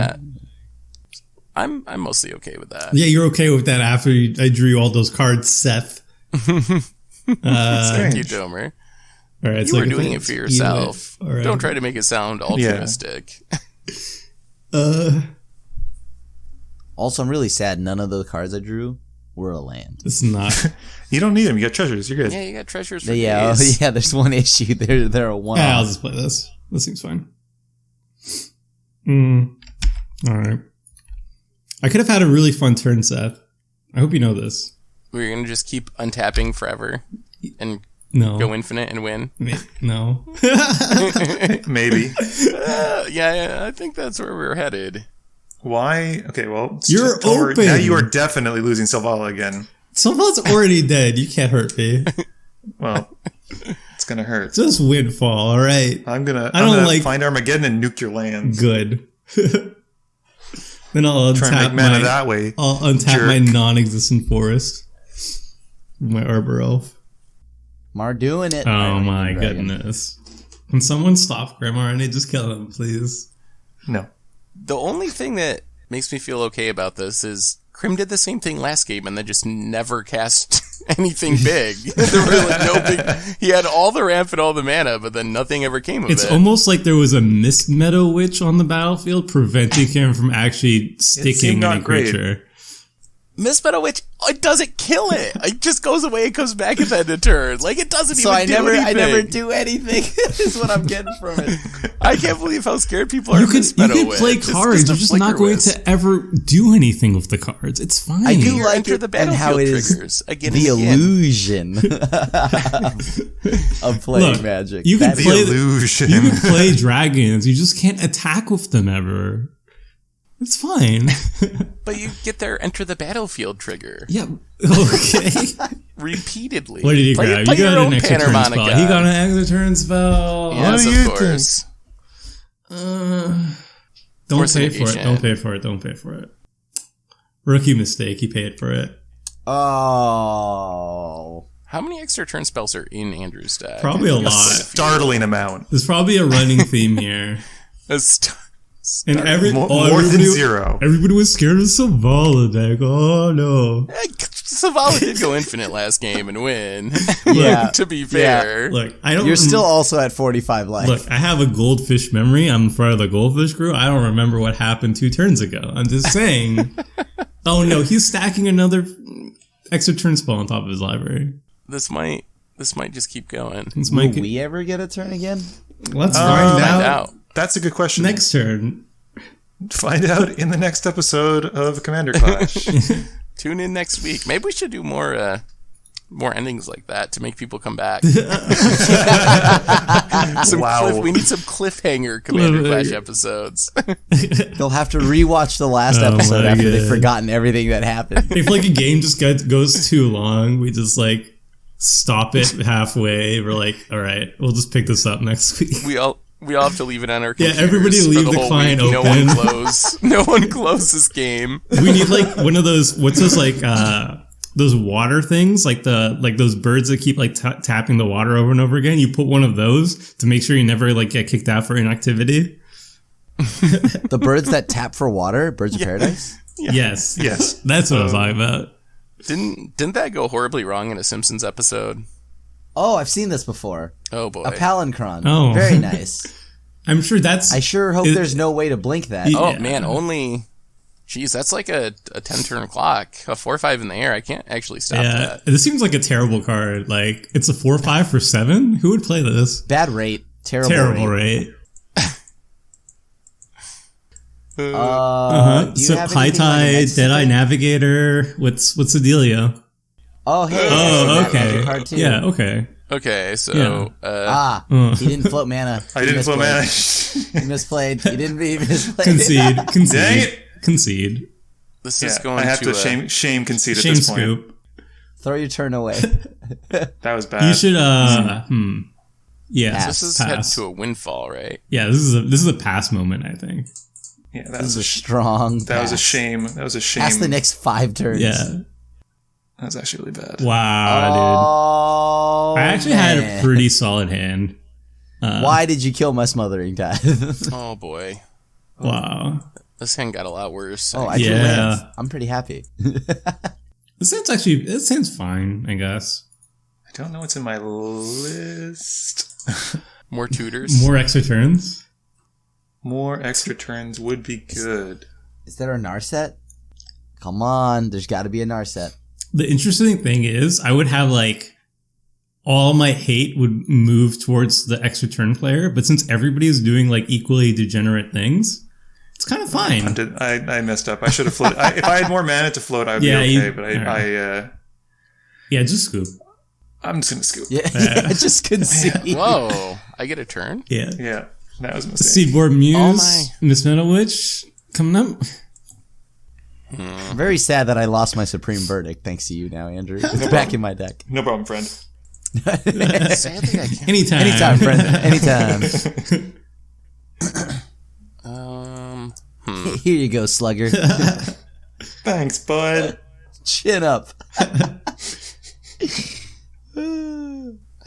Speaker 1: I'm mostly okay with that.
Speaker 2: Yeah, you're okay with that after I drew you all those cards, Seth.
Speaker 1: Thank you, Domer.
Speaker 2: All right,
Speaker 1: You were doing it for yourself.
Speaker 2: All right.
Speaker 1: Don't try to make it sound altruistic.
Speaker 4: Also, I'm really sad none of the cards I drew were a land.
Speaker 2: It's not.
Speaker 3: You don't need them. You got treasures. You're good.
Speaker 1: Yeah, you got treasures for
Speaker 4: Yeah,
Speaker 1: days.
Speaker 4: yeah, there's one issue. They're a one.
Speaker 2: I'll just play this. This seems fine. All right. I could have had a really fun turn, Seth. I hope you know this.
Speaker 1: We're going to just keep untapping forever and
Speaker 2: No.
Speaker 1: go infinite and win.
Speaker 2: No.
Speaker 3: Maybe.
Speaker 1: Yeah, I think that's where we're headed.
Speaker 3: Why? Okay, well,
Speaker 2: You're open.
Speaker 3: Now you are definitely losing Selvala again.
Speaker 2: Someone's already dead. You can't hurt me.
Speaker 3: Well, it's gonna hurt.
Speaker 2: Just windfall, all right?
Speaker 3: I'm gonna
Speaker 2: like-
Speaker 3: find Armageddon and nuke your lands.
Speaker 2: Good. Then I'll
Speaker 3: Try and
Speaker 2: untap
Speaker 3: make mana
Speaker 2: my,
Speaker 3: that way.
Speaker 2: I'll untap
Speaker 3: jerk.
Speaker 2: my non-existent forest. My Arbor Elf.
Speaker 4: Mar doing it.
Speaker 2: Oh my
Speaker 4: Dragon.
Speaker 2: goodness. Can someone stop Grandma and just kill him, please?
Speaker 3: No.
Speaker 1: The only thing that makes me feel okay about this is Crim did the same thing last game and then just never cast anything big. There were like no big. He had all the ramp and all the mana, but then nothing ever came of it.
Speaker 2: It's almost like there was a Mist Meadow Witch on the battlefield preventing him from actually sticking
Speaker 3: not
Speaker 2: any
Speaker 3: great.
Speaker 2: creature.
Speaker 1: Miss Meadow Witch, it doesn't kill it. It just goes away and comes back at the end of turn. Like it doesn't
Speaker 4: So
Speaker 1: even
Speaker 4: I
Speaker 1: do
Speaker 4: never
Speaker 1: anything.
Speaker 4: do anything. Is what I'm getting from it.
Speaker 1: I can't believe how scared people are.
Speaker 2: You
Speaker 1: of
Speaker 2: could
Speaker 1: Miss Meadow Witch.
Speaker 2: play
Speaker 1: It's
Speaker 2: cards.
Speaker 1: a
Speaker 2: You're just not
Speaker 1: flicker
Speaker 2: going
Speaker 1: wisp.
Speaker 2: to ever do anything with the cards. It's fine.
Speaker 4: I do
Speaker 1: You
Speaker 4: like
Speaker 1: enter
Speaker 4: it
Speaker 1: the
Speaker 4: and how it
Speaker 1: battlefield
Speaker 4: is
Speaker 1: triggers again
Speaker 4: the
Speaker 1: and again.
Speaker 4: illusion of playing
Speaker 2: Look,
Speaker 4: Magic.
Speaker 2: you can
Speaker 3: The
Speaker 2: play
Speaker 3: illusion.
Speaker 2: You can play dragons. You just can't attack with them ever. It's fine.
Speaker 1: But you get their enter the battlefield trigger
Speaker 2: Yeah. Okay.
Speaker 1: repeatedly.
Speaker 2: What did you
Speaker 1: Play-
Speaker 2: grab?
Speaker 1: play
Speaker 2: You got
Speaker 1: your
Speaker 2: an
Speaker 1: own
Speaker 2: extra turn spell.
Speaker 1: Panharmonicon.
Speaker 2: He got an extra turn spell.
Speaker 1: Yes,
Speaker 3: do you
Speaker 1: of course.
Speaker 2: Don't
Speaker 1: Force
Speaker 2: pay for it.
Speaker 1: negation.
Speaker 2: Don't pay for it. Don't pay for it. Rookie mistake. He paid for it.
Speaker 4: Oh.
Speaker 1: How many extra turn spells are in Andrew's deck?
Speaker 2: Probably a lot.
Speaker 3: Startling amount.
Speaker 2: There's probably a running theme here. And
Speaker 3: More
Speaker 2: everybody,
Speaker 3: than zero.
Speaker 2: Everybody was scared of Selvala deck. Oh no!
Speaker 1: Selvala did go infinite last game and win.
Speaker 4: Yeah.
Speaker 1: To be fair.
Speaker 2: Look, I don't.
Speaker 4: You're still also at 45 life.
Speaker 2: Look, I have a goldfish memory. I'm part of the goldfish crew. I don't remember what happened 2 turns ago. I'm just saying. Oh no, he's stacking another extra turn spell on top of his library.
Speaker 1: This might just keep going.
Speaker 2: This
Speaker 4: Will
Speaker 2: might
Speaker 4: we ever get a turn again?
Speaker 2: Let's find
Speaker 1: Find
Speaker 2: out.
Speaker 1: out.
Speaker 3: That's a good question.
Speaker 2: Next turn.
Speaker 3: Find out in the next episode of Commander Clash.
Speaker 1: Tune in next week. Maybe we should do more endings like that to make people come back.
Speaker 3: Wow.
Speaker 1: We need some cliffhanger Commander Clash episodes.
Speaker 4: They'll have to rewatch the last
Speaker 2: Oh
Speaker 4: episode
Speaker 2: my
Speaker 4: after they've
Speaker 2: God.
Speaker 4: forgotten everything that happened.
Speaker 2: If like a game just goes too long, we just like stop it halfway. We're like, all right, we'll just pick this up next week.
Speaker 1: we all have to leave it on our
Speaker 2: Yeah,
Speaker 1: computers
Speaker 2: everybody
Speaker 1: for
Speaker 2: leave the
Speaker 1: whole
Speaker 2: client
Speaker 1: week.
Speaker 2: open.
Speaker 1: No one close this game.
Speaker 2: We need like one of those. What's those like? Those water things, like those birds that keep like tapping the water over and over again. You put one of those to make sure you never like get kicked out for inactivity.
Speaker 4: The birds that tap for water, birds of paradise.
Speaker 1: Yeah.
Speaker 2: Yes.
Speaker 3: Yes.
Speaker 2: That's what I was talking about.
Speaker 1: Didn't that go horribly wrong in a Simpsons episode?
Speaker 4: Oh, I've seen this before.
Speaker 1: Oh boy.
Speaker 4: A palincron.
Speaker 2: Oh.
Speaker 4: Very nice.
Speaker 2: I'm sure that's...
Speaker 4: I sure hope there's no way to blink that.
Speaker 2: Yeah.
Speaker 1: Oh man, only. Jeez, that's like a 10-turn clock. A 4/5 in the air. I can't actually stop that.
Speaker 2: This seems like a terrible card. Like, it's a 4/5 for 7? Who would play this?
Speaker 4: Bad rate.
Speaker 2: Terrible rate.
Speaker 4: Do you
Speaker 2: So
Speaker 4: have
Speaker 2: High
Speaker 4: anything like
Speaker 2: Tide,
Speaker 4: next to
Speaker 2: Deadeye
Speaker 4: it?
Speaker 2: Navigator. What's the dealio?
Speaker 4: Oh, hey.
Speaker 2: Oh,
Speaker 4: that's a magic
Speaker 2: okay.
Speaker 4: card too.
Speaker 2: Yeah, okay.
Speaker 1: Okay, so
Speaker 4: He didn't float mana.
Speaker 3: I didn't float mana.
Speaker 4: He misplayed. He misplayed.
Speaker 2: Concede.
Speaker 3: Dang it.
Speaker 2: Concede.
Speaker 1: this
Speaker 3: Yeah,
Speaker 1: is going
Speaker 3: I have to
Speaker 1: to
Speaker 3: shame concede at
Speaker 2: Shame
Speaker 3: this point.
Speaker 2: scoop.
Speaker 4: Throw your turn away.
Speaker 3: That was bad.
Speaker 2: You should, Yeah,
Speaker 1: this is
Speaker 2: pass.
Speaker 1: headed to a windfall, right?
Speaker 2: Yeah, this is a pass moment, I think.
Speaker 3: Yeah, that
Speaker 4: This
Speaker 3: was
Speaker 4: is a strong.
Speaker 3: that was a
Speaker 4: pass.
Speaker 3: shame. That was a shame.
Speaker 4: Pass the next 5 turns.
Speaker 2: Yeah.
Speaker 3: That was actually really bad.
Speaker 2: Wow,
Speaker 4: Oh,
Speaker 2: dude. I actually had a
Speaker 4: man.
Speaker 2: pretty solid hand.
Speaker 4: Why did you kill my smothering tide?
Speaker 1: Oh boy,
Speaker 2: Wow.
Speaker 1: this hand got a lot worse.
Speaker 4: Oh, I
Speaker 2: Yeah.
Speaker 4: drew lands. I'm pretty happy.
Speaker 2: This sounds fine, I guess.
Speaker 3: I don't know what's in my list.
Speaker 1: More tutors.
Speaker 2: More extra turns.
Speaker 3: More extra turns would be good.
Speaker 4: Is there a Narset? Come on, there's got to be a Narset.
Speaker 2: The interesting thing is, I would have like all my hate would move towards the extra turn player, but since everybody is doing like equally degenerate things, it's kind of fine.
Speaker 3: I messed up. I should have floated. If I had more mana to float, I would
Speaker 2: Yeah,
Speaker 3: be okay.
Speaker 2: alright. Yeah, just scoop.
Speaker 3: I'm just gonna scoop.
Speaker 4: Yeah, I just couldn't see.
Speaker 1: Whoa, I get a turn.
Speaker 2: Yeah.
Speaker 3: Yeah, that was a mistake.
Speaker 2: Seaboard Muse,
Speaker 1: Oh my.
Speaker 2: Miss Metal Witch coming up.
Speaker 4: I'm very sad that I lost my supreme verdict thanks to you now, Andrew. It's back in my deck.
Speaker 3: No problem, friend.
Speaker 1: Sadly, I can't.
Speaker 2: Anytime,
Speaker 4: friend. Anytime. Here you go, slugger.
Speaker 3: Thanks, bud.
Speaker 4: Chin up.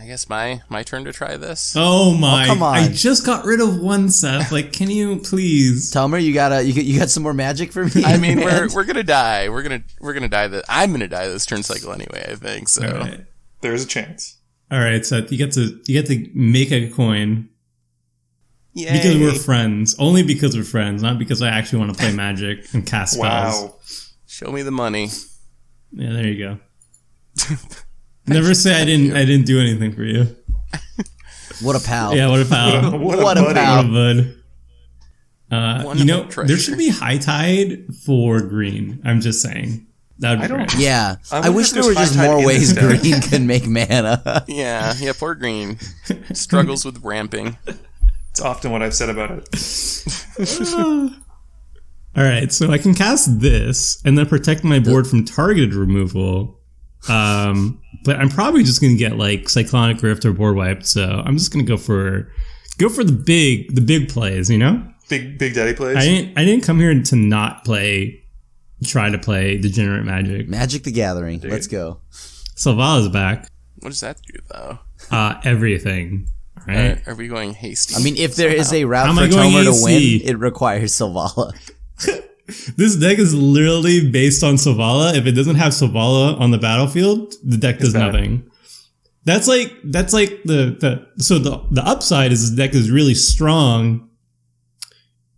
Speaker 1: I guess my turn to try this.
Speaker 2: Oh my!
Speaker 4: come on.
Speaker 2: I just got rid of one, Seth. Like, can you please?
Speaker 4: Tomer, you got some more magic for me?
Speaker 1: I mean,
Speaker 4: man?
Speaker 1: we're gonna die. We're gonna die. I'm gonna die this turn cycle anyway. I think so.
Speaker 2: All right.
Speaker 3: There's a chance.
Speaker 2: All right, Seth. You get to make a coin
Speaker 1: Yay.
Speaker 2: because we're friends. Only because we're friends, not because I actually want to play Magic and cast spells.
Speaker 3: Wow.
Speaker 1: Show me the money.
Speaker 2: Yeah, there you go. Never say I didn't do anything for you.
Speaker 4: What a pal.
Speaker 2: Yeah, what a pal.
Speaker 4: What a
Speaker 2: What
Speaker 4: pal.
Speaker 2: a bud.
Speaker 1: Wonderful treasure.
Speaker 2: there should be High Tide for green. I'm just saying. That would be great.
Speaker 4: Yeah.
Speaker 3: I
Speaker 4: I
Speaker 3: wonder
Speaker 4: wish
Speaker 3: if
Speaker 4: there
Speaker 3: there's
Speaker 4: were just
Speaker 3: high tide
Speaker 4: more
Speaker 3: in
Speaker 4: ways
Speaker 3: this deck.
Speaker 4: green can make mana.
Speaker 1: Yeah, poor green. Struggles with ramping.
Speaker 3: It's often what I've said about it.
Speaker 2: All right, so I can cast this and then protect my board from targeted removal. But I'm probably just gonna get like Cyclonic Rift or board wiped. So I'm just gonna go for the big plays. You know,
Speaker 3: Big daddy plays.
Speaker 2: I didn't come here to not try to play Degenerate Magic.
Speaker 4: Magic the Gathering. Let's go.
Speaker 2: Selvala's back.
Speaker 1: What does that do though?
Speaker 2: Everything. Right.
Speaker 1: Are we going hasty?
Speaker 4: I mean, if there is a
Speaker 2: How
Speaker 4: route
Speaker 2: am
Speaker 4: for
Speaker 2: I going
Speaker 4: Tomer to
Speaker 2: AC?
Speaker 4: win, it requires Selvala.
Speaker 2: This deck is literally based on Selvala. If it doesn't have Selvala on the battlefield, the deck does
Speaker 3: bad.
Speaker 2: nothing. That's like the upside is the deck is really strong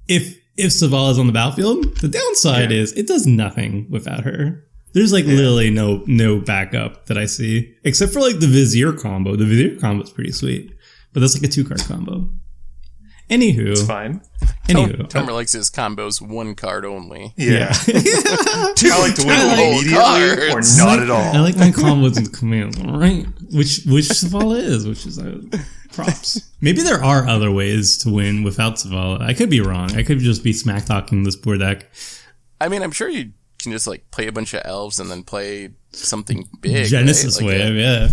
Speaker 2: if Selvala is on the battlefield. The downside is it does nothing without her. There's like literally no backup that I see except for like the Vizier combo. The Vizier combo is pretty sweet, but that's like a 2-card combo. Anywho,
Speaker 3: It's fine.
Speaker 1: Tomer likes his combos 1 card only.
Speaker 3: Yeah. I like to win
Speaker 1: Two
Speaker 3: immediately or
Speaker 1: cards.
Speaker 3: not at all.
Speaker 2: I like my combos and commands, right? Which Selvala is, which is props. Maybe there are other ways to win without Selvala. I could be wrong. I could just be smack talking this poor deck.
Speaker 1: I mean, I'm sure you can just like play a bunch of elves and then play something big.
Speaker 2: Genesis
Speaker 1: right? Like
Speaker 2: wave, yeah.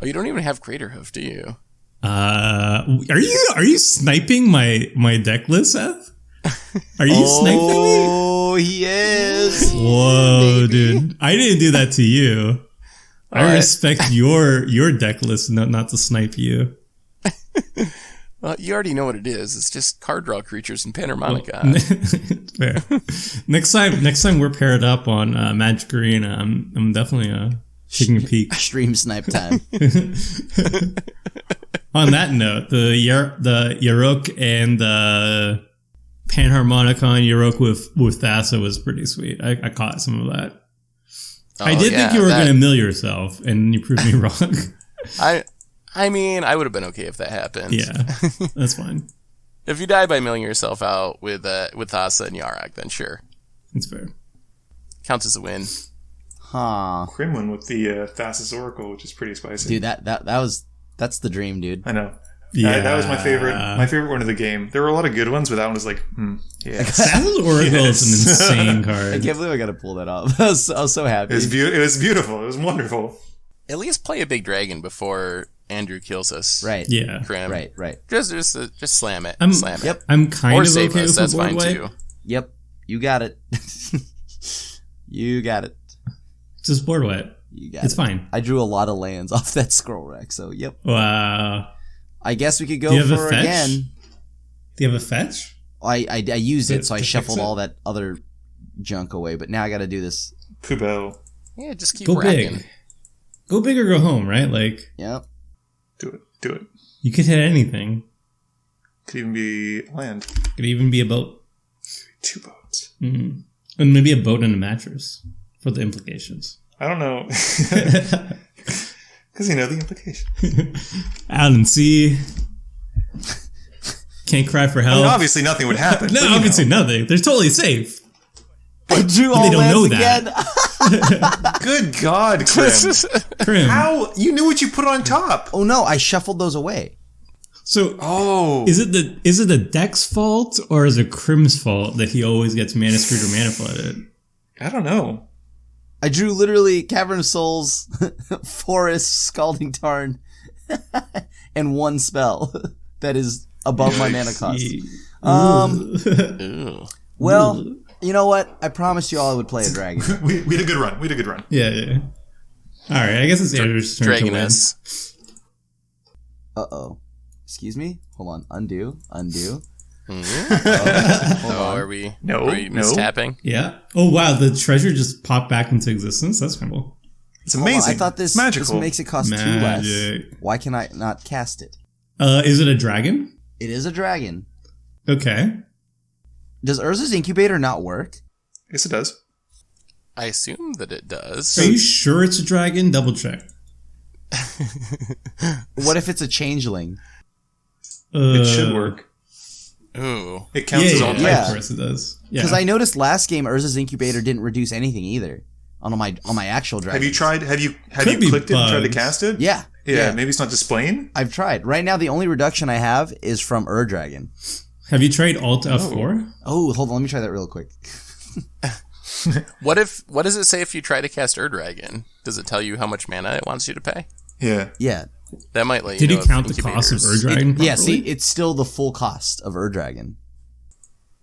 Speaker 1: Oh, you don't even have Crater Hoof, do you?
Speaker 2: Are you sniping my deck list, Seth? Are you sniping me?
Speaker 4: Oh, he is.
Speaker 2: Whoa, dude! I didn't do that to you. I
Speaker 1: Alright.
Speaker 2: respect your deck list, not to snipe you.
Speaker 1: Well, you already know what it is. It's just card draw creatures in Panharmonicon.
Speaker 2: Fair. Next time we're paired up on Magic Arena, I'm definitely taking a peek.
Speaker 4: Stream snipe time.
Speaker 2: On that note, the Yarok and the Panharmonicon Yarok with Thassa was pretty sweet. I caught some of that. I did think you were going to mill yourself, and you proved me wrong.
Speaker 1: I mean, I would have been okay if that happened.
Speaker 2: Yeah, that's fine.
Speaker 1: If you die by milling yourself out with Thassa and Yarok, then sure.
Speaker 2: That's fair.
Speaker 1: Counts as a win.
Speaker 4: Huh.
Speaker 3: Crim won with the Thassa's Oracle, which is pretty spicy.
Speaker 4: Dude, that's the dream, dude.
Speaker 3: I know.
Speaker 2: Yeah.
Speaker 3: That was my favorite one of the game. There were a lot of good ones, but that one was like, yeah.
Speaker 2: Thassa's Oracle is an insane card.
Speaker 4: I can't believe I got to pull that off. I was so happy.
Speaker 3: It was beautiful. It was wonderful.
Speaker 1: At least play a big dragon before Andrew kills us.
Speaker 4: Right.
Speaker 2: Yeah.
Speaker 1: Crim.
Speaker 4: Right.
Speaker 1: Just slam it. Slam
Speaker 4: Yep.
Speaker 1: it.
Speaker 2: I'm kind
Speaker 1: Or
Speaker 2: of
Speaker 1: save
Speaker 2: okay
Speaker 1: us.
Speaker 2: with
Speaker 1: That's
Speaker 2: the board
Speaker 1: fine
Speaker 2: wipe.
Speaker 1: too.
Speaker 4: Yep. You got it. You got it.
Speaker 2: Just board wipe.
Speaker 4: You got
Speaker 2: It's
Speaker 4: it.
Speaker 2: fine.
Speaker 4: I drew a lot of lands off that scroll rack, so yep.
Speaker 2: Wow.
Speaker 4: I guess we could
Speaker 2: Do you
Speaker 4: go
Speaker 2: have a
Speaker 4: for
Speaker 2: fetch?
Speaker 4: again.
Speaker 2: Do you have a fetch?
Speaker 4: I used it, so I
Speaker 2: to fix
Speaker 4: shuffled
Speaker 2: it?
Speaker 4: all that other junk away, but now I got to do this.
Speaker 3: Kubo.
Speaker 1: Yeah, just keep
Speaker 2: Go
Speaker 1: racking.
Speaker 2: big. Go big or go home, right? Like,
Speaker 4: Yep.
Speaker 3: Do it.
Speaker 2: you could hit anything.
Speaker 3: Could even be land.
Speaker 2: Could even be a boat.
Speaker 3: 2 boats.
Speaker 2: Mm-hmm. And maybe a boat and a mattress for the implications.
Speaker 3: I don't know. Because you know the implication.
Speaker 2: Out and sea. Can't cry for
Speaker 3: I
Speaker 2: help.
Speaker 3: mean, obviously nothing would happen.
Speaker 2: No,
Speaker 3: but, you
Speaker 2: obviously
Speaker 3: know.
Speaker 2: nothing. They're totally safe.
Speaker 4: I drew
Speaker 2: But
Speaker 4: all
Speaker 2: they don't know
Speaker 4: lands
Speaker 2: that.
Speaker 4: again.
Speaker 3: Good God, Crim.
Speaker 2: Crim.
Speaker 3: How? You knew what you put on top.
Speaker 4: Oh no, I shuffled those away.
Speaker 2: So,
Speaker 3: Oh.
Speaker 2: is it the deck's fault or is it Crim's fault that he always gets mana screwed or mana flooded?
Speaker 3: I don't know.
Speaker 4: I drew literally Cavern of Souls, Forest, Scalding Tarn, and one spell that is above my mana cost.
Speaker 1: Ooh.
Speaker 4: Well, you know what? I promised you all I would play a dragon.
Speaker 3: We had a good run.
Speaker 2: Yeah. All right, I guess it's Andrew's turn to win.
Speaker 1: Dragoness.
Speaker 4: Uh-oh. Excuse me? Hold on. Undo.
Speaker 1: Oh, are we
Speaker 3: No.
Speaker 1: mistapping?
Speaker 2: Yeah. Oh wow, the treasure just popped back into existence. That's kind of cool.
Speaker 3: It's
Speaker 4: Hold on,
Speaker 3: amazing.
Speaker 4: I thought this
Speaker 3: magical.
Speaker 4: makes it cost 2 less. Why can I not cast it?
Speaker 2: Is it a dragon?
Speaker 4: It is a dragon.
Speaker 2: Okay.
Speaker 4: Does Urza's Incubator not work?
Speaker 3: Yes, it does.
Speaker 1: I assume that it does.
Speaker 2: Are you sure it's a dragon? Double check.
Speaker 4: What if it's a changeling?
Speaker 3: It should work.
Speaker 1: Ooh.
Speaker 3: It counts as all types.
Speaker 4: yeah.
Speaker 2: Of course it does. Yeah.
Speaker 4: Because I noticed last game Urza's Incubator didn't reduce anything either on my actual dragon.
Speaker 3: Have you tried? Have you
Speaker 2: Could be
Speaker 3: clicked it and tried to
Speaker 2: bugs.
Speaker 3: cast it?
Speaker 4: Yeah.
Speaker 3: Yeah. Maybe it's not displaying.
Speaker 4: I've tried. Right now, the only reduction I have is from Dragon.
Speaker 2: Have you tried Alt F4?
Speaker 4: Oh, hold on. Let me try that real quick.
Speaker 1: What does it say if you try to cast Dragon? Does it tell you how much mana it wants you to pay?
Speaker 3: Yeah.
Speaker 4: Yeah.
Speaker 1: That might let you
Speaker 2: Did
Speaker 1: know
Speaker 2: you
Speaker 1: if
Speaker 2: count the cost of
Speaker 1: incubators-
Speaker 2: Dragon?
Speaker 4: Yeah, see, it's still the full cost of Dragon.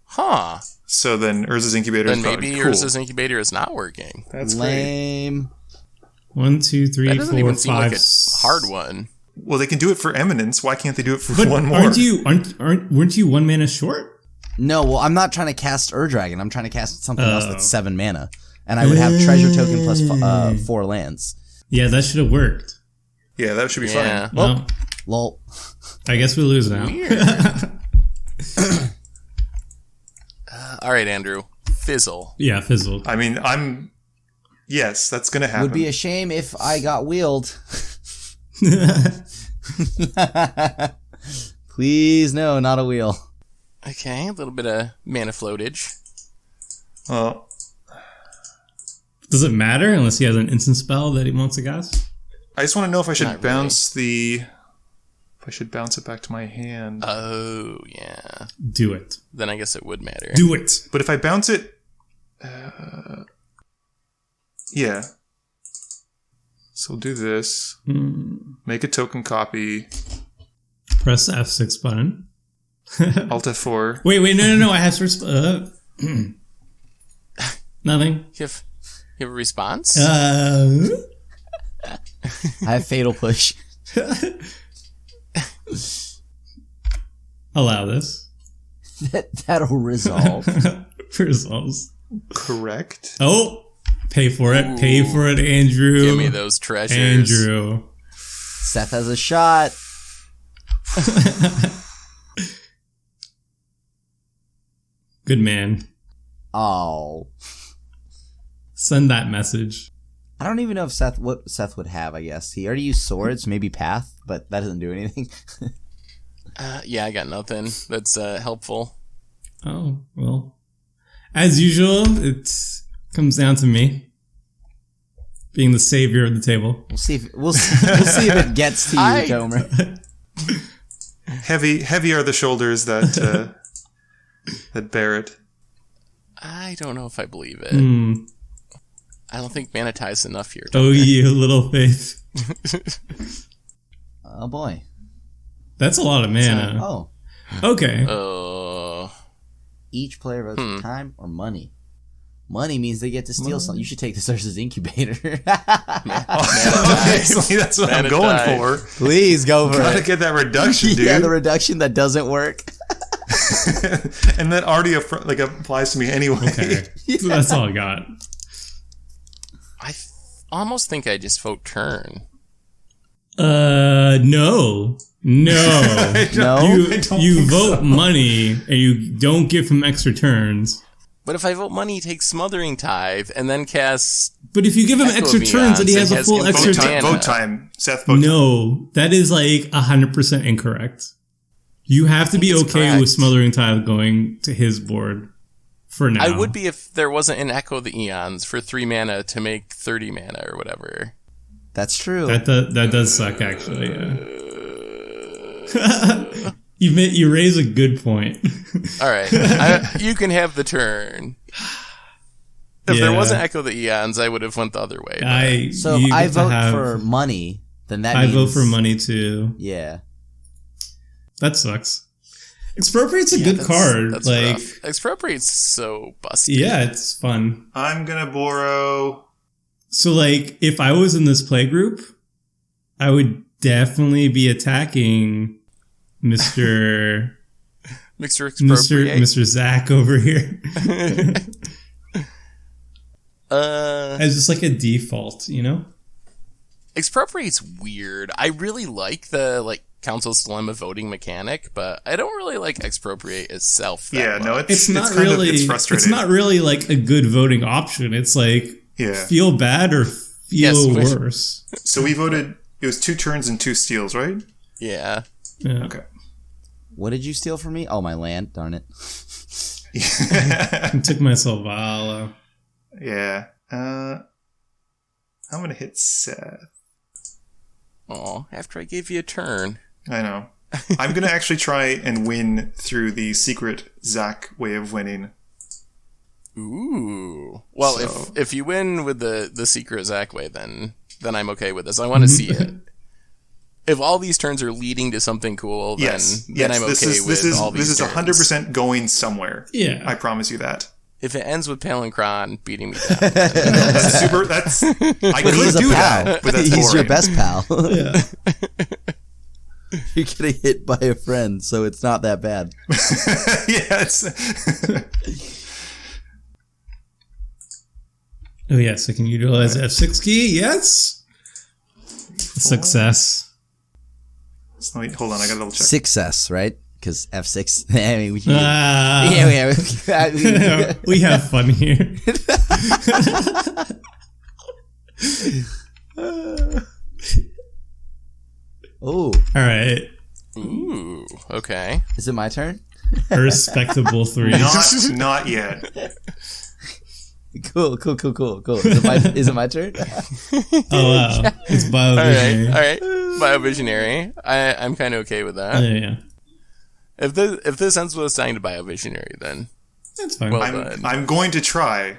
Speaker 1: Huh.
Speaker 3: So then Urza's Incubator
Speaker 1: Then
Speaker 3: is probably
Speaker 1: maybe
Speaker 3: cool.
Speaker 1: Urza's Incubator is not working.
Speaker 3: That's great.
Speaker 4: Lame.
Speaker 2: 1, 2, 3,
Speaker 1: That doesn't
Speaker 2: 4,
Speaker 1: even seem
Speaker 2: 5.
Speaker 1: like a hard one.
Speaker 3: Well, they can do it for Eminence. Why can't they do it for
Speaker 2: But
Speaker 3: one more?
Speaker 2: weren't you 1 mana short?
Speaker 4: No, well, I'm not trying to cast Dragon. I'm trying to cast something else that's 7 mana. And I would have Treasure Token plus 4 lands.
Speaker 2: Yeah, that should have worked.
Speaker 3: Yeah, that should be
Speaker 1: Yeah.
Speaker 3: fine.
Speaker 2: Well,
Speaker 4: Lol.
Speaker 2: I guess we lose now.
Speaker 1: All right, Andrew. Fizzle.
Speaker 2: Yeah, fizzle.
Speaker 3: I mean, yes, that's going to happen.
Speaker 4: Would be a shame if I got wheeled. Please, no, not a wheel.
Speaker 1: Okay, a little bit of mana floatage.
Speaker 3: Well,
Speaker 2: Does it matter unless he has an instant spell that he wants to cast?
Speaker 3: I just want to know if I should
Speaker 1: Not really.
Speaker 3: bounce if I should bounce it back to my hand.
Speaker 1: Oh, yeah.
Speaker 2: Do it.
Speaker 1: Then I guess it would matter.
Speaker 2: Do it.
Speaker 3: But if I bounce it, yeah. So we'll do this. Make a token copy.
Speaker 2: Press the F6 button.
Speaker 3: Alt F4.
Speaker 2: Wait, no. I have search. Nothing.
Speaker 1: You have a response?
Speaker 4: I have Fatal Push.
Speaker 2: allow this.
Speaker 4: That'll resolve.
Speaker 2: Resolves.
Speaker 3: Correct.
Speaker 2: Oh, pay for it.
Speaker 1: Ooh.
Speaker 2: Pay for it, Andrew.
Speaker 1: Give me those treasures.
Speaker 2: Andrew.
Speaker 4: Seth has a shot.
Speaker 2: Good man.
Speaker 4: Oh.
Speaker 2: Send that message.
Speaker 4: I don't even know if what Seth would have, I guess. He already used swords, maybe Path, but that doesn't do anything.
Speaker 1: Yeah, I got nothing that's helpful.
Speaker 2: Oh, well. As usual, it comes down to me being the savior of the table.
Speaker 4: We'll see if if it gets to you, Gomer.
Speaker 3: Heavy are the shoulders that that bear it.
Speaker 1: I don't know if I believe it. I don't think mana ties enough here.
Speaker 2: Oh, you little faith.
Speaker 4: Oh boy.
Speaker 2: That's a lot of mana.
Speaker 4: Oh.
Speaker 2: Okay.
Speaker 4: Each player votes for time or money. Money means they get to steal something. You should take this versus incubator.
Speaker 3: Obviously, that's what I'm going for.
Speaker 4: Please go for
Speaker 3: Gotta
Speaker 4: it.
Speaker 3: get that reduction, dude.
Speaker 4: Yeah, the reduction that doesn't work.
Speaker 3: And that already applies to me anyway.
Speaker 2: Okay. So that's all I got.
Speaker 1: I almost think I just vote turn.
Speaker 2: No.
Speaker 4: No.
Speaker 2: You vote money and you don't give him extra turns.
Speaker 1: But if I vote money, he takes Smothering Tithe and then casts...
Speaker 2: But if you give him
Speaker 1: Echo
Speaker 2: extra
Speaker 1: of
Speaker 2: turns and he
Speaker 1: Eons,
Speaker 2: has
Speaker 1: it
Speaker 2: a
Speaker 1: has
Speaker 2: full
Speaker 1: infinite
Speaker 2: extra
Speaker 1: mana.
Speaker 3: Vote time. Seth, vote time.
Speaker 2: No, that is like 100% incorrect. You have to be
Speaker 1: it's
Speaker 2: okay
Speaker 1: correct.
Speaker 2: with Smothering Tithe going to his board for now.
Speaker 1: I would be if there wasn't an Echo of the Eons for 3 mana to make 30 mana or whatever.
Speaker 4: That's true.
Speaker 2: That does suck, actually, yeah. You raise a good point.
Speaker 1: All right. You can have the turn. If there wasn't Echo of the Eons, I would have went the other way.
Speaker 4: So if I vote for money, then that means...
Speaker 2: I vote for money, too.
Speaker 4: Yeah.
Speaker 2: That sucks. Expropriate's a good card.
Speaker 1: That's
Speaker 2: like
Speaker 1: rough. Expropriate's so busty.
Speaker 2: Yeah, it's fun.
Speaker 3: I'm gonna borrow...
Speaker 2: So, like, if I was in this playgroup, I would definitely be attacking Mr. Mr. Zach over here. As just like a default, you know?
Speaker 1: Expropriate's weird. I really like the Council's Dilemma voting mechanic, but I don't really like Expropriate itself.
Speaker 2: It's frustrating. It's not really like a good voting option. It's like feel bad or feel worse.
Speaker 3: So we voted. It was 2 turns and 2 steals, right?
Speaker 1: Yeah.
Speaker 3: Okay.
Speaker 4: What did you steal from me? Oh, my land. Darn it.
Speaker 2: I took my Selvala.
Speaker 3: Yeah. I'm gonna hit Seth.
Speaker 1: Oh, after I gave you a turn.
Speaker 3: I know. I'm gonna actually try and win through the secret Zach way of winning.
Speaker 1: Ooh. Well, if you win with the secret Zach way, then I'm okay with this. I want to see it. If all these turns are leading to something cool, then I'm okay with all these turns.
Speaker 3: This is 100% going somewhere.
Speaker 2: Yeah.
Speaker 3: I promise you that.
Speaker 1: If it ends with Palancron beating me down.
Speaker 3: That's super. I could do that, but that's
Speaker 4: He's
Speaker 3: boring.
Speaker 4: your best pal.
Speaker 2: Yeah.
Speaker 4: You're getting hit by a friend, so it's not that bad.
Speaker 2: Oh, yes. I can utilize F6 key. Yes. Success.
Speaker 3: Wait, hold on. I gotta double check.
Speaker 4: Success, right? Because F6. I mean,
Speaker 2: we have fun here.
Speaker 4: Oh.
Speaker 2: All right.
Speaker 1: Ooh. Okay.
Speaker 4: Is it my turn?
Speaker 2: A respectable 3.
Speaker 3: Not yet.
Speaker 4: Cool. Is it my turn?
Speaker 2: Oh, wow. It's Biovisionary.
Speaker 1: All right. Biovisionary. I'm kind of okay with that.
Speaker 2: Yeah.
Speaker 1: If this ends with us dying to Biovisionary, then
Speaker 2: that's fine.
Speaker 1: Well,
Speaker 3: I'm going to try.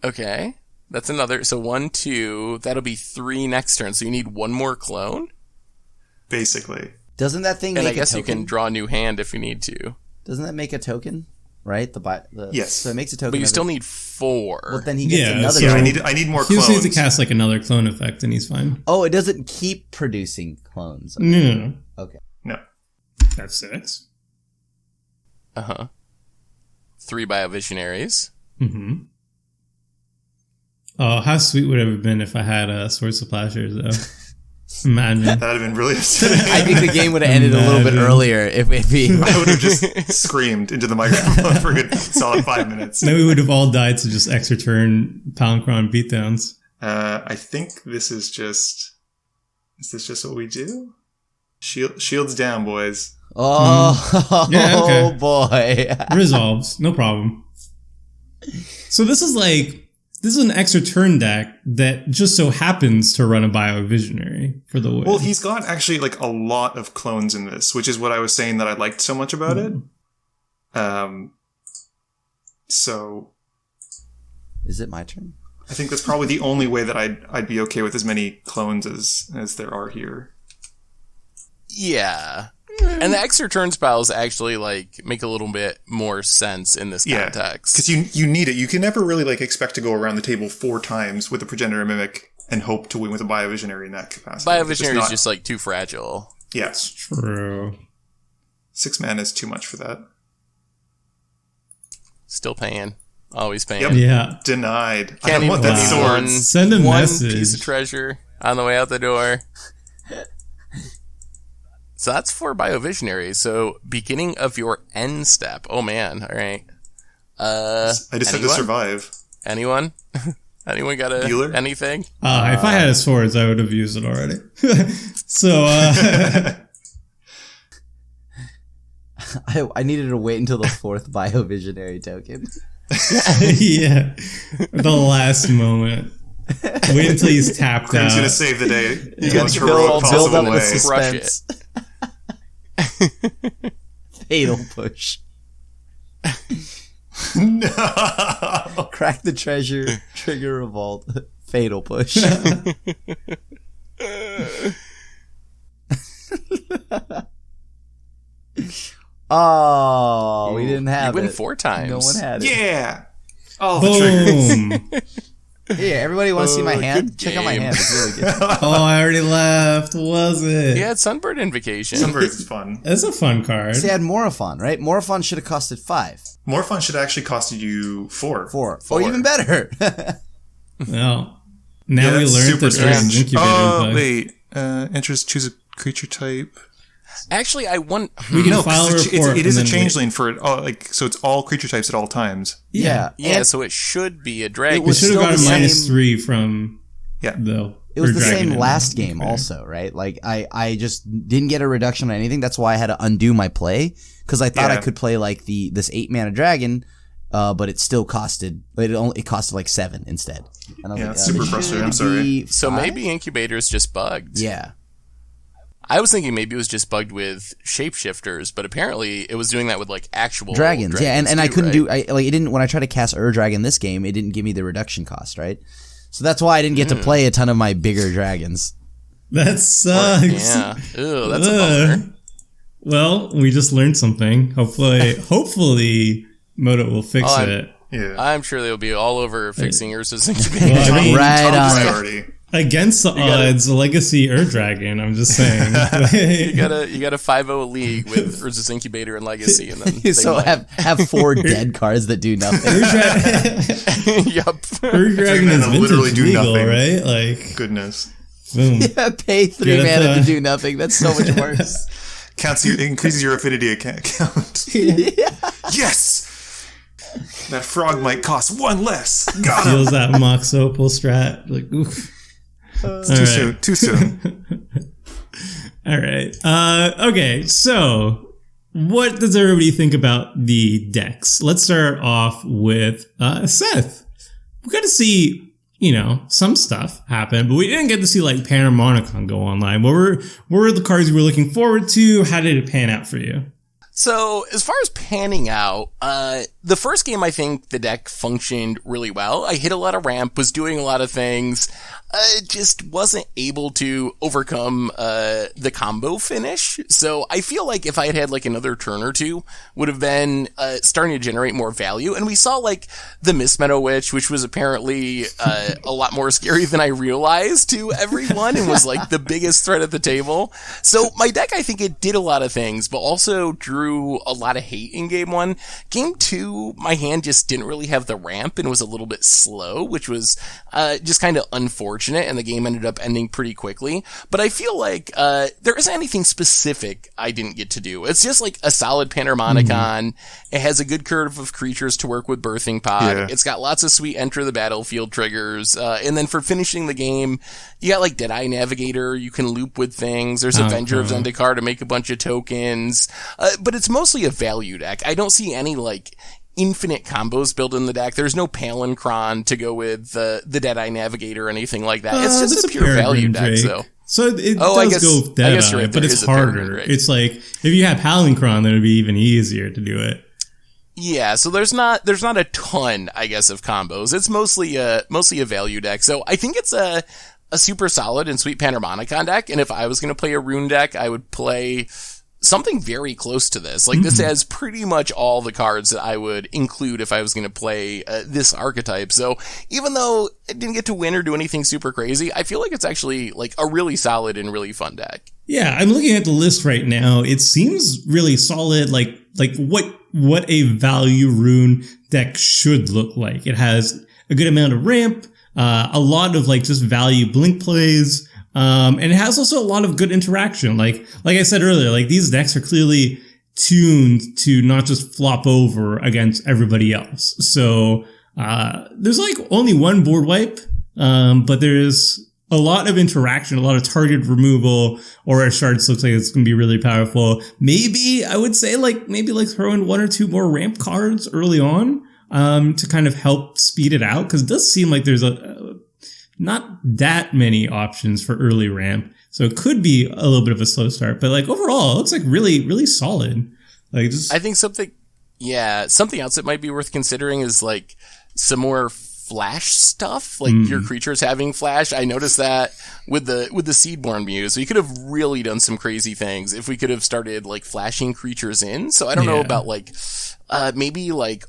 Speaker 1: Okay. That's another. So 1, 2. That'll be 3 next turn. So you need 1 more clone?
Speaker 3: Basically.
Speaker 4: Doesn't that thing
Speaker 1: and
Speaker 4: make
Speaker 1: I guess
Speaker 4: a token?
Speaker 1: You can draw a new hand if you need to.
Speaker 4: Doesn't that make a token? Right?
Speaker 3: Yes.
Speaker 4: So it makes a token.
Speaker 1: But you still need 4.
Speaker 4: Well, then he gets another.
Speaker 3: Yeah, I need more
Speaker 2: he
Speaker 3: clones.
Speaker 2: He needs to cast like another clone effect, and he's fine.
Speaker 4: Oh, it doesn't keep producing clones. Okay.
Speaker 2: No.
Speaker 4: Okay.
Speaker 3: No.
Speaker 2: F6.
Speaker 1: Uh-huh. 3 Biovisionaries.
Speaker 2: Mm-hmm. Oh, how sweet would it have been if I had Swords to Plowshares, though? Imagine.
Speaker 3: That'd have been really upsetting.
Speaker 4: I think the game would have ended a little bit earlier if he.
Speaker 3: I would have just screamed into the microphone for a good solid 5 minutes.
Speaker 2: Then we would have all died to just X return Panharmonicon beatdowns.
Speaker 3: I think this is just... Is this just what we do? Shields down, boys.
Speaker 4: Oh,
Speaker 2: Yeah, okay.
Speaker 4: oh boy.
Speaker 2: Resolves. No problem. So this is an extra turn deck that just so happens to run a Biovisionary for the win.
Speaker 3: Well, he's got actually like a lot of clones in this, which is what I was saying that I liked so much about it. So
Speaker 4: Is it my turn?
Speaker 3: I think that's probably the only way that I'd be okay with as many clones as there are here.
Speaker 1: Yeah. And the extra turn spells actually like make a little bit more sense in this context.
Speaker 3: Because you need it. You can never really like expect to go around the table 4 times with a Progenitor Mimic and hope to win with a Biovisionary in that capacity.
Speaker 1: Biovisionary is just like too fragile.
Speaker 3: Yes.
Speaker 2: True.
Speaker 3: 6 mana is too much for that.
Speaker 1: Still paying. Always paying.
Speaker 3: Yep.
Speaker 2: Yeah.
Speaker 3: Denied. I
Speaker 1: Can't
Speaker 3: don't want
Speaker 1: even
Speaker 3: that
Speaker 1: leave
Speaker 3: sword.
Speaker 2: Send a
Speaker 1: one
Speaker 2: message.
Speaker 1: piece of treasure on the way out the door. So that's for Biovisionary. So beginning of your end step. Oh man. All right.
Speaker 3: I just had to survive.
Speaker 1: Anyone? Anyone got
Speaker 3: Bueller?
Speaker 1: anything?
Speaker 2: If I had a swords, I would have used it already. So,
Speaker 4: I needed to wait until the 4th Biovisionary token.
Speaker 2: yeah, the last moment. Wait until he's tapped
Speaker 3: Crim's
Speaker 2: out.
Speaker 3: gonna save the day.
Speaker 4: You
Speaker 3: The
Speaker 4: got
Speaker 3: most
Speaker 4: to
Speaker 3: heroic
Speaker 4: build
Speaker 3: possible
Speaker 4: up the
Speaker 3: way.
Speaker 4: suspense. Fatal push.
Speaker 3: No.
Speaker 4: Crack the treasure. Trigger revolt. Fatal push. Oh, we didn't have
Speaker 1: You win
Speaker 4: it.
Speaker 1: 4 times.
Speaker 4: No one had it.
Speaker 3: Yeah. Oh, the triggers.
Speaker 2: Boom.
Speaker 4: Yeah, everybody want to see my hand?
Speaker 1: good
Speaker 4: Check out my
Speaker 1: game.
Speaker 4: hand. It's really good.
Speaker 2: Oh, I already left. Was it?
Speaker 1: Yeah, it's Sunbird Invocation.
Speaker 3: Sunbirds is fun.
Speaker 2: That's a fun card.
Speaker 4: See, I had Morophon, right? Morophon should have costed 5.
Speaker 3: More fun should actually cost you 4.
Speaker 4: 4. Oh, even better.
Speaker 2: Well, now
Speaker 3: Yeah,
Speaker 2: we
Speaker 3: that's
Speaker 2: learned
Speaker 3: super
Speaker 2: that there's an
Speaker 3: strange.
Speaker 2: incubator.
Speaker 3: Oh,
Speaker 2: play.
Speaker 3: wait. Enters, choose a creature type.
Speaker 1: Actually, I want.
Speaker 2: We can
Speaker 3: No,
Speaker 2: file a
Speaker 3: 'cause
Speaker 2: report.
Speaker 3: it is a
Speaker 2: and then
Speaker 3: changeling for so it's all creature types at all times.
Speaker 4: Yeah.
Speaker 1: Yeah,
Speaker 4: And
Speaker 1: so it should be a dragon.
Speaker 4: It
Speaker 2: We
Speaker 4: was
Speaker 2: should have
Speaker 4: still
Speaker 2: got a
Speaker 4: the
Speaker 2: minus
Speaker 4: same-
Speaker 2: 3 from
Speaker 3: Yeah.
Speaker 2: the.
Speaker 4: it was the
Speaker 2: Dragon
Speaker 4: same
Speaker 2: in
Speaker 4: last
Speaker 2: the-
Speaker 4: game
Speaker 2: okay.
Speaker 4: also, right? Like, I just didn't get a reduction on anything. That's why I had to undo my play. Because I thought I
Speaker 3: Yeah.
Speaker 4: could play, like, this 8-mana dragon, but it still costed... It costed, like, 7 instead. And I was
Speaker 3: Yeah,
Speaker 4: like,
Speaker 3: it's super
Speaker 4: it
Speaker 3: frustrating. I'm
Speaker 4: should
Speaker 3: sorry.
Speaker 4: be
Speaker 1: So
Speaker 4: 5?
Speaker 1: maybe Incubator's just bugged.
Speaker 4: Yeah.
Speaker 1: I was thinking maybe it was just bugged with shapeshifters, but apparently it was doing that with like actual
Speaker 4: Dragons, yeah, and I
Speaker 1: too,
Speaker 4: couldn't
Speaker 1: right?
Speaker 4: it didn't, when I tried to cast Dragon this game, it didn't give me the reduction cost, right? So that's why I didn't get to play a ton of my bigger dragons.
Speaker 2: That sucks.
Speaker 1: Yeah. Ew, that's a bummer.
Speaker 2: Well, we just learned something. Hopefully, Moto will fix
Speaker 1: Oh,
Speaker 2: it.
Speaker 3: Yeah.
Speaker 1: I'm sure they'll be all over fixing Ursa's Incubator.
Speaker 2: Well, I mean,
Speaker 4: Right
Speaker 3: Top
Speaker 4: on it.
Speaker 3: priority.
Speaker 2: against the odds, Legacy Dragon. I'm just saying.
Speaker 1: You got a 5-0 league with Ursa's Incubator and Legacy, and then they
Speaker 4: So
Speaker 1: might.
Speaker 4: have 4 dead cards that do nothing.
Speaker 1: Yup.
Speaker 2: Dragon is
Speaker 3: mana literally
Speaker 2: vintage
Speaker 3: do
Speaker 2: legal,
Speaker 3: nothing.
Speaker 2: right? Like,
Speaker 3: Goodness.
Speaker 2: boom.
Speaker 4: Yeah, pay 3
Speaker 2: Yeah,
Speaker 4: mana
Speaker 2: that's,
Speaker 4: to do nothing. That's so much worse.
Speaker 3: Increases your affinity count. Yes! That frog might cost 1 less. Got him.
Speaker 2: Feels that Mox Opal strat. Like, oof.
Speaker 3: Too soon. Too soon.
Speaker 2: All right. Okay. So, what does everybody think about the decks? Let's start off with Seth. We got to see, some stuff happen, but we didn't get to see like Panharmonicon go online. What were the cards you were looking forward to? How did it pan out for you?
Speaker 1: So, as far as panning out, the first game, I think the deck functioned really well. I hit a lot of ramp, was doing a lot of things. just wasn't able to overcome the combo finish. So I feel like if I had like another turn or two, would have been starting to generate more value. And we saw like the Mist Meadow Witch, which was apparently a lot more scary than I realized to everyone, and was like the biggest threat at the table. So my deck, I think it did a lot of things, but also drew a lot of hate in game 1. Game 2, my hand just didn't really have the ramp and was a little bit slow, which was just kind of unfortunate. And the game ended up ending pretty quickly. But I feel like there isn't anything specific I didn't get to do. It's just like a solid Panharmonicon. It has a good curve of creatures to work with Birthing Pod. Yeah. It's got lots of sweet enter the battlefield triggers. And then for finishing the game, you got like Deadeye Navigator. You can loop with things. There's Avenger of Zendikar to make a bunch of tokens. But it's mostly a value deck. I don't see any like infinite combos built in the deck. There's no Panharmonicon to go with the Deadeye Navigator or anything like that. It's just a pure value deck, so.
Speaker 2: So it does go with Deadeye, right, but it's harder. Right. It's like, if you had Panharmonicon, then it would be even easier to do it.
Speaker 1: Yeah, so there's not a ton, I guess, of combos. It's mostly a value deck. So I think it's a super solid and sweet Panharmonicon deck, and if I was going to play a Roon deck, I would play something very close to this. Like, this has pretty much all the cards that I would include if I was going to play this archetype. So even though it didn't get to win or do anything super crazy, I feel like it's actually like a really solid and really fun deck.
Speaker 2: Yeah, I'm looking at the list right now. It seems really solid. Like what a value Roon deck should look like. It has a good amount of ramp, a lot of like just value blink plays. And it has also a lot of good interaction. Like I said earlier, like these decks are clearly tuned to not just flop over against everybody else. So, there's like only one board wipe, but there's a lot of interaction, a lot of target removal. Aura Shards looks like it's going to be really powerful. Maybe I would say maybe throw in one or two more ramp cards early on, to kind of help speed it out. Cause it does seem like there's not that many options for early ramp. So it could be a little bit of a slow start, but like overall, it looks like really, really solid. Like just,
Speaker 1: I think something else that might be worth considering is like some more flash stuff, like your creatures having flash. I noticed that with the Seedborn Muse, we could have really done some crazy things if we could have started like flashing creatures in. So I don't know about like maybe like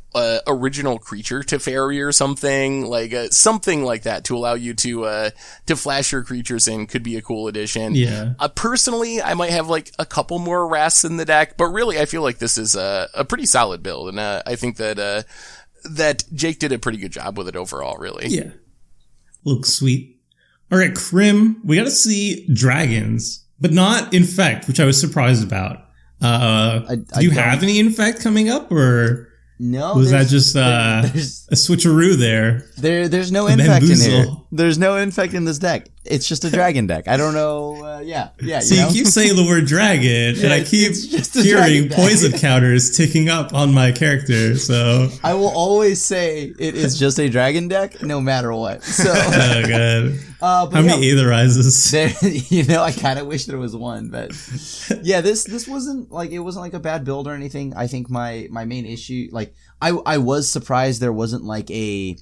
Speaker 1: original creature Teferi or something like that to allow you to flash your creatures in could be a cool addition.
Speaker 2: Yeah.
Speaker 1: Personally, I might have like a couple more Wraths in the deck, but really I feel like this is a pretty solid build, and I think that Jake did a pretty good job with it overall, really.
Speaker 2: Yeah. Looks sweet. All right, Crim, we got to see dragons, but not Infect, which I was surprised about. Do you have any Infect coming up, or
Speaker 4: no?
Speaker 2: Was that just a switcheroo there?
Speaker 4: There's no Infect in here. There's no Infect in this deck. It's just a dragon deck. I don't know.
Speaker 2: So you keep saying the word dragon, and I keep hearing poison counters ticking up on my character. So
Speaker 4: I will always say it is just a dragon deck, no matter what. So
Speaker 2: oh god. How many Aetherizes?
Speaker 4: I kind of wish there was one, but yeah, this wasn't like a bad build or anything. I think my main issue, like I was surprised there wasn't like a,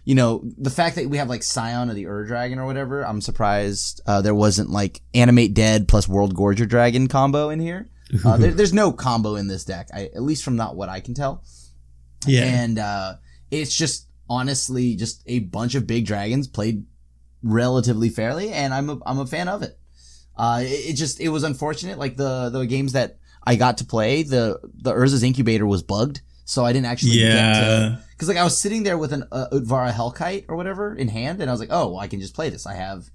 Speaker 4: the fact that we have like Scion of the Ur-Dragon or whatever. I'm surprised there wasn't like Animate Dead plus World Gorger Dragon combo in here. There's no combo in this deck, at least from not what I can tell.
Speaker 2: Yeah,
Speaker 4: and it's just honestly just a bunch of big dragons played relatively fairly, and I'm a fan of it. It was unfortunate, like the games that I got to play, the Urza's Incubator was bugged, so I didn't actually get to, because like I was sitting there with an Utvara Hellkite or whatever in hand, and I was like, oh, well, I can just play this. I have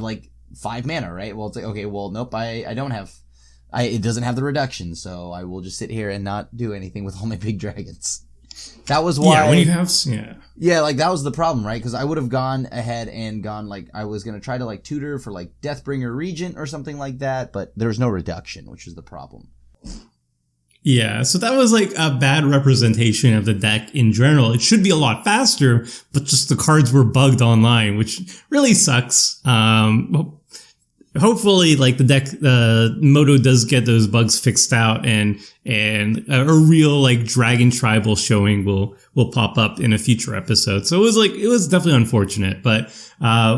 Speaker 4: like 5 mana, right? Well, it's like, okay, well, nope, I don't have, it doesn't have the reduction, so I will just sit here and not do anything with all my big dragons. That was why.
Speaker 2: Yeah, when you have,
Speaker 4: like that was the problem, right? Because I would have gone ahead and gone like I was gonna try to like tutor for like Deathbringer Regent or something like that, but there was no reduction, which was the problem.
Speaker 2: Yeah, so that was like a bad representation of the deck in general. It should be a lot faster, but just the cards were bugged online, which really sucks. hopefully like the deck, Moto does get those bugs fixed out and a real like Dragon Tribal showing will pop up in a future episode. So it was definitely unfortunate, but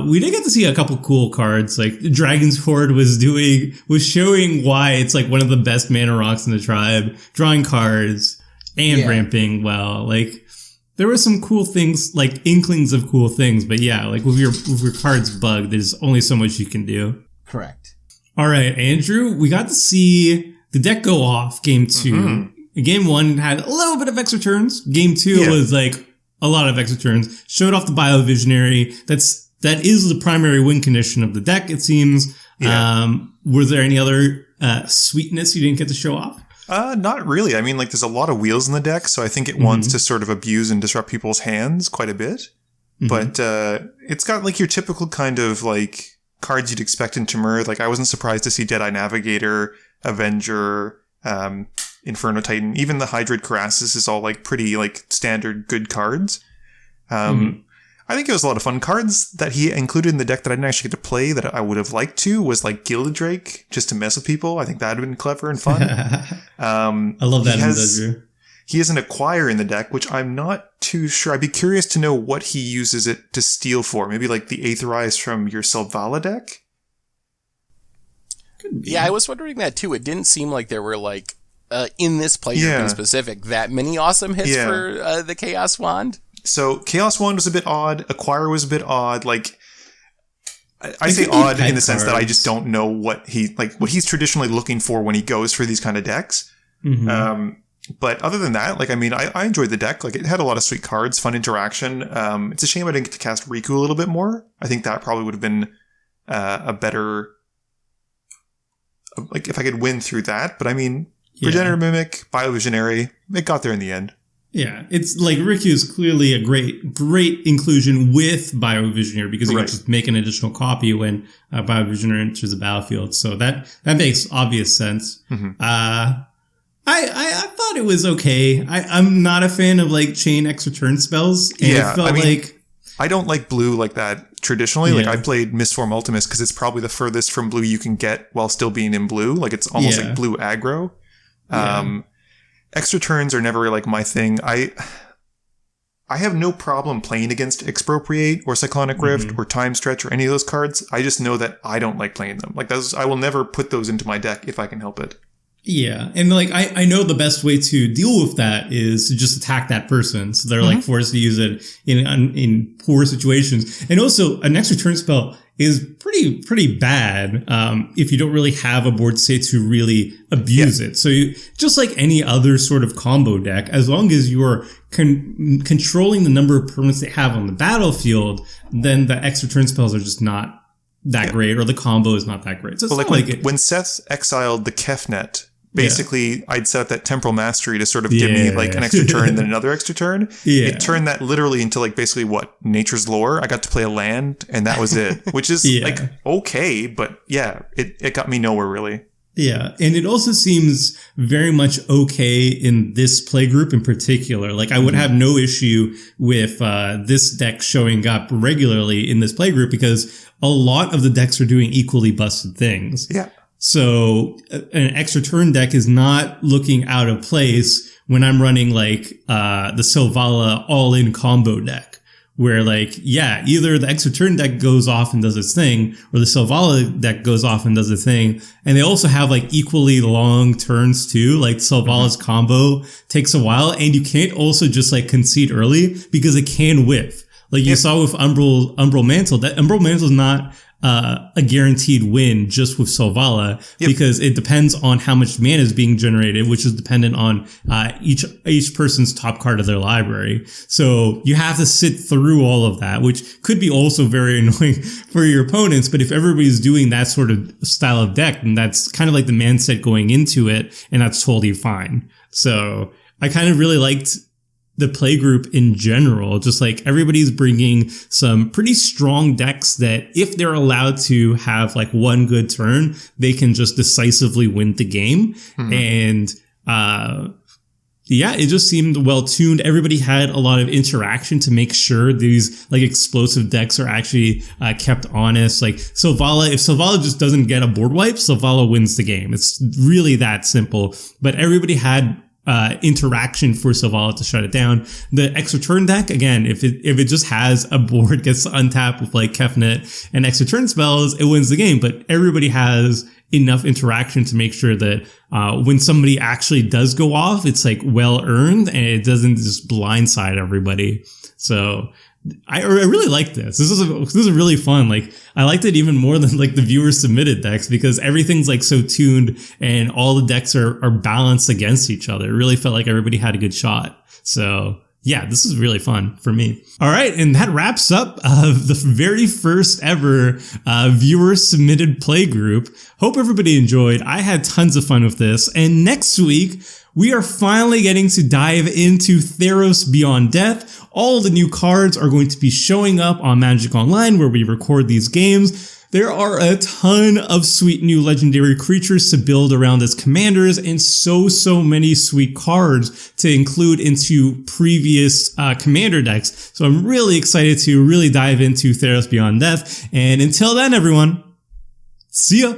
Speaker 2: we did get to see a couple cool cards. Like Dragon's Horde was showing why it's like one of the best mana rocks in the tribe, drawing cards and ramping well. Like there were some cool things, like inklings of cool things, but yeah, like with your cards bugged, there's only so much you can do.
Speaker 4: Correct.
Speaker 2: All right, Andrew, we got to see the deck go off game 2. Mm-hmm. Game 1 had a little bit of extra turns. Game 2 was like a lot of extra turns. Showed off the Biovisionary. That is the primary win condition of the deck, it seems. Yeah. Were there any other sweetness you didn't get to show off?
Speaker 3: Not really. I mean, like, there's a lot of wheels in the deck, so I think it wants to sort of abuse and disrupt people's hands quite a bit. Mm-hmm. But it's got, like, your typical kind of, like, cards you'd expect in Temur. Like, I wasn't surprised to see Deadeye Navigator, Avenger, Inferno Titan. Even the Hydrid Karasis is all, like, pretty, like, standard good cards. I think it was a lot of fun. Cards that he included in the deck that I didn't actually get to play that I would have liked to was like Gilded Drake, just to mess with people. I think that would have been clever and fun.
Speaker 2: I love that.
Speaker 3: He has an Acquire in the deck, which I'm not too sure. I'd be curious to know what he uses it to steal for. Maybe like the Aetherize from your Selvala deck?
Speaker 1: Yeah, I was wondering that too. It didn't seem like there were like, in this playground in specific, that many awesome hits for the Chaos Wand.
Speaker 3: So Chaos Wand was a bit odd. Acquire was a bit odd. Like, I say odd in the sense that I just don't know what he's traditionally looking for when he goes for these kind of decks. Mm-hmm. But other than that, like, I mean, I enjoyed the deck. Like, it had a lot of sweet cards, fun interaction. It's a shame I didn't get to cast Riku a little bit more. I think that probably would have been a better, like, if I could win through that. But I mean, Regenerative Mimic, Biovisionary, it got there in the end.
Speaker 2: Yeah, it's like Riku is clearly a great inclusion with Biovisionary because you can just make an additional copy when Biovisionary enters the battlefield. So that makes obvious sense. Mm-hmm. I thought it was okay. I'm not a fan of like chain extra turn spells. And it felt
Speaker 3: I don't like blue like that traditionally. Like I played Mistform Ultimus because it's probably the furthest from blue you can get while still being in blue. Like it's almost like blue aggro. Extra turns are never like my thing. I have no problem playing against Expropriate or Cyclonic Rift or Time Stretch or any of those cards. I just know that I don't like playing them. Like those, I will never put those into my deck if I can help it.
Speaker 2: Yeah, and like I know the best way to deal with that is to just attack that person, so they're like forced to use it in poor situations. And also, an extra turn spell is pretty bad if you don't really have a board state to really abuse it. So you, just like any other sort of combo deck, as long as you're controlling the number of permanents they have on the battlefield, then the extra turn spells are just not that great, or the combo is not that great. So it's
Speaker 3: like when Seth exiled the Kefnet, basically I'd set that Temporal Mastery to sort of give me like an extra turn and then another extra turn. It turned that literally into like basically Nature's Lore. I got to play a land and that was it, which is like okay, but it got me nowhere really.
Speaker 2: Yeah, and it also seems very much okay in this playgroup in particular. Like, I would have no issue with this deck showing up regularly in this playgroup because a lot of the decks are doing equally busted things.
Speaker 3: Yeah.
Speaker 2: So an extra turn deck is not looking out of place when I'm running like the Selvala all-in combo deck, where like, either the extra turn deck goes off and does its thing, or the Selvala deck goes off and does its thing. And they also have like equally long turns too. Like Selvala's combo takes a while, and you can't also just like concede early because it can whiff. Like you saw with Umbral Mantle, that Umbral Mantle is not a guaranteed win just with Selvala because it depends on how much mana is being generated, which is dependent on each person's top card of their library. So you have to sit through all of that, which could be also very annoying for your opponents. But if everybody's doing that sort of style of deck, then that's kind of like the man set going into it, and that's totally fine. So I kind of really liked the playgroup in general. Just like everybody's bringing some pretty strong decks that if they're allowed to have like one good turn, they can just decisively win the game. And yeah, it just seemed well tuned. Everybody had a lot of interaction to make sure these like explosive decks are actually kept honest. Like Selvala, if Selvala just doesn't get a board wipe, Selvala wins the game. It's really that simple. But everybody had interaction for Selvala to shut it down. The extra turn deck, again, if it just has a board gets untapped with like Kefnet and extra turn spells, it wins the game. But everybody has enough interaction to make sure that when somebody actually does go off, it's like well earned and it doesn't just blindside everybody. So I really like this. This is really fun. Like I liked it even more than like the viewer submitted decks because everything's like so tuned and all the decks are balanced against each other. It really felt like everybody had a good shot. So yeah, this is really fun for me. All right, and that wraps up the very first ever viewer submitted playgroup. Hope everybody enjoyed. I had tons of fun with this. And next week, we are finally getting to dive into Theros Beyond Death. All the new cards are going to be showing up on Magic Online where we record these games. There are a ton of sweet new legendary creatures to build around as commanders and so many sweet cards to include into previous commander decks. So I'm really excited to really dive into Theros Beyond Death. And until then, everyone, see ya!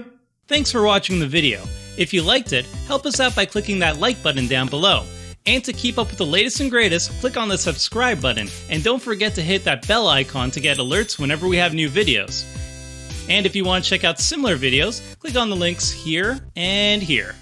Speaker 5: Thanks for watching the video. If you liked it, help us out by clicking that like button down below. And to keep up with the latest and greatest, click on the subscribe button. And don't forget to hit that bell icon to get alerts whenever we have new videos. And if you want to check out similar videos, click on the links here and here.